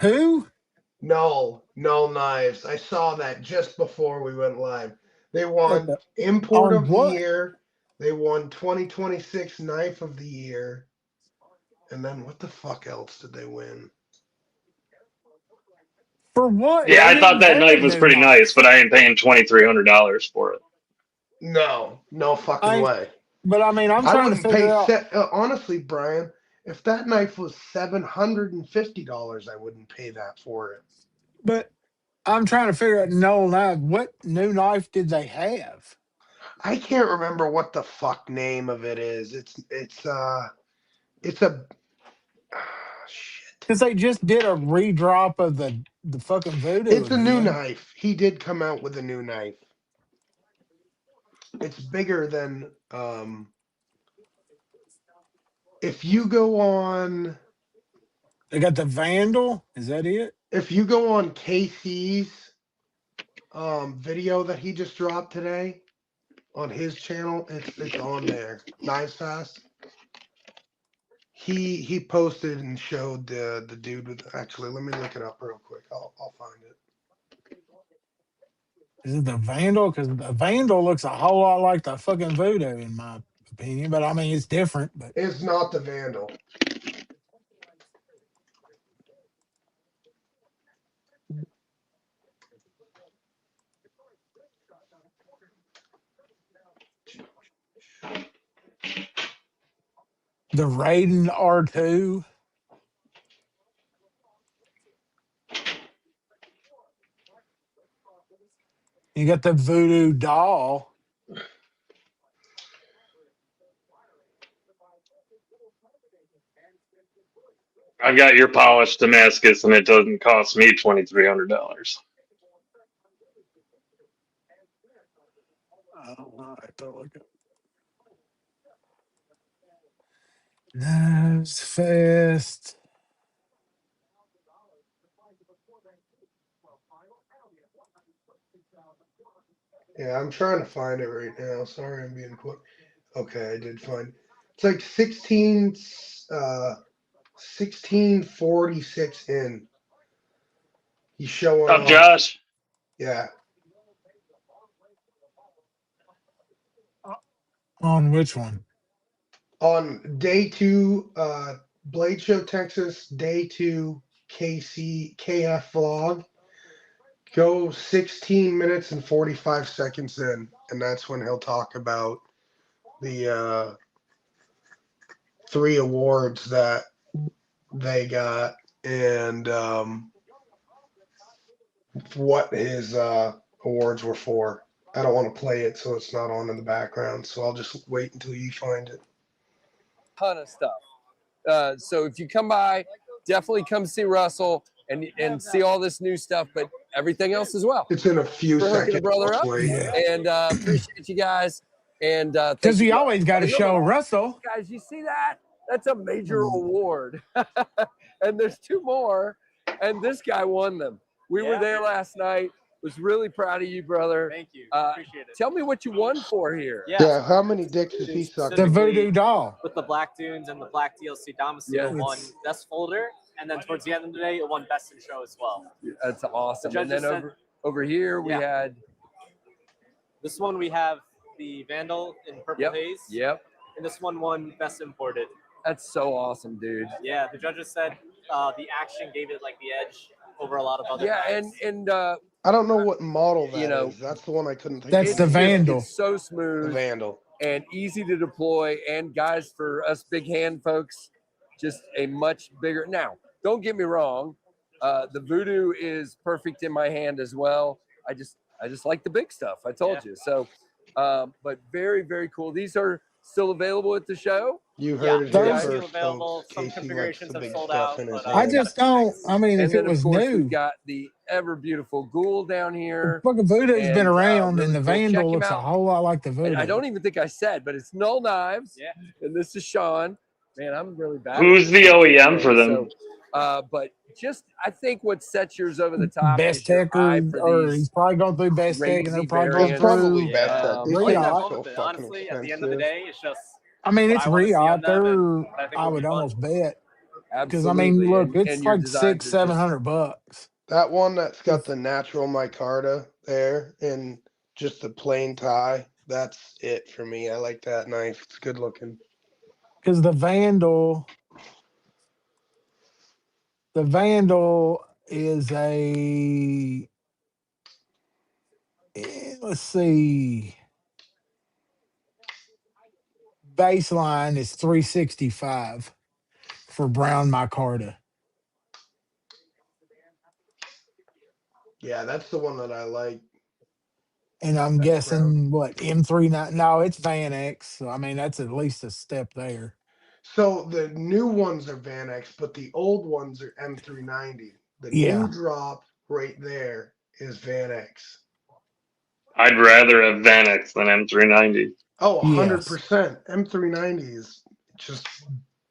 Who? No knives. I saw that just before we went live. They At won the Import on of the what? Year. They won 2026 Knife of the Year. And then what the fuck else did they win? For what? Yeah, They I thought didn't that have knife was no pretty nice, knife. but I ain't paying $2,300 for it. No fucking I way. but I mean I'm I trying to wouldn't pay figure out. honestly, Brian. If that knife was $750, I wouldn't pay that for it. But I'm trying to figure out no knife. What new knife did they have? I can't remember what the fuck name of it is. It's a shit. Because they just did a redrop of the fucking voodoo It's a new again. knife. He did come out with a new knife. It's bigger than if you go on They got the Vandal. Is that it? KC's video that he just dropped today on his channel, it's on there. Knives Fast. He posted and showed the dude with actually let me look it up real quick. I'll find it. Is it the Vandal? Because the Vandal looks a whole lot like the fucking voodoo, in my opinion. But I mean, it's different. But It's not the Vandal. the Raiden R2. You got the Voodoo Doll. I got your polished Damascus, and it doesn't cost me $2,300. Oh, I have to look up. Knives Fest. Yeah, I'm trying to find it right now. Sorry, I'm being quick. Okay, I did find. It's like 1646 in. He's showing Up, off. Josh. Yeah, On which one? on day 2, Blade Show Texas, day 2, KF vlog. Go 16 minutes and 45 seconds in, and that's when he'll talk about the 3 awards that they got and what his awards were for. I don't want to play it so it's not on in the background, so I'll just wait until you find it. Ton of stuff. So if you come by, definitely come see Russell and see all this new stuff, but everything else as well. It's in a few For hooking a seconds. brother up. Wait. Yeah. And appreciate you guys. And thank Because we you. always got to show Russell. Guys, you see that? That's a major award. And there's 2 more, and this guy won them. We were there last night. Was really proud of you, brother. Thank you. Appreciate it. Tell me what you won for here. Yeah, how many dicks does he suck? The voodoo doll. With the Black Dunes and the Black DLC, Domicile won Best Folder, and then towards the end of the day, it won Best in Show as well. That's awesome. The And then judges over here, we had... This one, we have the Vandal in Purple Haze. Yep. And this one won Best Imported. That's so awesome, dude. Yeah, the judges said the action gave it like the edge over a lot of other guys. And I don't know what model that is. That's the one I couldn't think That's of. the Vandal. It's so smooth. The Vandal. And easy to deploy. And guys, for us big hand folks, just a much bigger. Now, don't get me wrong. The Voodoo is perfect in my hand as well. I just like the big stuff. I told you. So, but very, very cool. These are still available at the show. You heard it they're here still first, available. folks. Some Casey configurations likes the have big sold stuff out. in his But, I hand. just don't. I mean, And if then, it was of course, new, we've got the ever beautiful Ghoul down here. fucking Voodoo's And, been around, really and the cool. Check Vandal him looks a out. whole lot like the Voodoo. And I don't even think I said, but it's Null Knives. Yeah. And this is Sean. Man, I'm really bad. Who's the OEM for them? So, but just, I think what sets yours over the top Best is your Tech, eye or for he's these probably going through Best Tech, and they're crazy probably variants. going It's probably through. Best Tech. These Riot. things have are both so of it. fucking Honestly, at the end of the expensive. day, it's just. I mean, it's what I wanna see on Riot. them, They're, and I think I will be would fun. almost bet. Because I Absolutely. mean, look, and it's your like designs are just- $600-700. That one that's got the natural micarta there and just the plain tie, that's it for me. I like that knife. It's good looking. Because the Vandal is a, let's see, baseline is 365 for brown micarta. Yeah, that's the one that I like. And I'm That's guessing what M39. No, it's Van X. So I mean, that's at least a step there. So the new ones are Van X, but the old ones are M390. The Yeah. new drop right there is Van X. I'd rather have Vanex than M390. Oh, Yes. 100%. M390 is just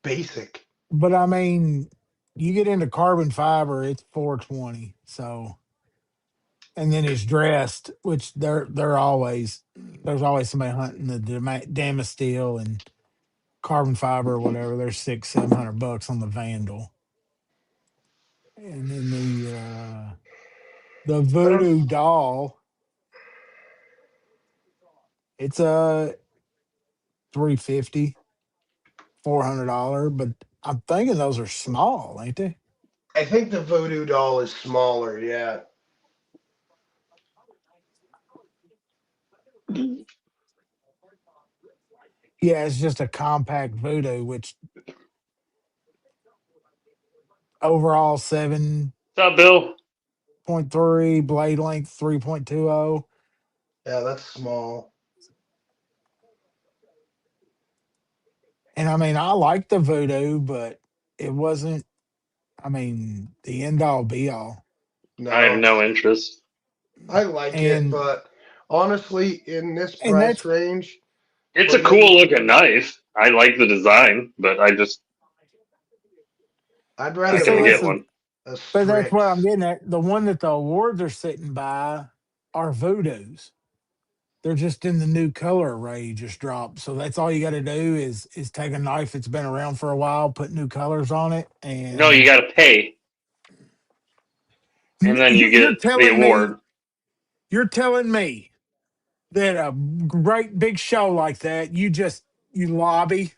basic. But I mean, you get into carbon fiber, it's 420. So, and then it's dressed, which there's always somebody hunting the Damasteel and carbon fiber or whatever. They're $600-700 on the Vandal. And then the Voodoo doll, it's a $350, $400, but I'm thinking those are small, ain't they? I think the Voodoo doll is smaller, yeah. Yeah, it's just a compact Voodoo, which overall 7.3, What's up, Bill? blade length 3.20. Yeah, that's small. And I mean, I like the Voodoo, but it wasn't, I mean, the end all be all. No, I have no interest. I like it, And- but honestly, in this And price that's- range, It's a cool looking knife. I like the design, but I just I'd not rather So gonna buy get listen, one. a But that's what I'm Strix. getting at. The one that the awards are sitting by are Voodoos. they're just in the new color array you just dropped. So that's all you got to do is take a knife that's been around for a while, put new colors on it, No, you and got to pay, and then you you're get the telling me award. you're telling me that a great big show like that, you lobby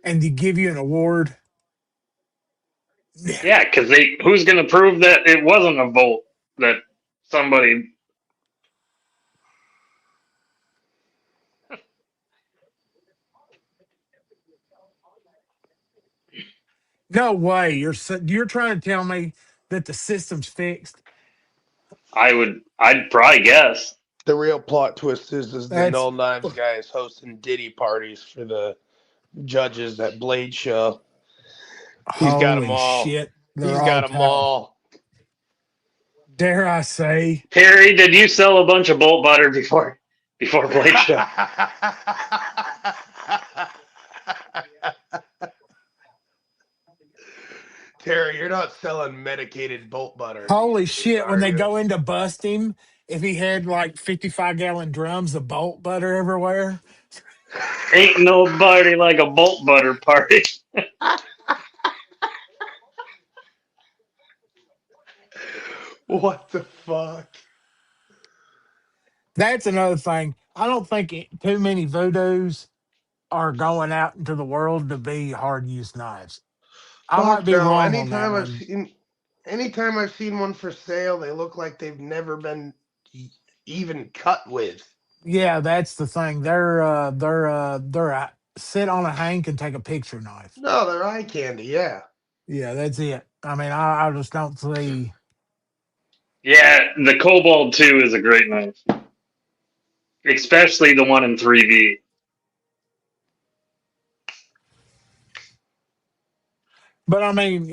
and they give you an award. Yeah. Yeah, because who's going to prove that it wasn't a volt that somebody? No way. You're trying to tell me that the system's fixed. I'd probably guess. The real plot twist is the That's No Knives guy is hosting Diddy parties for the judges at Blade Show. He's got them holy all. shit. They're He's all got them tied. all. Dare I say? Terry, did you sell a bunch of bolt butter before Blade Show? Terry, you're not selling medicated bolt butter Holy these days, shit. When are they you? go in to bust him, if he had like 55-gallon drums of bolt butter everywhere. Ain't nobody like a bolt butter party. What the fuck? That's another thing. I don't think too many voodoos are going out into the world to be hard use knives. I might Fuck be no. wrong on that one. Anytime I've seen one for sale, they look like they've never been even cut with. Yeah, that's the thing. They're sit on a hank and take a picture knife. No, they're eye candy, yeah. Yeah, that's it. I mean, I just don't see. Yeah, the Cobalt 2 is a great knife, especially the one in 3V. But I mean,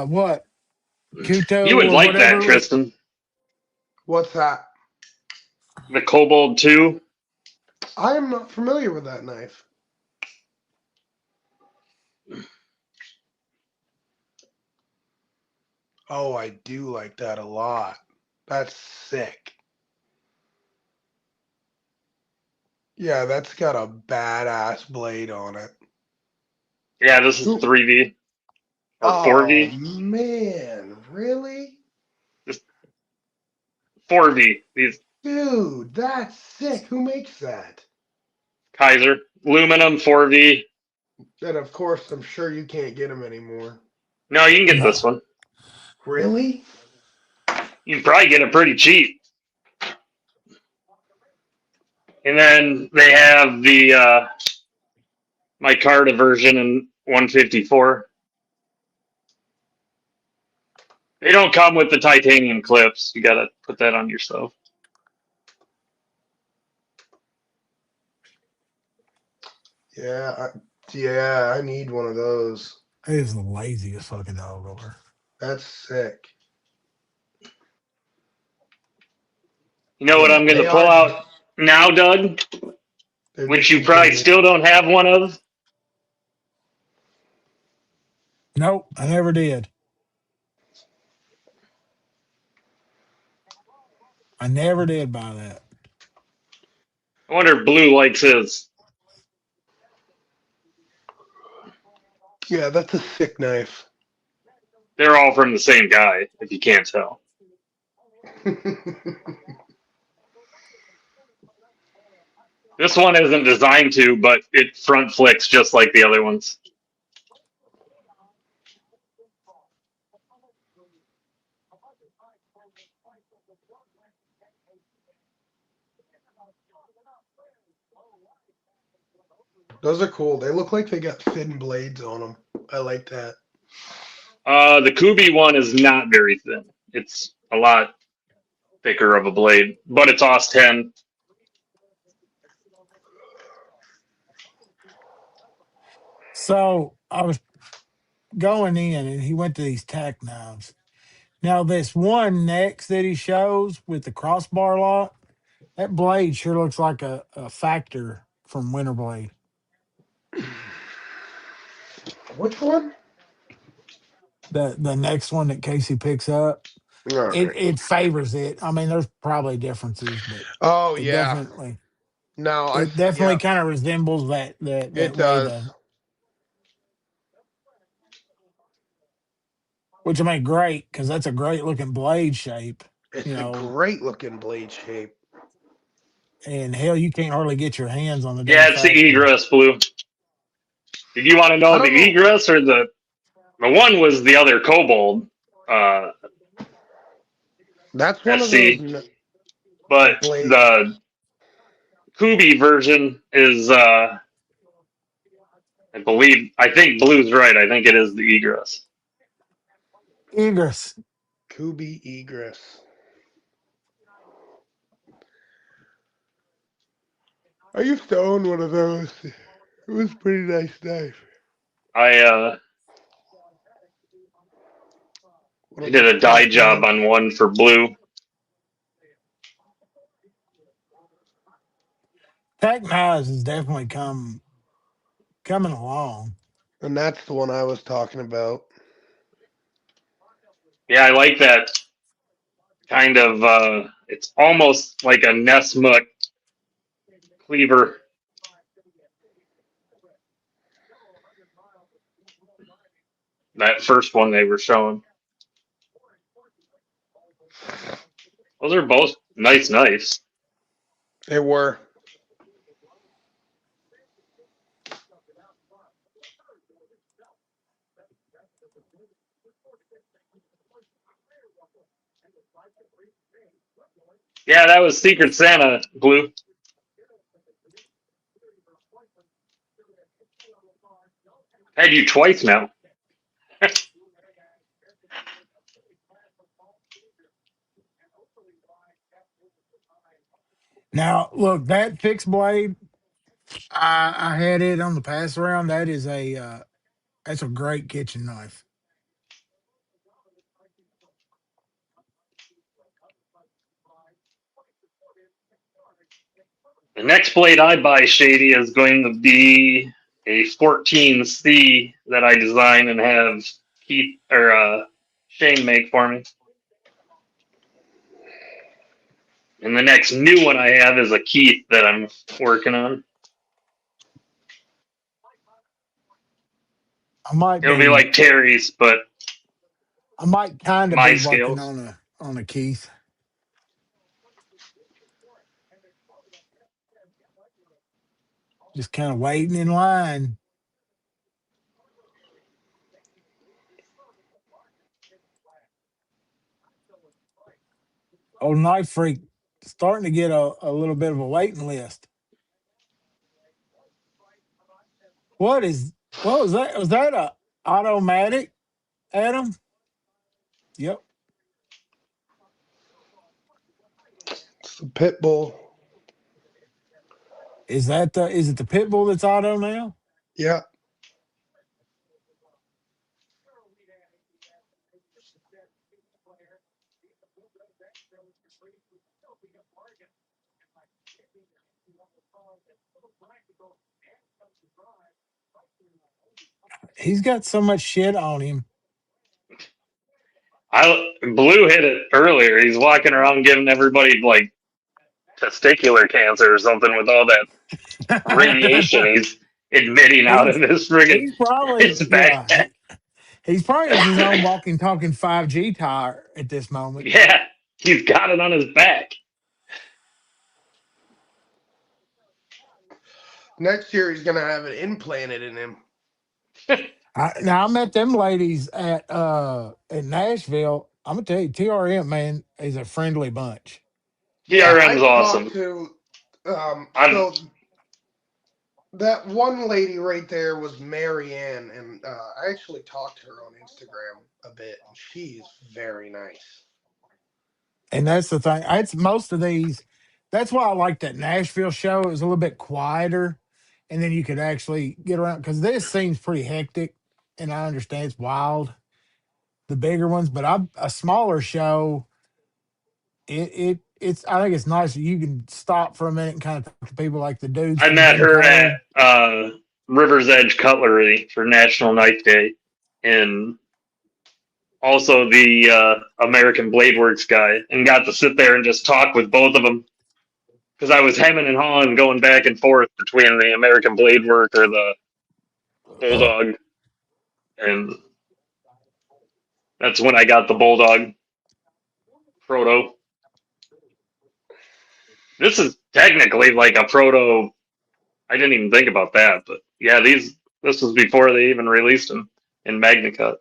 what Kuto You would or like that, whatever it was. Tristan. What's that? The Cobalt 2. I am not familiar with that knife. Oh, I do like that a lot. That's sick. Yeah, that's got a badass blade on it. Yeah, this is 3V or Oh 4V. man, really? Just 4V. These Dude, that's sick. Who makes that? Kaiser aluminum 4V. And of course, I'm sure you can't get them anymore. No, you can get No. this one. Really? You can probably get it pretty cheap. And then they have the micarta version in 154. They don't come with the titanium clips. You gotta put that on yourself. Yeah, I need one of those. It is the laziest fucking dog over. That's sick. You know what I'm They gonna pull are. out now, Doug? They're Which you probably discontinued. still don't have one of. Nope, I never did. I never did buy that. I wonder if Blue likes his. Yeah, that's a sick knife. They're all from the same guy, if you can't tell. This one isn't designed to, but it front flicks just like the other ones. Those are cool. They look like they got thin blades on them. I like that. The Kubi one is not very thin. It's a lot thicker of a blade, but it's OS 10. So I was going in and he went to these tack knives. Now, this one next that he shows with the crossbar lock, that blade sure looks like a factor from Winterblade. Which one? The next one that Casey picks up. it favors it. I mean, there's probably differences, but Oh it yeah. definitely No, it definitely yeah, kind of resembles that it way. does. The which I mean, great because that's a great looking blade shape. It's You a know, great looking blade shape. and hell, you can't hardly get your hands on the Yeah, damn it's the factory. egress, Blue. Did you want to I know the don't know. egress or the one was the other kobold That's one of those SC, but blade. the Kubi version is I think Blue's right. I think it is the egress. Egress. Kubi egress. I used to own one of those. It was a pretty nice knife. I One I of did those a dye Park job ones. on one for Blue. Tech knives has definitely coming along. And that's the one I was talking about. Yeah, I like that kind of. It's almost like a Nessmuk cleaver. That first one they were showing. Those are both nice knives. They were. Yeah, that was Secret Santa, Blue. Had you twice now. Now, look, that fixed blade, I had it on the pass around. That is that's a great kitchen knife. The next blade I buy, Shady, is going to be a 14C that I design and have Keith or Shane make for me. And the next new one I have is a Keith that I'm working on. I might It'll be be like Terry's, but I might kind of my be working scales. on a Keith. Just kind of waiting in line. Old knife freak starting to get a little bit of a waiting list. What was that? Was that a automatic, Adam? Yep. It's the pit bull. Is it the pit bull that's auto now? Yeah. He's got so much shit on him. Blue hit it earlier. He's walking around giving everybody like testicular cancer or something with all that radiation he's emitting out of he's his friggin' he's probably his yeah. backpack. He's probably his own walking talking 5G tire at this moment. Yeah, he's got it on his back. Next year he's gonna have it implanted in him. Now I met them ladies at Nashville. I'm gonna tell you, TRM man is a friendly bunch. Yeah, DRM's I've talked awesome. to I'm so that one lady right there was Marianne, and I actually talked to her on Instagram a bit, and she's very nice. And that's the thing. It's most of these. That's why I like that Nashville show. It was a little bit quieter, and then you could actually get around because this seems pretty hectic, and I understand it's wild. The bigger ones, but a smaller show. It's I think it's nice that you can stop for a minute and kind of talk to people like the dudes I from met her at Venco. River's Edge Cutlery for National Knife Day in also the American Blade Works guy, and got to sit there and just talk with both of them. Because I was hemming and hawing, going back and forth between the American Blade Work or the Bulldog, and that's when I got the Bulldog Proto. This is technically like a Proto. I didn't even think about that, but yeah, this was before they even released them in MagnaCut.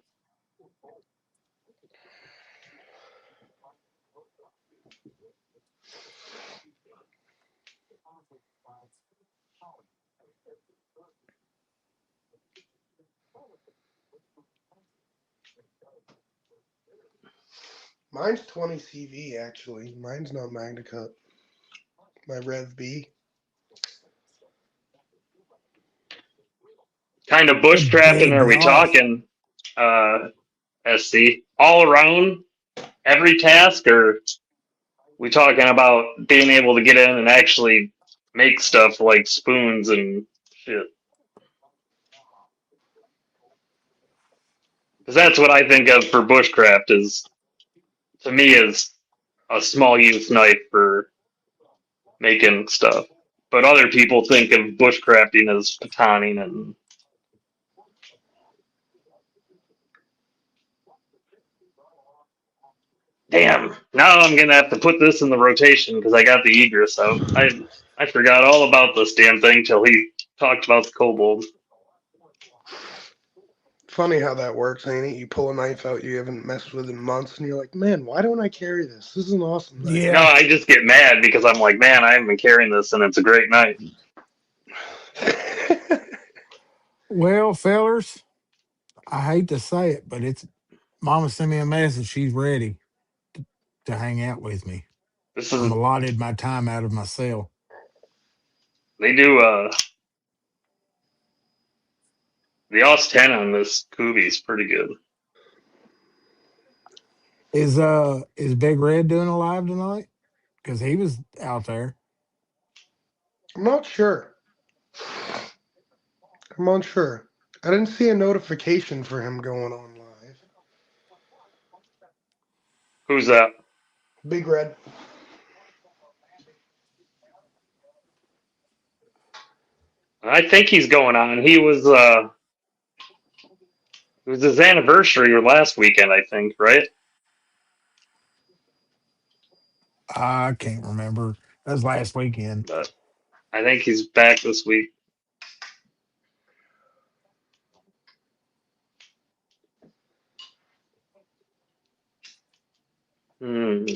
Mine's 20 CV actually. Mine's not MagnaCut. My Rev B. Kind of It's a bushcrafting big are we loss. talking, SC? All around every task, or we talking about being able to get in and actually make stuff like spoons and shit? Because that's what I think of for bushcraft is, to me, is a small use knife for making stuff. But other people think of bushcrafting as pataning and damn. Now I'm gonna have to put this in the rotation because I got the egress out. I forgot all about this damn thing till he talked about the kobold. Funny how that works, ain't it? You pull a knife out you haven't messed with in months, and you're like, man, why don't I carry this? This is an awesome knife. No, Yeah. I just get mad because I'm like, man, I haven't been carrying this and it's a great knife. Well, fellers, I hate to say it, but it's Mama sent me a message. She's ready to hang out with me. This I'm is allotted my time out of my cell. they do the OS 10 on this Kubi is pretty good. Is Big Red doing a live tonight? Because he was out there. I'm not sure. I'm unsure. I didn't see a notification for him going on live. Who's that? Big Red. I think he's going on. He was it was his anniversary last weekend, I think, right? I can't remember. That was last weekend. But I think he's back this week. Hmm.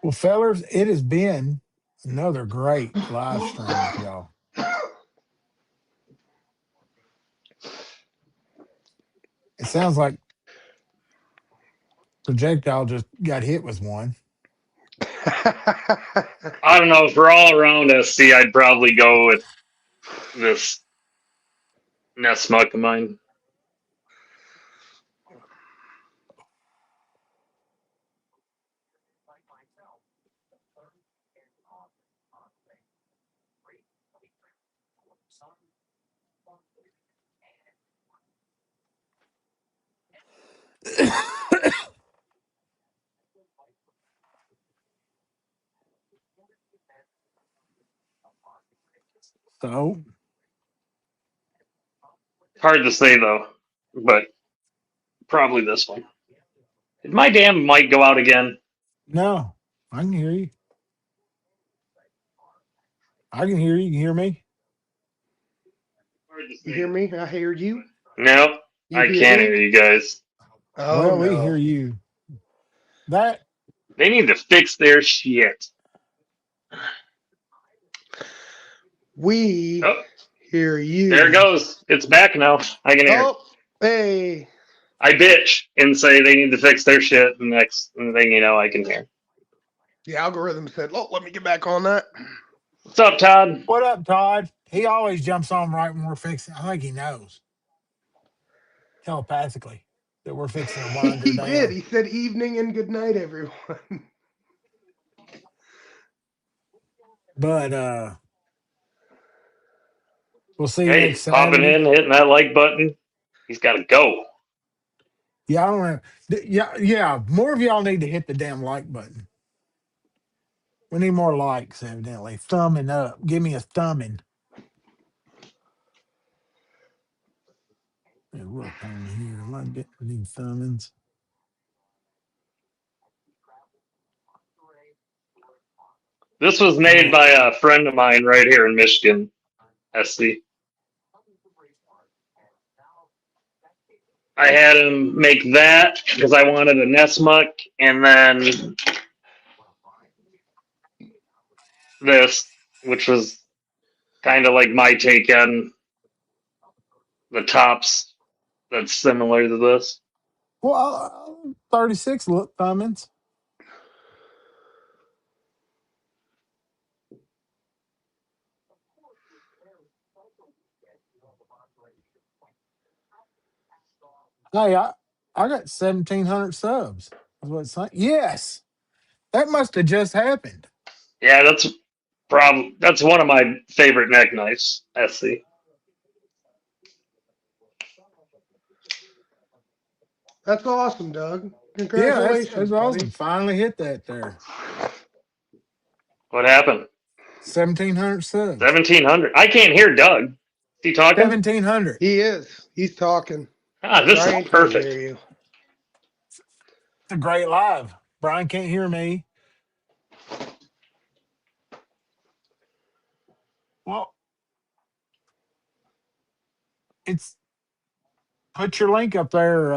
Well, fellers, it has been another great live stream with y'all. It sounds like Projectile just got hit with one. I don't know. For all around SC, I'd probably go with this Nest Muck of mine. So, Hard to say though, but probably this one. Did my damn mic go out again? no, I can hear you. I can hear you. You can hear me? Hard to You say. hear me? I hear you. No, You I hear can't hear me? you guys. Oh Well, we hear no. you. That, They need to fix their shit. We Oh, hear there it you. goes. It's back now. I can hear. Oh, hey. I bitch and say they need to fix their shit. And next thing you know, I can hear. The algorithm said, "Oh, let me get back on that." What's up, Todd? what up, Todd? He always jumps on right when we're fixing. I think he knows telepathically that we're fixing to wind her He did. down. He said, "Evening and good night, everyone." But We'll see you Hey, next popping Saturday. in, hitting that like button. He's got to go. Yeah, I don't know. Yeah. More of y'all need to hit the damn like button. We need more likes, evidently. Thumbing up. Give me a thumbing. Hey, look on here. Am I getting any thumbings? This was made by a friend of mine right here in Michigan, SC. I had him make that because I wanted a Nessmuck, and then this, which was kind of like my take on the tops that's similar to this. Well, 36 look thumbings. Hey, I got 1,700 subs. Is what it's saying. Yes, that must have just happened. Yeah, that's one of my favorite neck knives, SC. That's awesome, Doug. Yeah, Congratulations, that's awesome. buddy. Finally hit that there. What happened? 1,700 subs. 1,700. I can't hear Doug. Is he talking? 1,700. He is. He's talking. Ah, this Brian is can't perfect. hear you. It's a great live. Brian can't hear me. Well, it's put your link up there,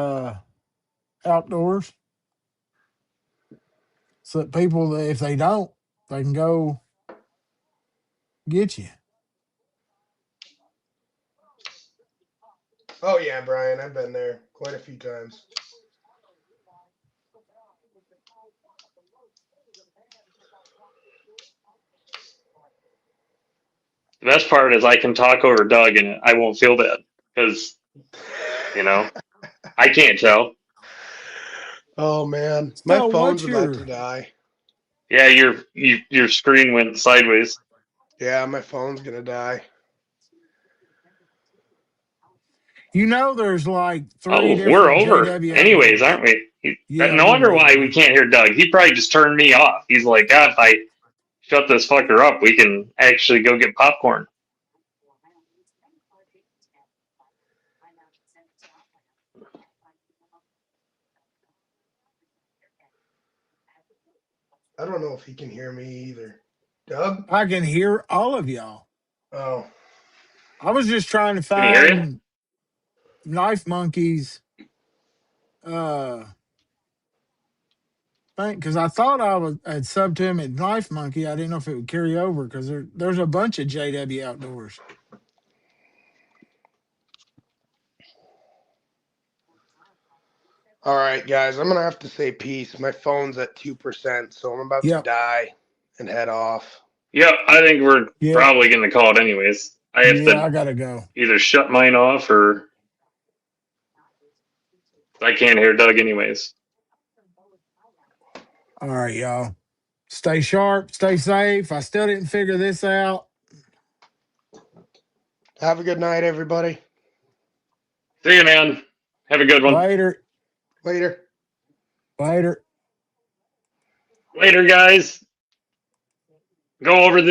outdoors, so that people, if they don't, they can go get you. Oh yeah, Brian. I've been there quite a few times. The best part is I can talk over Doug and I won't feel bad because, I can't tell. Oh man, my So, phone's what's about to your? die. Yeah, your screen went sideways. Yeah, my phone's gonna die. There's like three Oh, we're different over. JW Anyways, outdoors. aren't we? Yeah, No we're wonder way why we over. can't hear Doug. He probably just turned me off. He's like, God, if I shut this fucker up, we can actually go get popcorn. I don't know if he can hear me either. Doug? I can hear all of y'all. Oh. I was just trying to Can he hear you? find Knife Monkeys thing, because I thought I'd subbed to him at Knife Monkey. I didn't know if it would carry over because there's a bunch of JW outdoors. All right, guys. I'm gonna have to say peace. My phone's at 2%, so I'm about to Yep. die and head off. Yep, I think we're Yeah. probably going to call it anyways. I have Yeah, to I gotta go. either shut mine off or I can't hear Doug anyways. All right, y'all. Stay sharp, stay safe. I still didn't figure this out. Have a good night, everybody. See you, man. Have a good one. Later. Later. Later. Later, guys. Go over the